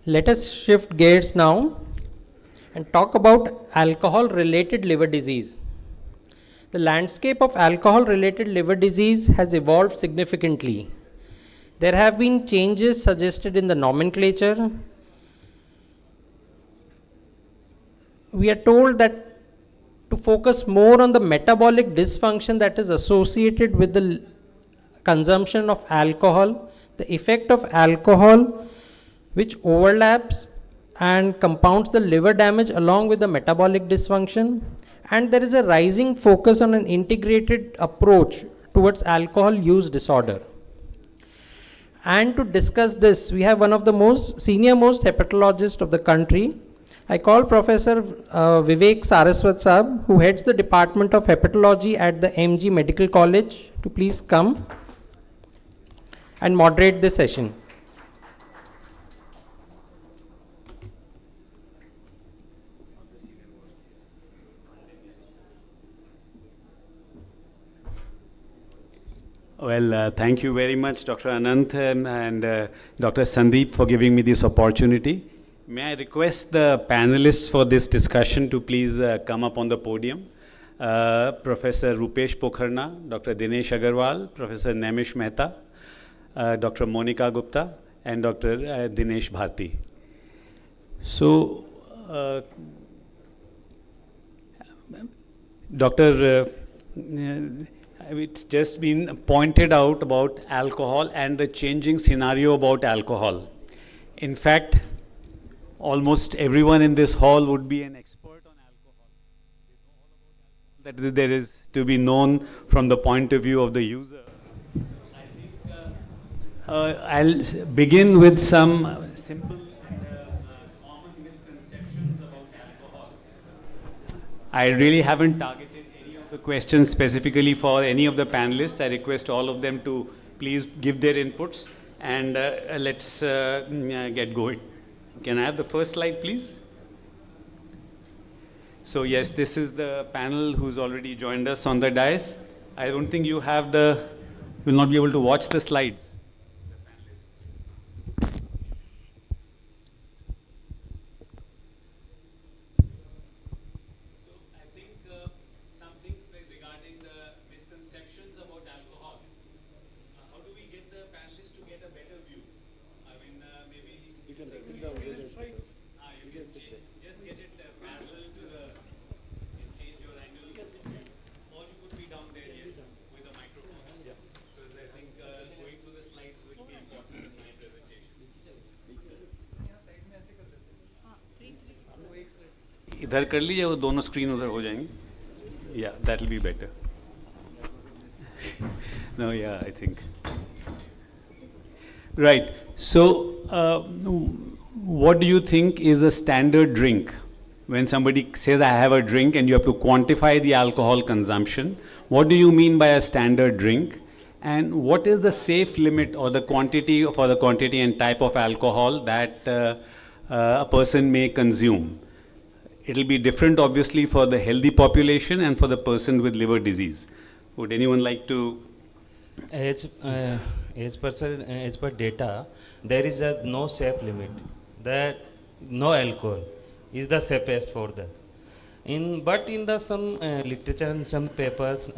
Let us shift gears now and talk about alcohol-related liver disease. The landscape of alcohol-related liver disease has evolved significantly. There have been changes suggested in the nomenclature. We are told that to focus more on the metabolic dysfunction that is associated with the consumption of alcohol, the effect of alcohol which overlaps and compounds the liver damage along with the metabolic dysfunction, and there is a rising focus on an integrated approach towards alcohol use disorder. And to discuss this, we have one of the senior most hepatologists of the country. I call Professor Vivek Saraswat Saab, who heads the Department of Hepatology at the MG Medical College, to please come and moderate this session. Well, thank you very much, Dr. Anant and Dr. Sandeep, for giving me this opportunity. May I request the panelists for this discussion to please come up on the podium. Professor Rupesh Pokharna, Dr. Dinesh Agarwal, Professor Nemish Mehta, Dr. Monica Gupta, and Dr. Dinesh Bharti. So, it's just been pointed out about alcohol and the changing scenario about alcohol. In fact, almost everyone in this hall would be an expert on alcohol. That there is to be known from the point of view of the user. I think I'll begin with some simple common misconceptions about alcohol. I really haven't targeted the questions specifically for any of the panelists. I request all of them to please give their inputs, and let's get going. Can I have the first slide, please? So yes, this is the panel who's already joined us on the dais. I don't think you will not be able to watch the slides. इधर कर लीजिए वो दोनों screen उधर हो जाएंगे. Yeah, that will be better. No, yeah, I think. Right. So, what do you think is a standard drink? When somebody says, I have a drink, and you have to quantify the alcohol consumption, what do you mean by a standard drink? And what is the safe limit or the quantity for the quantity and type of alcohol that a person may consume? It will be different, obviously, for the healthy population and for the person with liver disease. Would anyone like to? As per data, there is no safe limit. That no alcohol is the safest for the. But in the some literature and some papers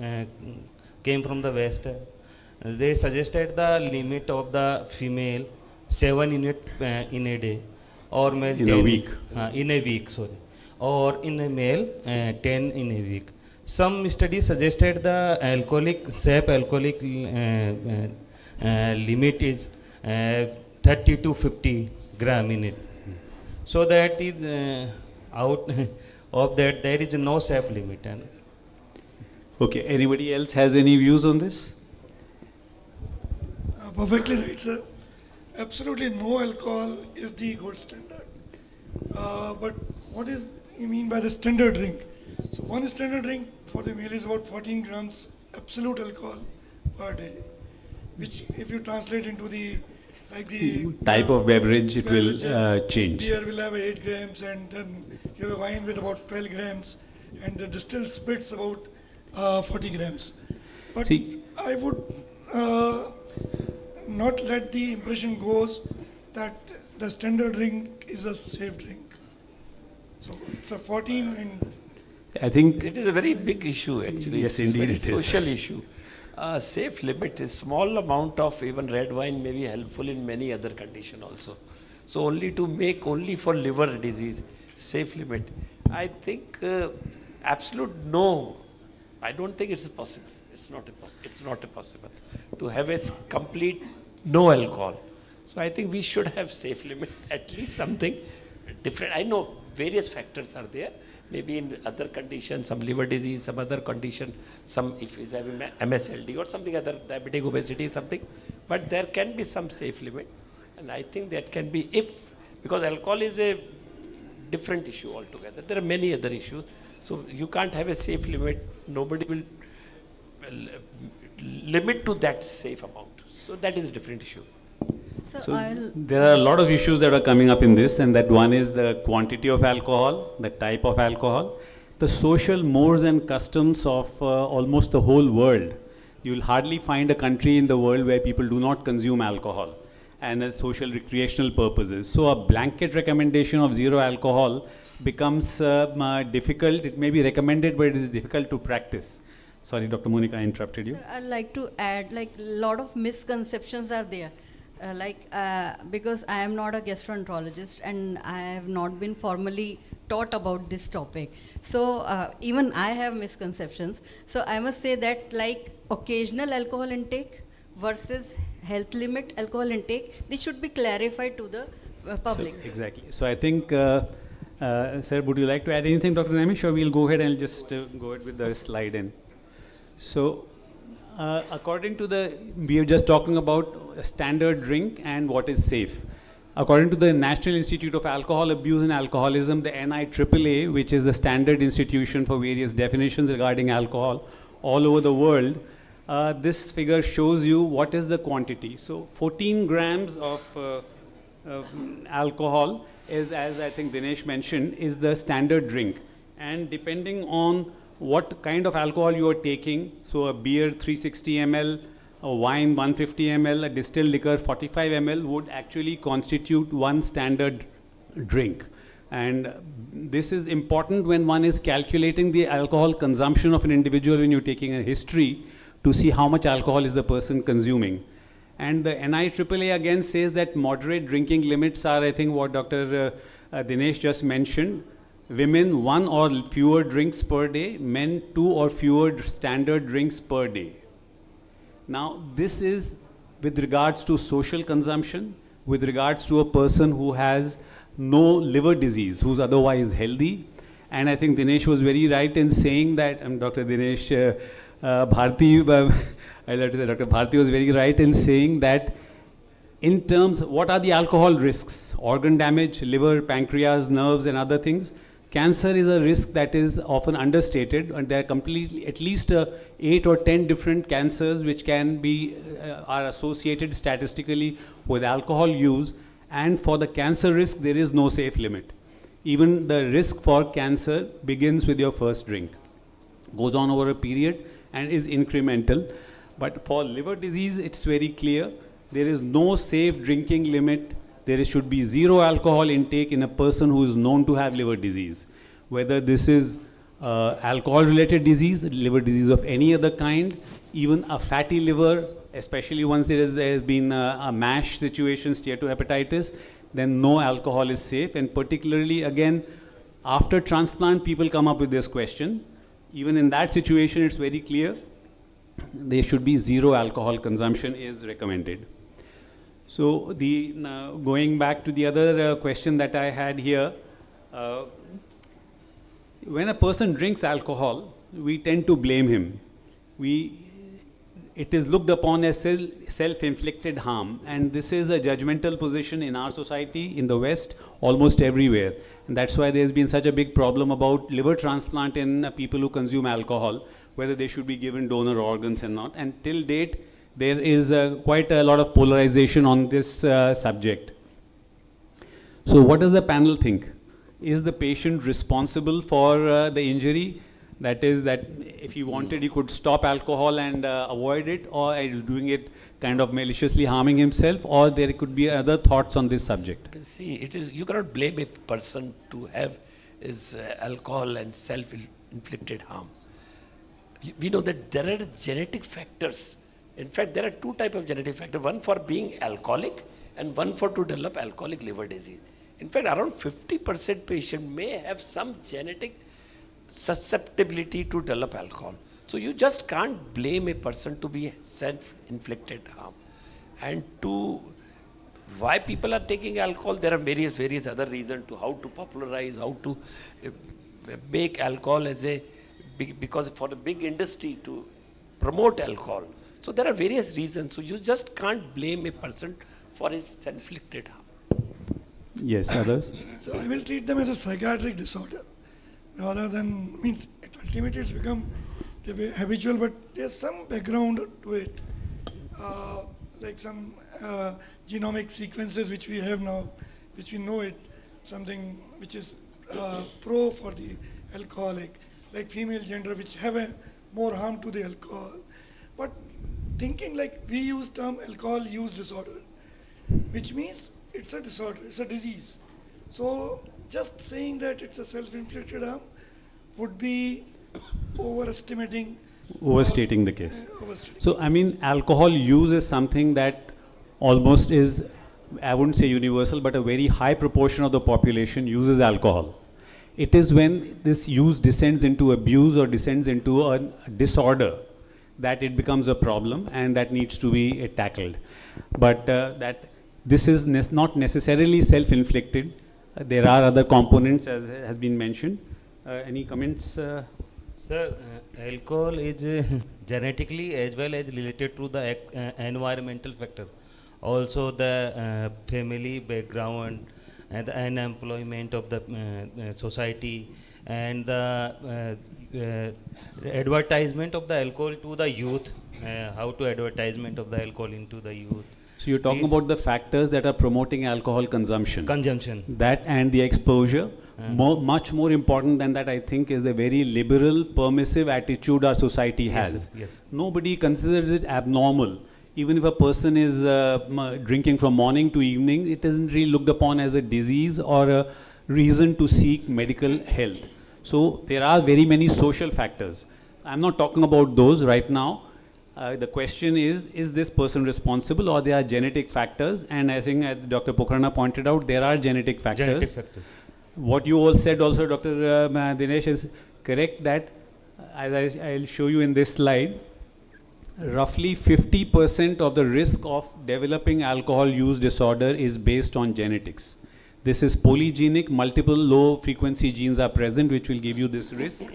came from the West, they suggested the limit of the female 7 unit in a day, or male in a week. In a week, sorry. Or in a male 10 in a week. Some studies suggested the safe alcoholic limit is 30 to 50 gram in it. So that is out of that there is no safe limit. Okay, anybody else has any views on this? Perfectly right, sir. Absolutely no alcohol is the gold standard. But what is you mean by the standard drink? So one standard drink for the male is about 14 grams absolute alcohol per day, which if you translate into the type of beverage, it will change. Beer will have 8 grams, and then you have a wine with about 12 grams, and the distilled spirits about 40 grams. But I would not let the impression goes that the standard drink is a safe drink? So it's a 14 and I think It is a very big issue actually. Yes, It's a indeed very it is. social issue. Safe limit is small amount of even red wine may be helpful in many other condition also. So only to make only for liver disease safe limit. I think absolute no. I don't think it's possible. It's not a possible to have a complete no alcohol. So I think we should have safe limit, at least something different. I know various factors are there. Maybe in other conditions, some liver disease, some other condition, some if he's having MSLD or something other, diabetic obesity, something. But there can be some safe limit. And I think that can be because alcohol is a different issue altogether. There are many other issues. So you can't have a safe limit. Nobody will limit to that safe amount. So that is a different issue. So there are a lot of issues that are coming up in this, and that one is the quantity of alcohol, the type of alcohol, the social mores and customs of almost the whole world. You'll hardly find a country in the world where people do not consume alcohol and as social recreational purposes. So a blanket recommendation of zero alcohol becomes difficult. It may be recommended, but it is difficult to practice. Sorry, Dr. Monica, I interrupted you. Sir, I'd like to add, like, a lot of misconceptions are there. Because I am not a gastroenterologist and I have not been formally taught about this topic. So even I have misconceptions. So I must say that, like, occasional alcohol intake versus health limit alcohol intake, this should be clarified to the public. So, exactly. So I think, sir, would you like to add anything, Dr. Namish, or we'll go ahead and just go ahead with the slide in. So, according to we are just talking about a standard drink and what is safe. According to the National Institute of Alcohol Abuse and Alcoholism, the NIAAA, which is the standard institution for various definitions regarding alcohol all over the world, this figure shows you what is the quantity. So 14 grams of alcohol is, as I think Dinesh mentioned, is the standard drink. And depending on what kind of alcohol you are taking, so a beer 360 ml, a wine 150 ml, a distilled liquor 45 ml would actually constitute one standard drink. And this is important when one is calculating the alcohol consumption of an individual when you're taking a history to see how much alcohol is the person consuming. And the NIAAA again says that moderate drinking limits are, I think, what Dr. Dinesh just mentioned. Women 1 or fewer drinks per day, men 2 or fewer standard drinks per day. Now this is with regards to social consumption, with regards to a person who has no liver disease, who's otherwise healthy. And I think Dinesh was very right in saying that, Dr. Dinesh Bharti, I'd like to say Dr. Bharti was very right in saying that in terms, what are the alcohol risks? Organ damage, liver, pancreas, nerves and other things. Cancer is a risk that is often understated, and there are completely at least 8 or 10 different cancers which can be are associated statistically with alcohol use. And for the cancer risk, there is no safe limit. Even the risk for cancer begins with your first drink, goes on over a period and is incremental. But for liver disease, it's very clear. There is no safe drinking limit. There should be zero alcohol intake in a person who is known to have liver disease. Whether this is alcohol-related disease, liver disease of any other kind, even a fatty liver, especially once there has been a MASH situation, steatohepatitis, then no alcohol is safe. And particularly, again, after transplant, people come up with this question. Even in that situation, it's very clear. There should be zero alcohol consumption is recommended. So going back to the other question that I had here, when a person drinks alcohol, we tend to blame him. It is looked upon as self-inflicted harm, and this is a judgmental position in our society, in the West, almost everywhere. And that's why there's been such a big problem about liver transplant in people who consume alcohol, whether they should be given donor organs or not. And till date, there is quite a lot of polarization on this subject. So what does the panel think? Is the patient responsible for the injury? That is that if he wanted, he could stop alcohol and avoid it, or is doing it kind of maliciously harming himself, or there could be other thoughts on this subject. See, it is, you cannot blame a person to have his alcohol and self-inflicted harm. We know that there are genetic factors. In fact, there are two types of genetic factors, one for being alcoholic and one for to develop alcoholic liver disease. In fact, around 50% patient may have some genetic susceptibility to develop alcohol. So you just can't blame a person to be self-inflicted harm. And to why people are taking alcohol, there are various other reasons to how to popularize, how to make alcohol as a big, because for a big industry to promote alcohol. So there are various reasons. So you just can't blame a person for his self-inflicted harm. Yes, others? So I will treat them as a psychiatric disorder rather than, means ultimately it's become habitual, but there's some background to it, like some genomic sequences which we have now, which we know it, something which is pro for the alcoholic, like female gender, which have a more harm to the alcohol. But thinking like we use term alcohol use disorder, which means it's a disorder, it's a disease. So just saying that it's a self-inflicted harm would be overstating the case. So I mean, alcohol use is something that almost is, I wouldn't say universal, but a very high proportion of the population uses alcohol. It is when this use descends into abuse or descends into a disorder that it becomes a problem and that needs to be tackled. But that this is not necessarily self-inflicted. There are other components, as has been mentioned. Any comments? Sir, alcohol is genetically as well as related to the environmental factor. Also the family background and the unemployment of the society and the advertisement of the alcohol to the youth, how to advertisement of the alcohol into the youth. So you're talking about the factors that are promoting alcohol consumption. That and the exposure. Much more important than that, I think, is the very liberal, permissive attitude our society has. Yes. Nobody considers it abnormal. Even if a person is drinking from morning to evening, it isn't really looked upon as a disease or a reason to seek medical health. So there are very many social factors. I'm not talking about those right now. The question is this person responsible, or there are genetic factors? And I think, as Dr. Pokharna pointed out, there are genetic factors. What you all said also, Dr. Dinesh, is correct, that as I'll show you in this slide, roughly 50% of the risk of developing alcohol use disorder is based on genetics. This is polygenic, multiple low frequency genes are present which will give you this risk.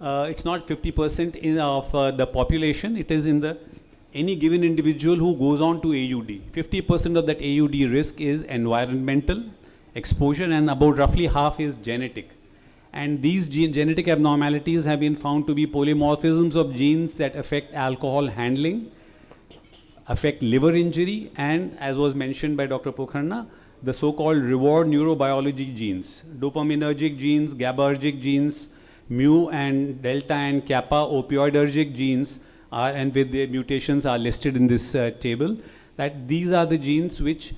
It's not 50% of the population, it is in any given individual who goes on to AUD. 50% of that AUD risk is environmental exposure, and about roughly half is genetic. And these genetic abnormalities have been found to be polymorphisms of genes that affect alcohol handling, affect liver injury, and, as was mentioned by Dr. Pokharna, the so-called reward neurobiology genes, dopaminergic genes, GABAergic genes, mu and delta and kappa opioidergic genes are, and with their mutations are listed in this table, that these are the genes which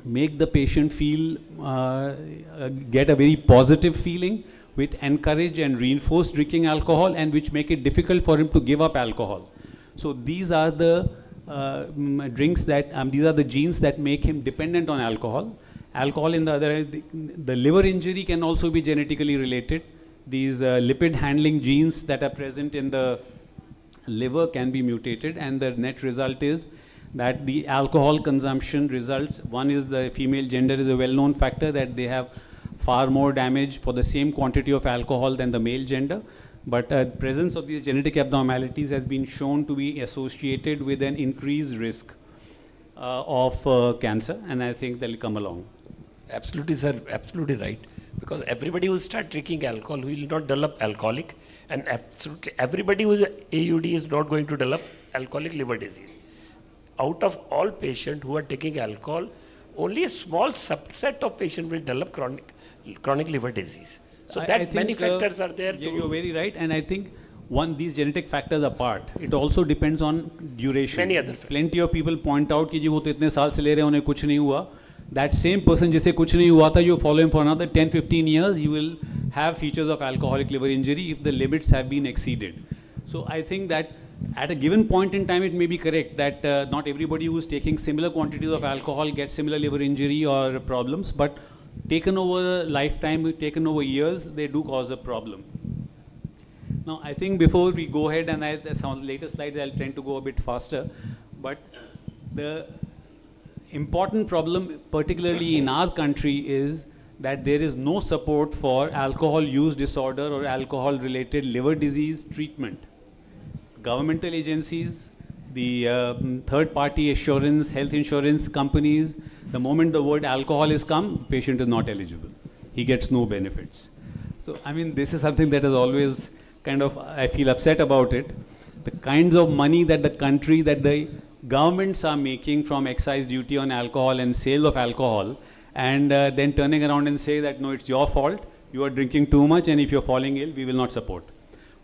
make the patient feel, get a very positive feeling, which encourage and reinforce drinking alcohol, and which make it difficult for him to give up alcohol. So these are the drinks that, these are the genes that make him dependent on alcohol. Alcohol, in the other, the liver injury can also be genetically related. These lipid handling genes that are present in the liver can be mutated, and the net result is that the alcohol consumption results, one is the female gender is a well-known factor, that they have far more damage for the same quantity of alcohol than the male gender. But presence of these genetic abnormalities has been shown to be associated with an increased risk of cancer, and I think they'll come along. Absolutely, sir, absolutely right. Because everybody who start drinking alcohol will not develop alcoholic, and absolutely everybody who is AUD is not going to develop alcoholic liver disease. Out of all patients who are taking alcohol, only a small subset of patients will develop chronic liver disease. So I that many think, factors are there. Yeah, to you're very right, and I think these genetic factors apart, it also depends on duration. Many other factors. Plenty of people point out कि जी वो तो इतने साल से ले रहे हैं उन्हें कुछ नहीं हुआ. That same person जिसे कुछ नहीं हुआ था, you follow him for another 10-15 years, you will have features of alcoholic liver injury if the limits have been exceeded. So I think that at a given point in time, it may be correct that not everybody who is taking similar quantities of alcohol gets similar liver injury or problems, but taken over a lifetime, taken over years, they do cause a problem. Now, I think before we go ahead, and some of the later slides, I'll tend to go a bit faster, but the important problem, particularly in our country, is that there is no support for alcohol use disorder or alcohol-related liver disease treatment. Governmental agencies, the third-party assurance, health insurance companies, the moment the word alcohol is come, patient is not eligible. He gets no benefits. So, I mean, this is something that is always kind of, I feel upset about it. The kinds of money that the country, that the governments are making from excise duty on alcohol and sale of alcohol, and then turning around and say that, no, it's your fault, you are drinking too much, and if you're falling ill, we will not support.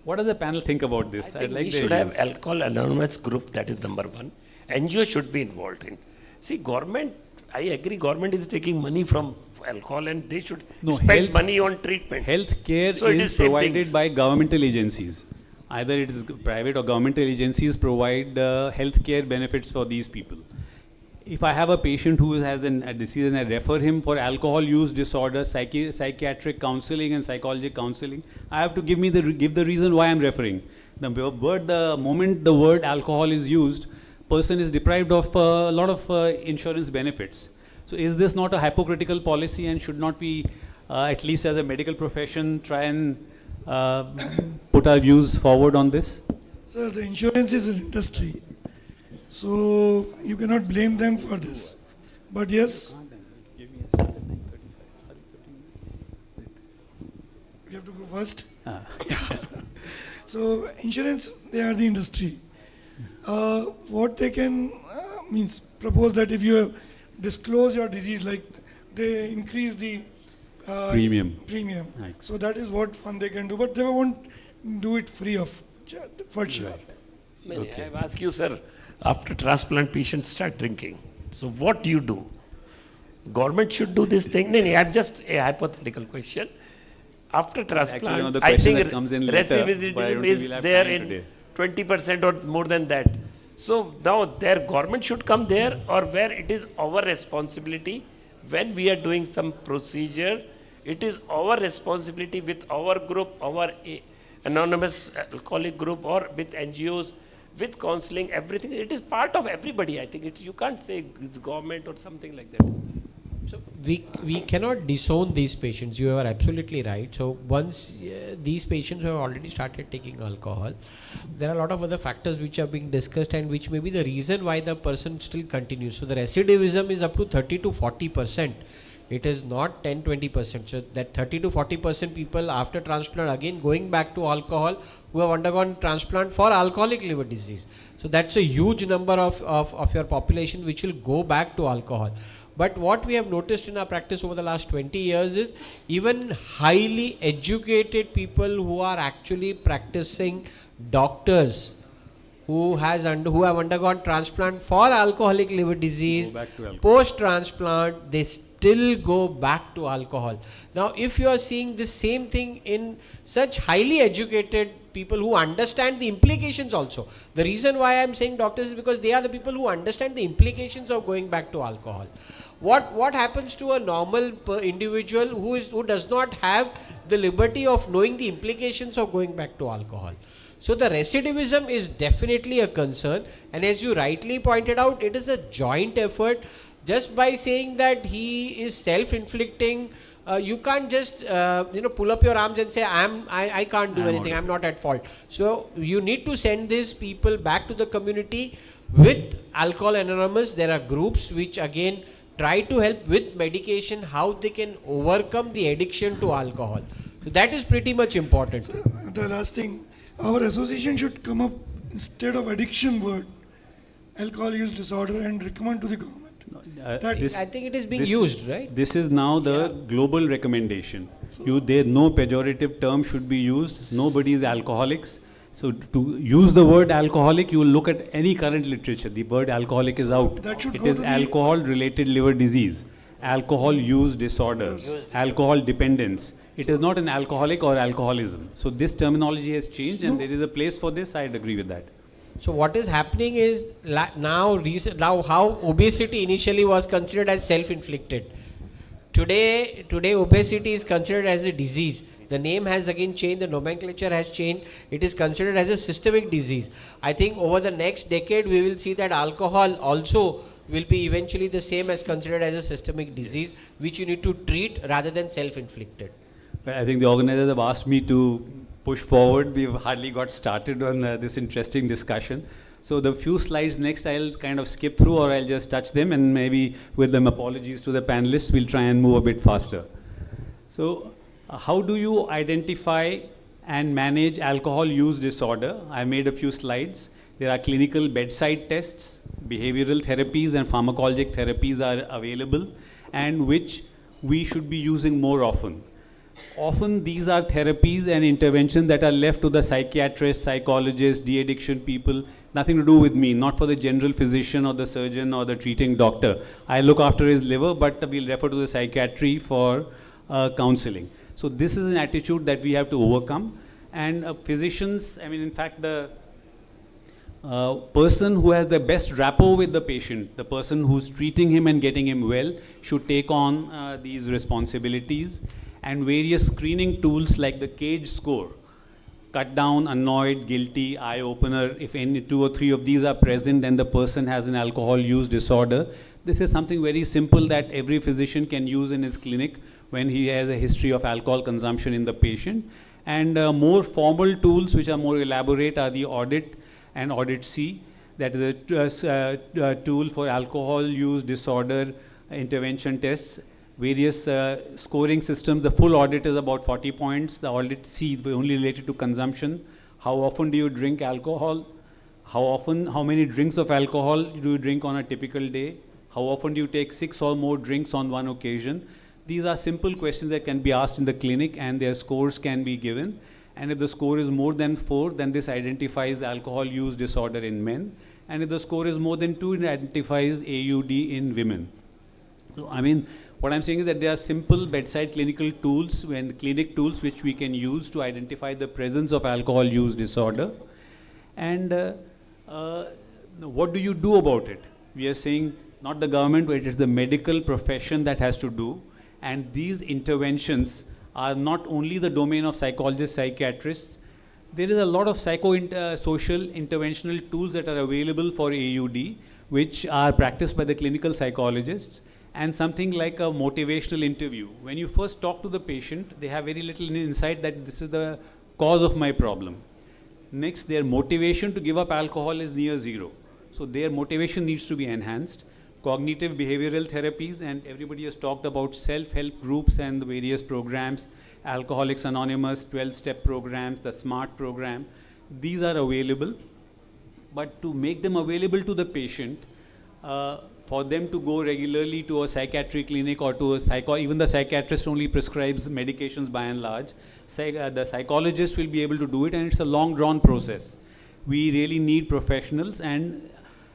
What does the panel think about this? I think we should have Alcohol Anonymous group, that is number one. NGO should be involved in. See, government, I agree, government is taking money from alcohol and they should spend money on treatment. Healthcare So it is same provided things. by governmental agencies. Either it is private or governmental agencies provide healthcare benefits for these people. If I have a patient who has a disease and I refer him for alcohol use disorder, psychiatric counseling and psychological counseling, I have to give the reason why I'm referring. The moment the word alcohol is used, person is deprived of a lot of insurance benefits. So is this not a hypocritical policy, and should not we, at least as a medical profession, try and put our views forward on this? Sir, the insurance is an industry, so you cannot blame them for this. But yes, we have to go first. Yeah. So insurance, they are the industry. What they can means propose that if you disclose your disease, like they increase the premium. Right. So that is what one they can do, but they won't do it free of for sure. I have asked you, sir, after transplant patients start drinking, so what do you do? Government should do this thing? No, I'm just a hypothetical question. After transplant, I think recidivism is there in 20% or more than that. So now their government should come there, or where it is our responsibility when we are doing some procedure, it is our responsibility with our group, our anonymous alcoholic group, or with NGOs, with counseling, everything. It is part of everybody. I think you can't say it's government or something like that. So we cannot disown these patients. You are absolutely right. So once these patients have already started taking alcohol, there are a lot of other factors which are being discussed and which may be the reason why the person still continues. So the recidivism is up to 30 to 40%. It is not 10-20%. So that 30 to 40% people after transplant again going back to alcohol who have undergone transplant for alcoholic liver disease. So that's a huge number of your population which will go back to alcohol. But what we have noticed in our practice over the last 20 years is even highly educated people who are actually practicing doctors who have undergone transplant for alcoholic liver disease, post-transplant, they still go back to alcohol. Now, if you are seeing the same thing in such highly educated people who understand the implications also. The reason why I am saying doctors is because they are the people who understand the implications of going back to alcohol. What happens to a normal individual who does not have the liberty of knowing the implications of going back to alcohol? So the recidivism is definitely a concern, and as you rightly pointed out, it is a joint effort. Just by saying that he is self-inflicting, you can't just pull up your arms and say I can't do anything, I'm not at fault. So you need to send these people back to the community with Alcohol Anonymous. There are groups which again try to help with medication, how they can overcome the addiction to alcohol. So that is pretty much important. So the last thing, our association should come up instead of addiction word, alcohol use disorder, and recommend to the government. I think it is being used, right? This is now the global recommendation. No pejorative term should be used. Nobody is alcoholics. So to use the word alcoholic, you will look at any current literature. The word alcoholic is out. It is alcohol-related liver disease, alcohol use disorder, alcohol dependence. It is not an alcoholic or alcoholism. So this terminology has changed, and there is a place for this. I'd agree with that. So what is happening is now how obesity initially was considered as self-inflicted. Today obesity is considered as a disease. The name has again changed, the nomenclature has changed. It is considered as a systemic disease. I think over the next decade we will see that alcohol also will be eventually the same as considered as a systemic disease, which you need to treat rather than self-inflicted. I think the organizers have asked me to push forward. We've hardly got started on this interesting discussion. So the few slides next I'll kind of skip through, or I'll just touch them, and maybe with them apologies to the panelists, we'll try and move a bit faster. So how do you identify and manage alcohol use disorder? I made a few slides. There are clinical bedside tests, behavioral therapies and pharmacologic therapies are available, and which we should be using more often. Often these are therapies and interventions that are left to the psychiatrists, psychologists, de-addiction people, nothing to do with me, not for the general physician or the surgeon or the treating doctor. I look after his liver, but we'll refer to the psychiatry for counseling. So this is an attitude that we have to overcome. And physicians, I mean, in fact, the person who has the best rapport with the patient, the person who's treating him and getting him well, should take on these responsibilities. And various screening tools like the CAGE score, cut down, annoyed, guilty, eye opener, if any 2 or 3 of these are present, then the person has an alcohol use disorder. This is something very simple that every physician can use in his clinic when he has a history of alcohol consumption in the patient. And more formal tools which are more elaborate are the audit and audit C. That is a tool for alcohol use disorder intervention tests. Various scoring systems. The full audit is about 40 points. The audit C is only related to consumption. How often do you drink alcohol? How many drinks of alcohol do you drink on a typical day? How often do you take 6 or more drinks on one occasion? These are simple questions that can be asked in the clinic, and their scores can be given. And if the score is more than 4, then this identifies alcohol use disorder in men. And if the score is more than 2, it identifies AUD in women. So, I mean, what I'm saying is that there are simple bedside clinical tools and clinic tools which we can use to identify the presence of alcohol use disorder. And what do you do about it? We are saying not the government, but it is the medical profession that has to do. And these interventions are not only the domain of psychologists, psychiatrists. There is a lot of social interventional tools that are available for AUD, which are practiced by the clinical psychologists. And something like a motivational interview. When you first talk to the patient, they have very little insight that this is the cause of my problem. Next, their motivation to give up alcohol is near 0. So their motivation needs to be enhanced. Cognitive behavioral therapies, and everybody has talked about self-help groups and the various programs, Alcoholics Anonymous, 12-step programs, the SMART program. These are available. But to make them available to the patient, for them to go regularly to a psychiatric clinic or to a even the psychiatrist only prescribes medications by and large. The psychologist will be able to do it, and it's a long drawn process. We really need professionals and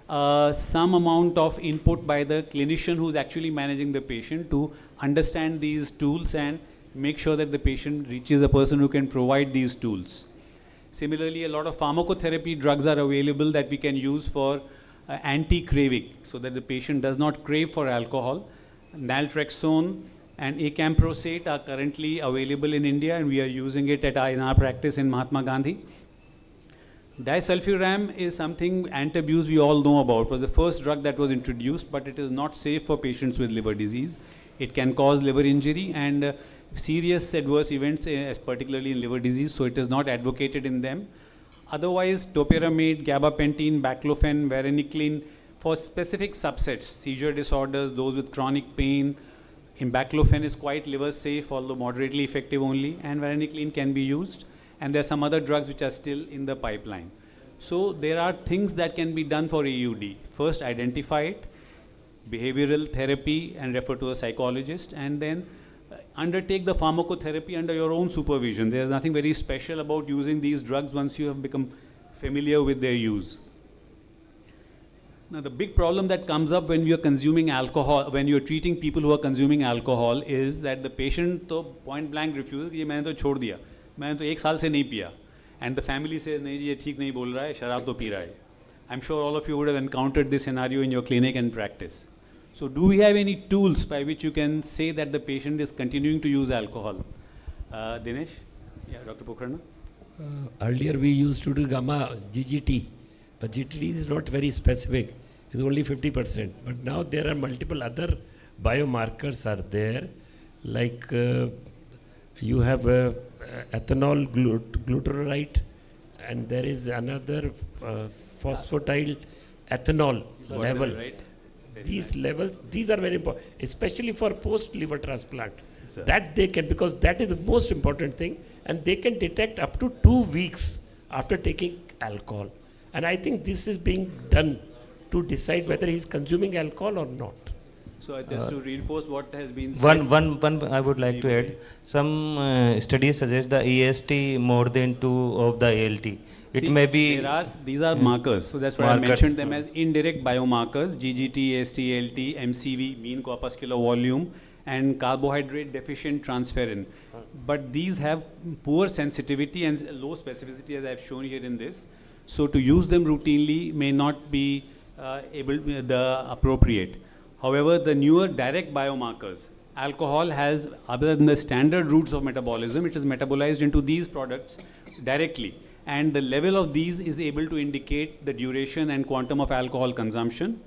some amount of input by the clinician who's actually managing the patient to understand these tools and make sure that the patient reaches a person who can provide these tools. Similarly, a lot of pharmacotherapy drugs are available that we can use for anti-craving, so that the patient does not crave for alcohol. Naltrexone and acamprosate are currently available in India, and we are using it in our practice in Mahatma Gandhi. Disulfiram is something antabuse we all know about. It was the first drug that was introduced, but it is not safe for patients with liver disease. It can cause liver injury and serious adverse events, particularly in liver disease, so it is not advocated in them. Otherwise, topiramate, gabapentin, baclofen, varenicline, for specific subsets, seizure disorders, those with chronic pain, baclofen is quite liver safe, although moderately effective only, and varenicline can be used. And there are some other drugs which are still in the pipeline. So there are things that can be done for AUD. First, identify it, behavioral therapy and refer to a psychologist, and then undertake the pharmacotherapy under your own supervision. There's nothing very special about using these drugs once you have become familiar with their use. Now, the big problem that comes up when you're consuming alcohol, when you're treating people who are consuming alcohol, is that the patient तो point blank refuses कि ये मैंने तो छोड़ दिया, मैंने तो 1 साल से नहीं पिया, and the family says नहीं जी ये ठीक नहीं बोल रहा है, शराब तो पी रहा है. I'm sure all of you would have encountered this scenario in your clinic and practice. So, do we have any tools by which you can say that the patient is continuing to use alcohol? Dinesh? Yeah, Dr. Pokharna? Earlier we used to do gamma GGT, but GGT is not very specific, it's only 50%. But now there are multiple other biomarkers are there, like you have ethanol glutarate, and there is another phosphatidylethanol level. Right? These levels, these are very important, especially for post-liver transplant. That they can, because that is the most important thing, and they can detect up to 2 weeks after taking alcohol. And I think this is being done to decide whether he is consuming alcohol or not. So just to reinforce what has been said. One I would like to add, some studies suggest the EST more than 2 of the ALT. It may be These are markers, so that's why I mentioned them as indirect biomarkers: GGT, AST, ALT, MCV, mean corpuscular volume, and carbohydrate deficient transferrin. But these have poor sensitivity and low specificity, as I've shown here in this. So to use them routinely may not be appropriate. However, the newer direct biomarkers, alcohol has, other than the standard routes of metabolism, it is metabolized into these products directly. And the level of these is able to indicate the duration and quantum of alcohol consumption.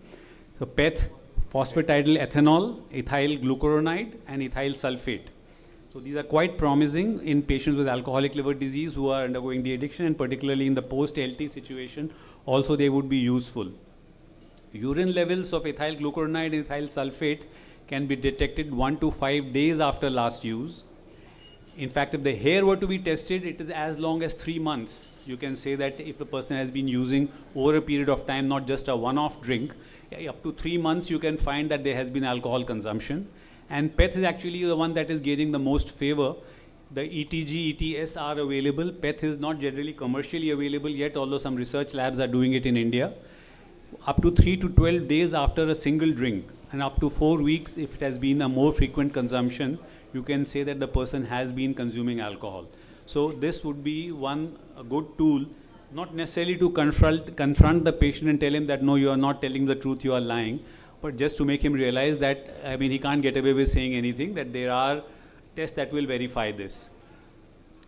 So PEth, phosphatidylethanol, ethyl glucuronide, and ethyl sulfate. So these are quite promising in patients with alcoholic liver disease who are undergoing the addiction, and particularly in the post-LT situation, also they would be useful. Urine levels of ethyl glucuronide and ethyl sulfate can be detected 1 to 5 days after last use. In fact, if the hair were to be tested, it is as long as 3 months. You can say that if a person has been using over a period of time, not just a one-off drink, up to 3 months you can find that there has been alcohol consumption. And PEth is actually the one that is gaining the most favor. The ETG, ETS are available. PEth is not generally commercially available yet, although some research labs are doing it in India. Up to 3 to 12 days after a single drink, and up to 4 weeks if it has been a more frequent consumption, you can say that the person has been consuming alcohol. So this would be a good tool, not necessarily to confront the patient and tell him that no, you are not telling the truth, you are lying, but just to make him realize that, I mean, he can't get away with saying anything, that there are tests that will verify this.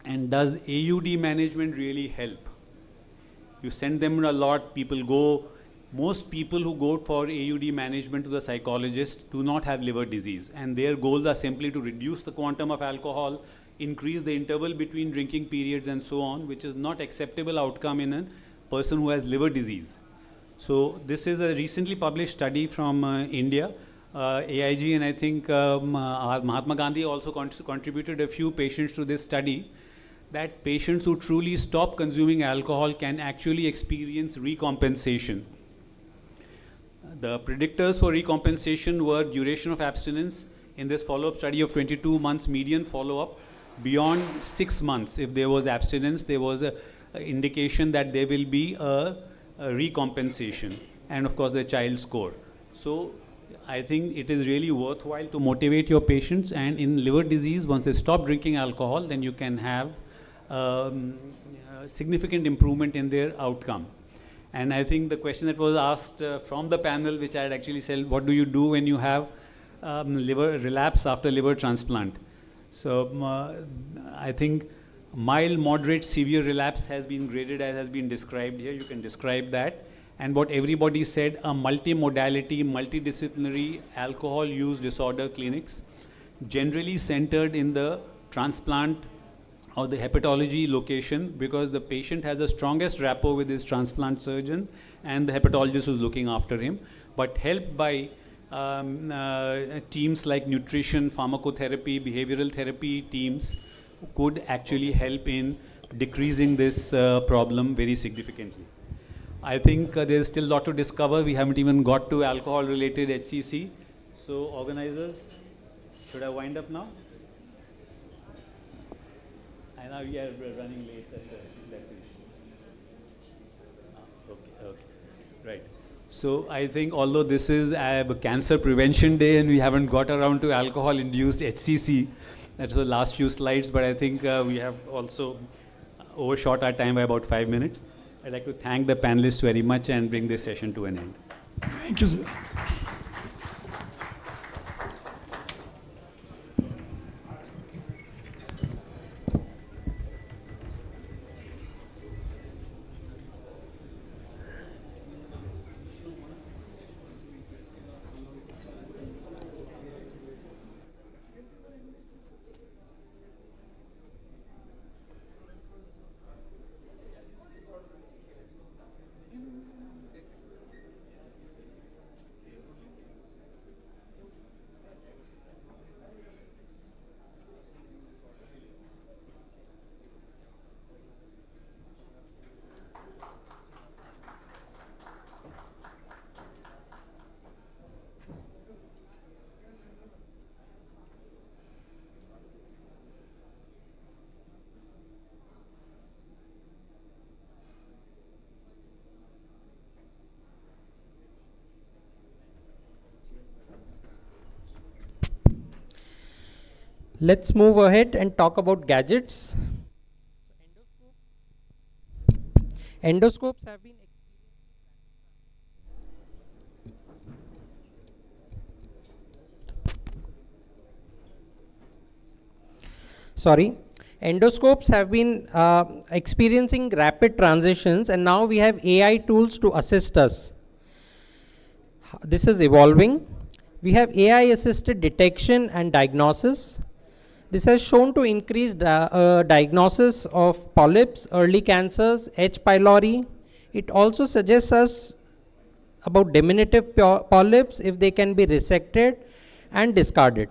And does AUD management really help? You send them a lot, most people who go for AUD management to the psychologist do not have liver disease, and their goals are simply to reduce the quantum of alcohol, increase the interval between drinking periods and so on, which is not acceptable outcome in a person who has liver disease. So this is a recently published study from India, AIG, and I think Mahatma Gandhi also contributed a few patients to this study, that patients who truly stop consuming alcohol can actually experience recompensation. The predictors for recompensation were duration of abstinence in this follow-up study of 22 months median follow-up. Beyond 6 months, if there was abstinence, there was an indication that there will be a recompensation, and of course the child score. So I think it is really worthwhile to motivate your patients, and in liver disease, once they stop drinking alcohol, then you can have significant improvement in their outcome. And I think the question that was asked from the panel, which I had actually said, what do you do when you have liver relapse after liver transplant? So I think mild, moderate, severe relapse has been graded as has been described here. You can describe that. And what everybody said, a multimodality, multidisciplinary alcohol use disorder clinics, generally centered in the transplant or the hepatology location, because the patient has the strongest rapport with his transplant surgeon and the hepatologist who's looking after him, but helped by teams like nutrition, pharmacotherapy, behavioral therapy teams could actually help in decreasing this problem very significantly. I think there's still a lot to discover. We haven't even got to alcohol-related HCC. So organizers, should I wind up now? I know we are running late. That's it. Okay. Right. So I think although this is a Cancer Prevention Day and we haven't got around to alcohol-induced HCC, that's the last few slides, but I think we have also overshot our time by about 5 minutes. I'd like to thank the panelists very much and bring this session to an end. Thank you, sir. Let's move ahead and talk about gadgets. Endoscopes have been Endoscopes have been experiencing rapid transitions, and now we have AI tools to assist us. This is evolving. We have AI assisted detection and diagnosis. This has shown to increase diagnosis of polyps, early cancers, H. pylori. It also suggests us about diminutive polyps if they can be resected and discarded.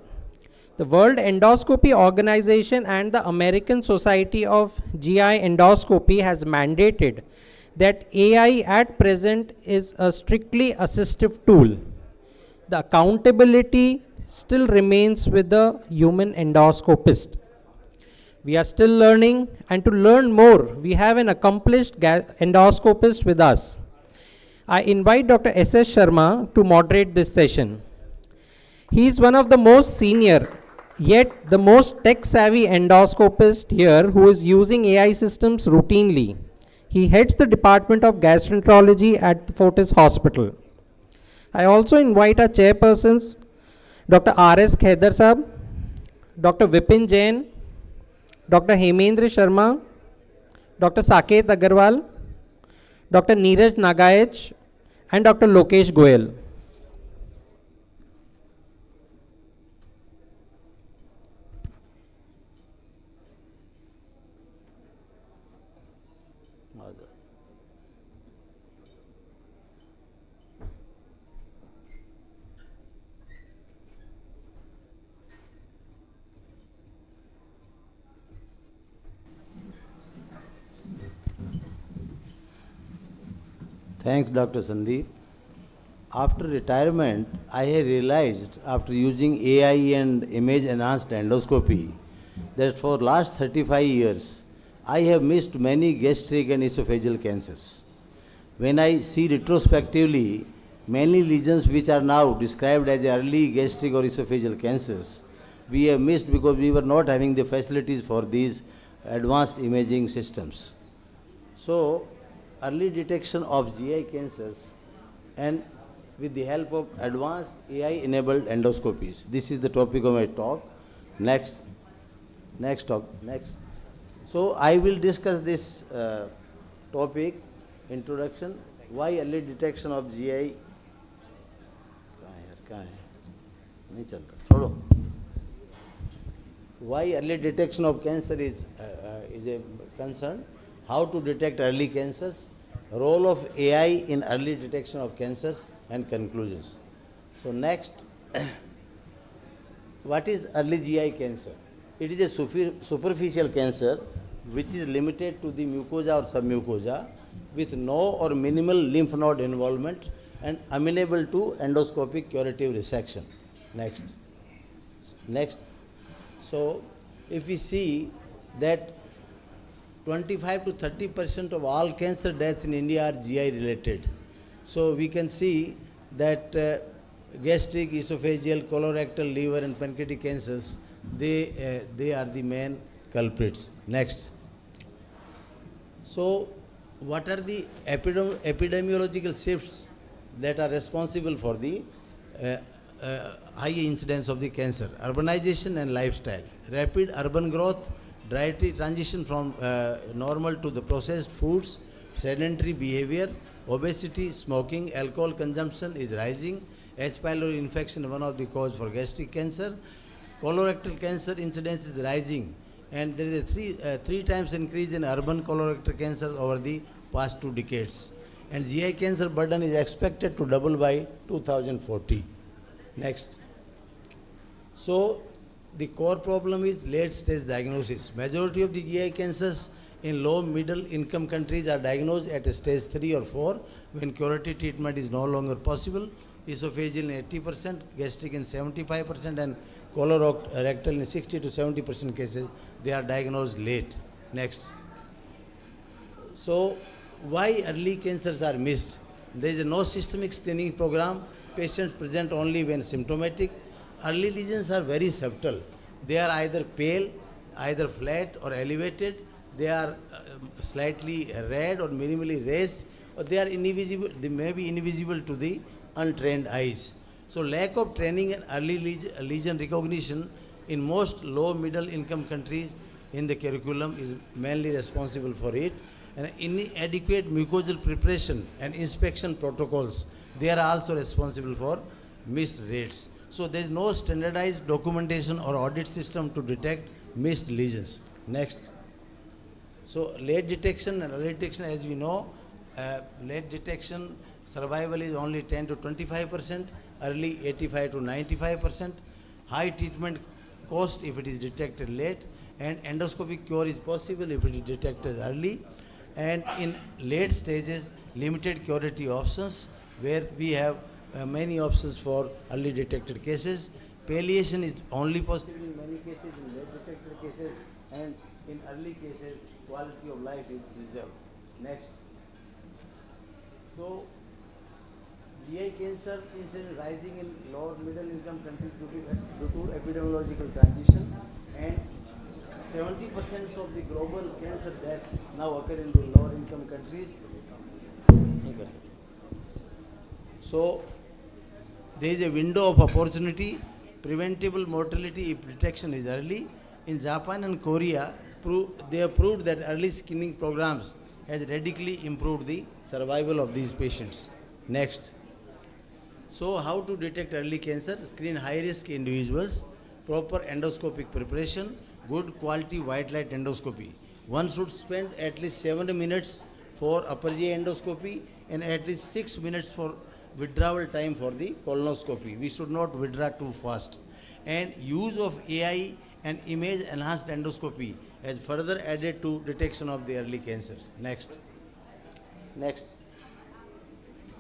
The World Endoscopy Organization and the American Society of GI Endoscopy has mandated that AI at present is a strictly assistive tool. The accountability still remains with the human endoscopist. We are still learning, and to learn more, we have an accomplished endoscopist with us. I invite Dr. S.S. Sharma to moderate this session. He is one of the most senior, yet the most tech-savvy endoscopist here who is using AI systems routinely. He heads the Department of Gastroenterology at Fortis Hospital. I also invite our chairpersons, Dr. R.S. Khaidar Sahab, Dr. Vipin Jain, Dr. Hemendra Sharma, Dr. Saket Agarwal, Dr. Neeraj Nagayach, and Dr. Lokesh Goyal. Thanks, Dr. Sandeep. After retirement, I have realized after using AI and image enhanced endoscopy that for last 35 years, I have missed many gastric and esophageal cancers. When I see retrospectively, many lesions which are now described as early gastric or esophageal cancers, we have missed because we were not having the facilities for these advanced imaging systems. So, early detection of GI cancers and with the help of advanced AI-enabled endoscopies. This is the topic of my talk. Next. So I will discuss this topic, introduction, why early detection of GI. Why early detection of cancer is a concern. How to detect early cancers, role of AI in early detection of cancers, and conclusions. So next, what is early GI cancer? It is a superficial cancer which is limited to the mucosa or submucosa with no or minimal lymph node involvement and amenable to endoscopic curative resection. Next. Next. So, if we see that 25 to 30% of all cancer deaths in India are GI related. So, we can see that gastric, esophageal, colorectal, liver and pancreatic cancers, they are the main culprits. Next. So, what are the epidemiological shifts that are responsible for the high incidence of the cancer? Urbanization and lifestyle. Rapid urban growth, dietary transition from normal to the processed foods, sedentary behavior, obesity, smoking, alcohol consumption is rising. H. pylori infection, one of the cause for gastric cancer. Colorectal cancer incidence is rising, and there is a three times increase in urban colorectal cancer over the past 2 decades. And GI cancer burden is expected to double by 2040. Next. So, the core problem is late stage diagnosis. Majority of the GI cancers in low middle income countries are diagnosed at a stage 3 or 4 when curative treatment is no longer possible. Esophageal in 80%, gastric in 75% and colorectal in 60 to 70% cases, they are diagnosed late. Next. So, why early cancers are missed? There is no systemic screening program. Patients present only when symptomatic. Early lesions are very subtle. They are either pale, either flat or elevated. They are slightly red or minimally raised, or they are invisible. They may be invisible to the untrained eyes. So lack of training and early lesion recognition in most low middle income countries in the curriculum is mainly responsible for it. And inadequate mucosal preparation and inspection protocols, they are also responsible for missed rates. So there is no standardized documentation or audit system to detect missed lesions. Next. So late detection and early detection, as we know, late detection survival is only 10 to 25%, early 85 to 95%, high treatment cost if it is detected late, and endoscopic cure is possible if it is detected early, and in late stages, limited curative options where we have many options for early detected cases. Palliation is only possible in many cases, in late detected cases, and in early cases, quality of life is preserved. Next. So, GI cancer incidence rising in lower middle income countries due to epidemiological transition, and 70% of the global cancer deaths now occur in the lower income countries. Okay. So, there is a window of opportunity, preventable mortality if detection is early. In Japan and Korea, they have proved that early screening programs has radically improved the survival of these patients. Next. So, how to detect early cancer? Screen high-risk individuals, proper endoscopic preparation, good quality white light endoscopy. One should spend at least 7 minutes for upper GI endoscopy and at least 6 minutes for withdrawal time for the colonoscopy. We should not withdraw too fast. And use of AI and image enhanced endoscopy has further added to detection of the early cancer. Next. Next.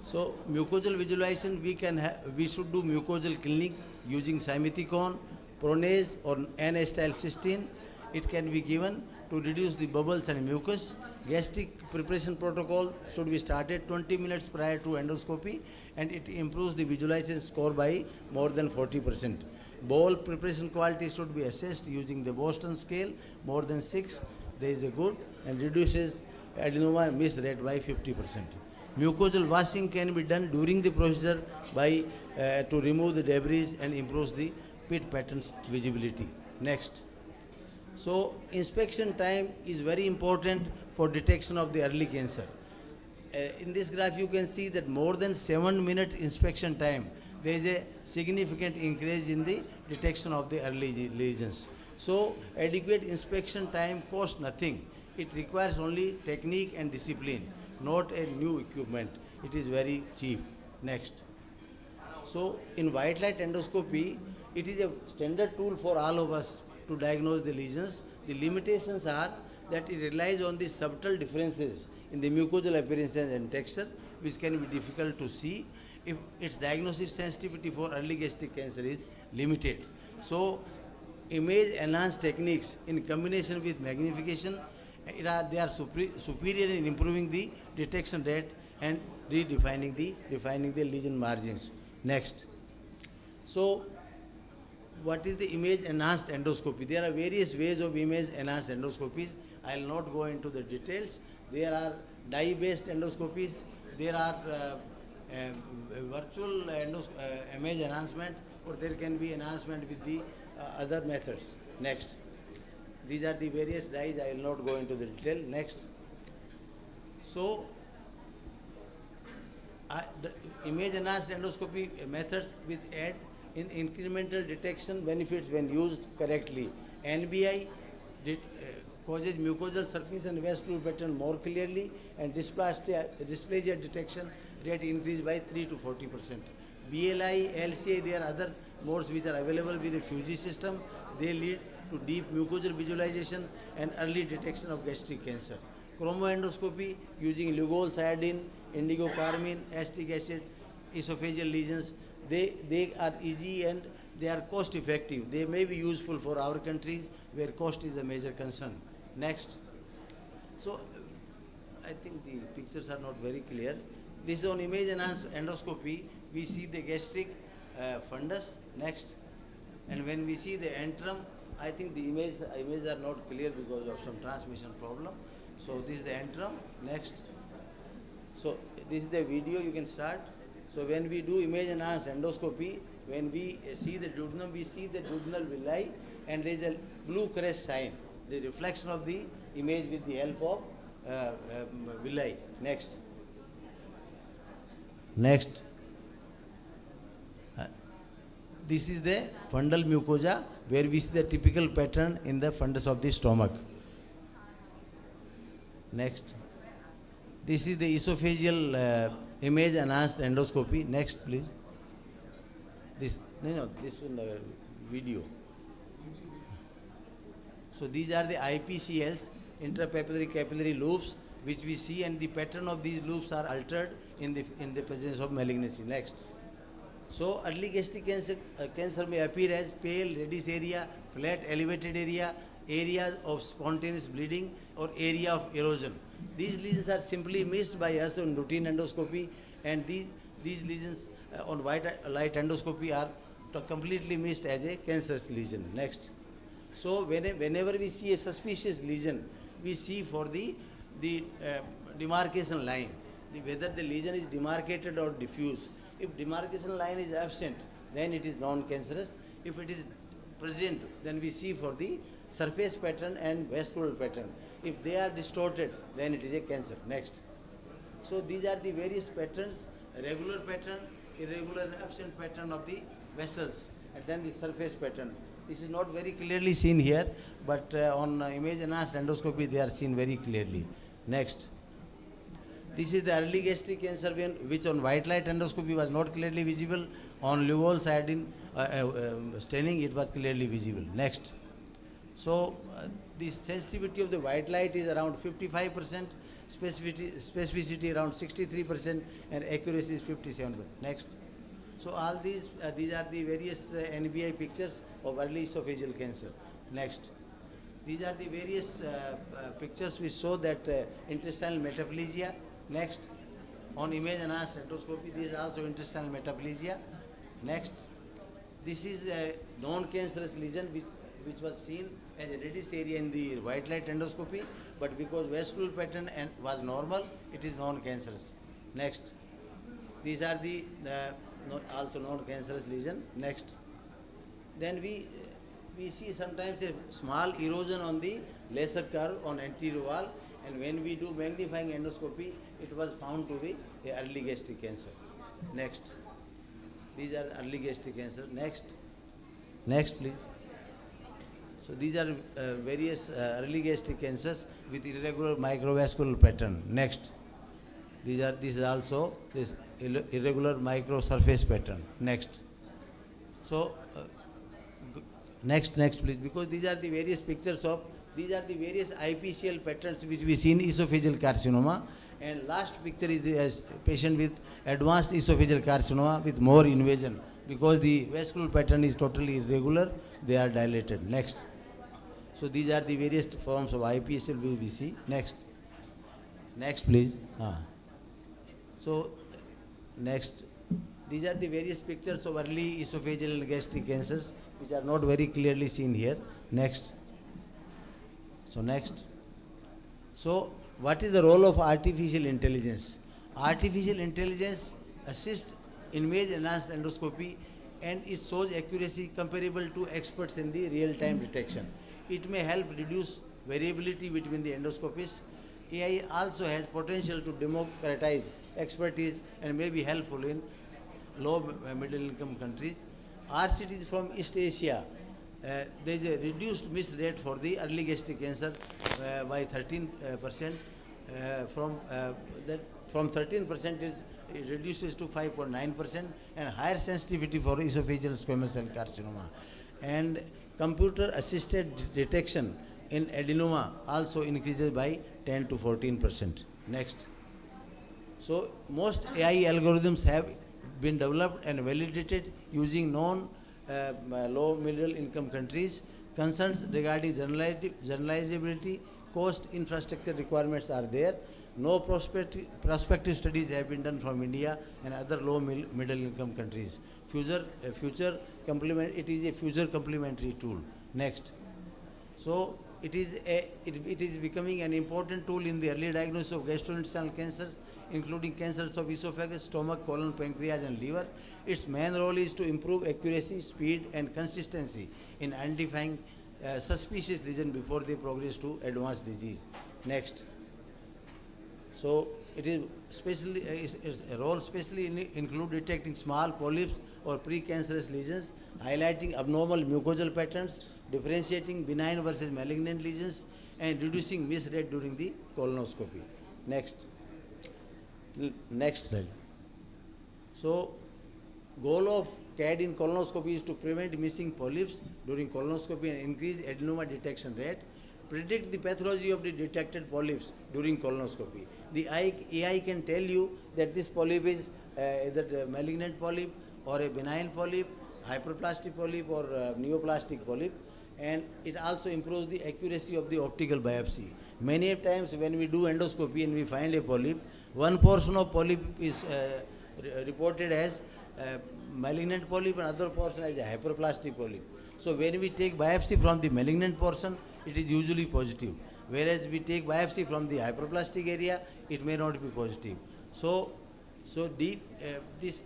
So mucosal visualization, we should do mucosal cleaning using simethicone, pronase or N-acetylcysteine. It can be given to reduce the bubbles and mucus. Gastric preparation protocol should be started 20 minutes prior to endoscopy, and it improves the visualization score by more than 40%. Bowel preparation quality should be assessed using the Boston scale, more than 6, there is a good, and reduces adenoma miss rate by 50%. Mucosal washing can be done during the procedure by to remove the debris and improves the pit patterns visibility. Next. So inspection time is very important for detection of the early cancer. In this graph you can see that more than 7-minute inspection time, there is a significant increase in the detection of the early lesions. So adequate inspection time costs nothing. It requires only technique and discipline, not a new equipment. It is very cheap. Next. So in white light endoscopy, it is a standard tool for all of us to diagnose the lesions. The limitations are that it relies on the subtle differences in the mucosal appearance and texture, which can be difficult to see if its diagnosis sensitivity for early gastric cancer is limited. So, image enhanced techniques in combination with magnification, they are superior in improving the detection rate and defining the lesion margins. Next. So, what is the image enhanced endoscopy? There are various ways of image enhanced endoscopies. I will not go into the details. There are dye-based endoscopies. There are virtual image enhancement, or there can be enhancement with the other methods. Next. These are the various dyes. I will not go into the detail. Next. So, the image enhanced endoscopy methods which add in incremental detection benefits when used correctly. NBI causes mucosal surface and vascular pattern more clearly, and dysplasia detection rate increased by 3 to 40%. BLI, LCI, there are other modes which are available with the Fuji system. They lead to deep mucosal visualization and early detection of gastric cancer. Chromoendoscopy using Lugol, iodine, indigo carmine, acetic acid, esophageal lesions, they are easy and they are cost effective. They may be useful for our countries where cost is a major concern. Next. So, I think the pictures are not very clear. This is on image enhanced endoscopy. We see the gastric fundus. Next. And when we see the antrum, I think the images are not clear because of some transmission problem. So, this is the antrum. Next. So, this is the video, you can start. So, when we do image enhanced endoscopy, when we see the duodenum, we see the duodenal villi, and there is a blue crest sign, the reflection of the image with the help of villi. Next. Next. This is the fundal mucosa, where we see the typical pattern in the fundus of the stomach. Next. This is the esophageal image enhanced endoscopy. Next, please. This one, video. So these are the IPCLs, intrapapillary capillary loops, which we see, and the pattern of these loops are altered in the presence of malignancy. Next. So early gastric cancer may appear as pale reddish area, flat elevated area, areas of spontaneous bleeding, or area of erosion. These lesions are simply missed by us on routine endoscopy, and these lesions on white light endoscopy are completely missed as a cancerous lesion. Next. So whenever we see a suspicious lesion, we see for the demarcation line, whether the lesion is demarcated or diffuse. If demarcation line is absent, then it is non-cancerous. If it is present, then we see for the surface pattern and vascular pattern. If they are distorted, then it is a cancer. Next. So these are the various patterns: regular pattern, irregular and absent pattern of the vessels, and then the surface pattern. This is not very clearly seen here, but on image enhanced endoscopy they are seen very clearly. Next. This is the early gastric cancer which on white light endoscopy was not clearly visible. On Lugol iodine staining it was clearly visible. Next. So the sensitivity of the white light is around 55%, specificity around 63%, and accuracy is 57%. Next. So all these are the various NBI pictures of early esophageal cancer. Next. These are the various pictures which show that intestinal metaplasia. Next. On image enhanced endoscopy, this is also intestinal metaplasia. Next. This is a non-cancerous lesion which was seen as a reddish area in the white light endoscopy, but because vascular pattern was normal, it is non-cancerous. Next. These are the also non-cancerous lesion. Next. Then we see sometimes a small erosion on the lesser curve on anterior wall, and when we do magnifying endoscopy, it was found to be a early gastric cancer. Next. These are early gastric cancer. Next. Next, please. So these are various early gastric cancers with irregular microvascular pattern. Next. This is also this irregular microsurface pattern. Next. So next please, because these are the various pictures of These are the various IPCL patterns which we see in esophageal carcinoma. And last picture is the patient with advanced esophageal carcinoma with more invasion, because the vascular pattern is totally irregular, they are dilated. Next. So these are the various forms of IPSL we see. Next. Next, please. So, next. These are the various pictures of early esophageal and gastric cancers, which are not very clearly seen here. Next. So, next. So, what is the role of artificial intelligence? Artificial intelligence assists image enhanced endoscopy, and it shows accuracy comparable to experts in the real-time detection. It may help reduce variability between the endoscopists. AI also has potential to democratize expertise and may be helpful in low middle income countries. RCTs from East Asia, there is a reduced miss rate for the early gastric cancer by 13%. From 13% it reduces to 5.9%, and higher sensitivity for esophageal squamous cell carcinoma. And computer-assisted detection in adenoma also increases by 10 to 14%. Next. So most AI algorithms have been developed and validated using low middle income countries. Concerns regarding generalizability, cost, infrastructure requirements are there. No prospective studies have been done from India and other low middle income countries. It is a future complementary tool. Next. So it is becoming an important tool in the early diagnosis of gastrointestinal cancers, including cancers of esophagus, stomach, colon, pancreas, and liver. Its main role is to improve accuracy, speed, and consistency in identifying suspicious lesions before they progress to advanced disease. Next. So it is its role especially include detecting small polyps or precancerous lesions, highlighting abnormal mucosal patterns, differentiating benign versus malignant lesions, and reducing miss rate during the colonoscopy. Next. Next slide. So, goal of CAD in colonoscopy is to prevent missing polyps during colonoscopy and increase adenoma detection rate. Predict the pathology of the detected polyps during colonoscopy. The AI can tell you that this polyp is either a malignant polyp or a benign polyp, hyperplastic polyp or neoplastic polyp, and it also improves the accuracy of the optical biopsy. Many times when we do endoscopy and we find a polyp, one portion of polyp is reported as malignant polyp and other portion as a hyperplastic polyp. So when we take biopsy from the malignant portion, it is usually positive. Whereas we take biopsy from the hyperplastic area, it may not be positive. So this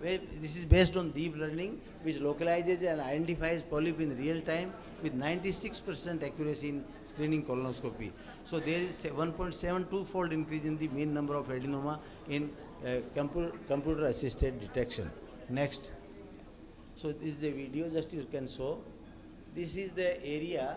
is based on deep learning, which localizes and identifies polyp in real time with 96% accuracy in screening colonoscopy. So there is a 1.72-fold increase in the mean number of adenoma in computer-assisted detection. Next. So this is the video, just you can show. This is the area,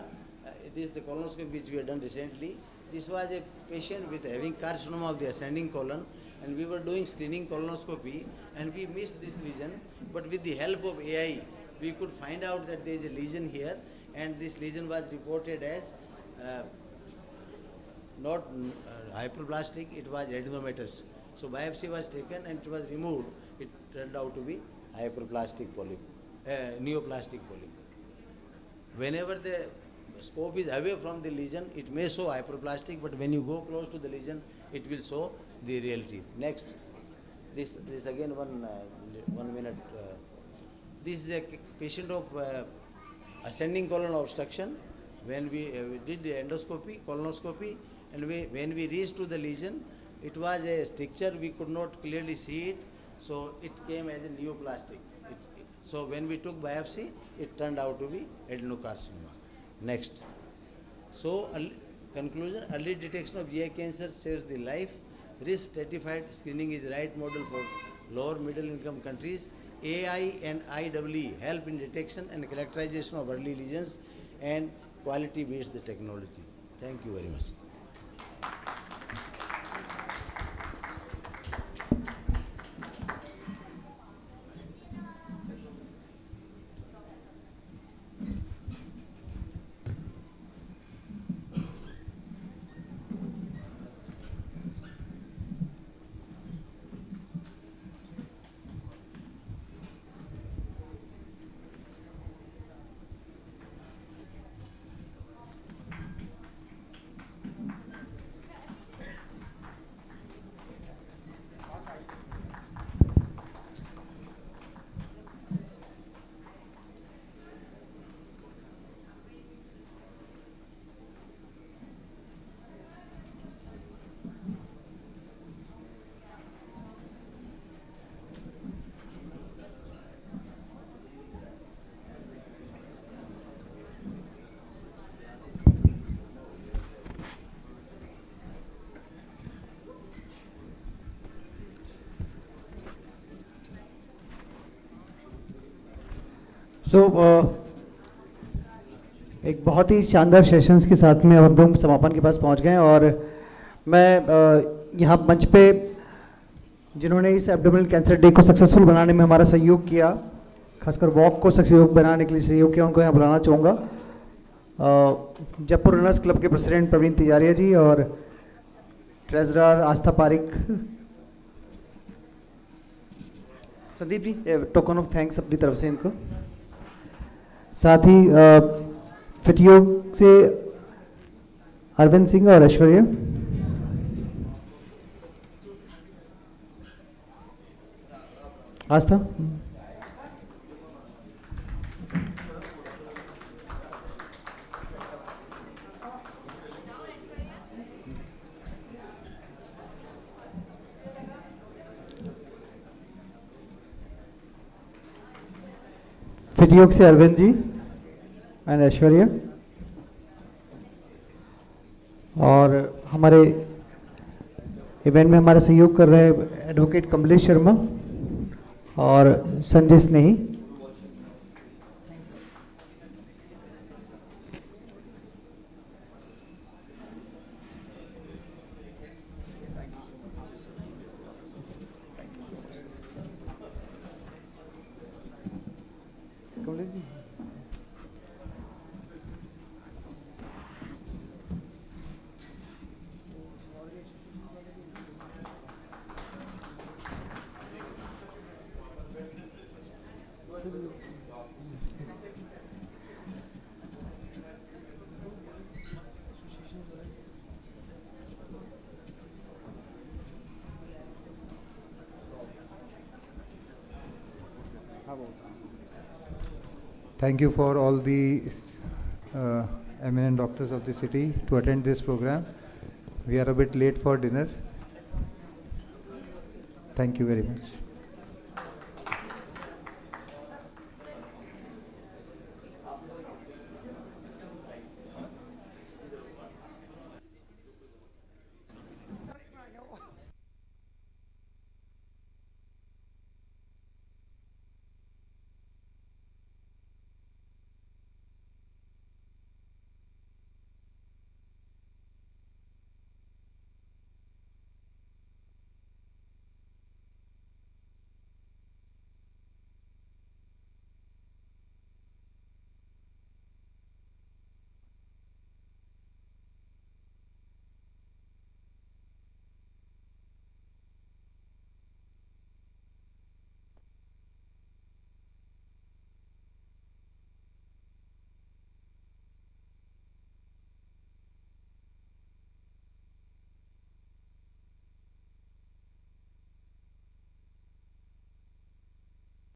this is the colonoscopy which we have done recently. This was a patient with having carcinoma of the ascending colon, and we were doing screening colonoscopy and we missed this lesion, but with the help of AI, we could find out that there is a lesion here, and this lesion was reported as not hyperplastic, it was adenomatous. So biopsy was taken and it was removed. It turned out to be hyperplastic polyp, neoplastic polyp. Whenever the scope is away from the lesion, it may show hyperplastic, but when you go close to the lesion, it will show the reality. Next. This again 1 minute. This is a patient of ascending colon obstruction. When we did the endoscopy, colonoscopy, and when we reached to the lesion, it was a stricture, we could not clearly see it, so it came as a neoplastic. So when we took biopsy, it turned out to be adenocarcinoma. Next. So conclusion, early detection of GI cancer saves the life. Risk stratified screening is right model for lower middle income countries. AI and IEE help in detection and characterization of early lesions, and quality beats the technology. Thank you very much. एक बहुत ही शानदार sessions के साथ में अब हम लोग समापन के पास पहुंच गए हैं, और मैं यहाँ मंच पे जिन्होंने इस एब्डोमिनल कैंसर डे को सक्सेसफुल बनाने में हमारा सहयोग किया, खासकर वॉक को सहयोग बनाने के लिए सहयोग किया, उनको यहाँ बुलाना चाहूँगा। जयपुर रनर्स क्लब के प्रेसिडेंट प्रवीण तिजारिया जी और treasurer Aastha Pareek. Sandeep ji, token of thanks अपनी तरफ से इनको। साथ ही फिटयोग से अरविंद सिंह और ऐश्वर्या। आस्था। फिटयोग से अरविंद जी एंड ऐश्वर्या, और हमारे इवेंट में हमारा सहयोग कर रहे हैं एडवोकेट कमलेश शर्मा और संजय स्नेही। Kamlesh ji, Thank you for all the eminent doctors of the city to attend this program. We are a bit late for dinner. Thank you very much.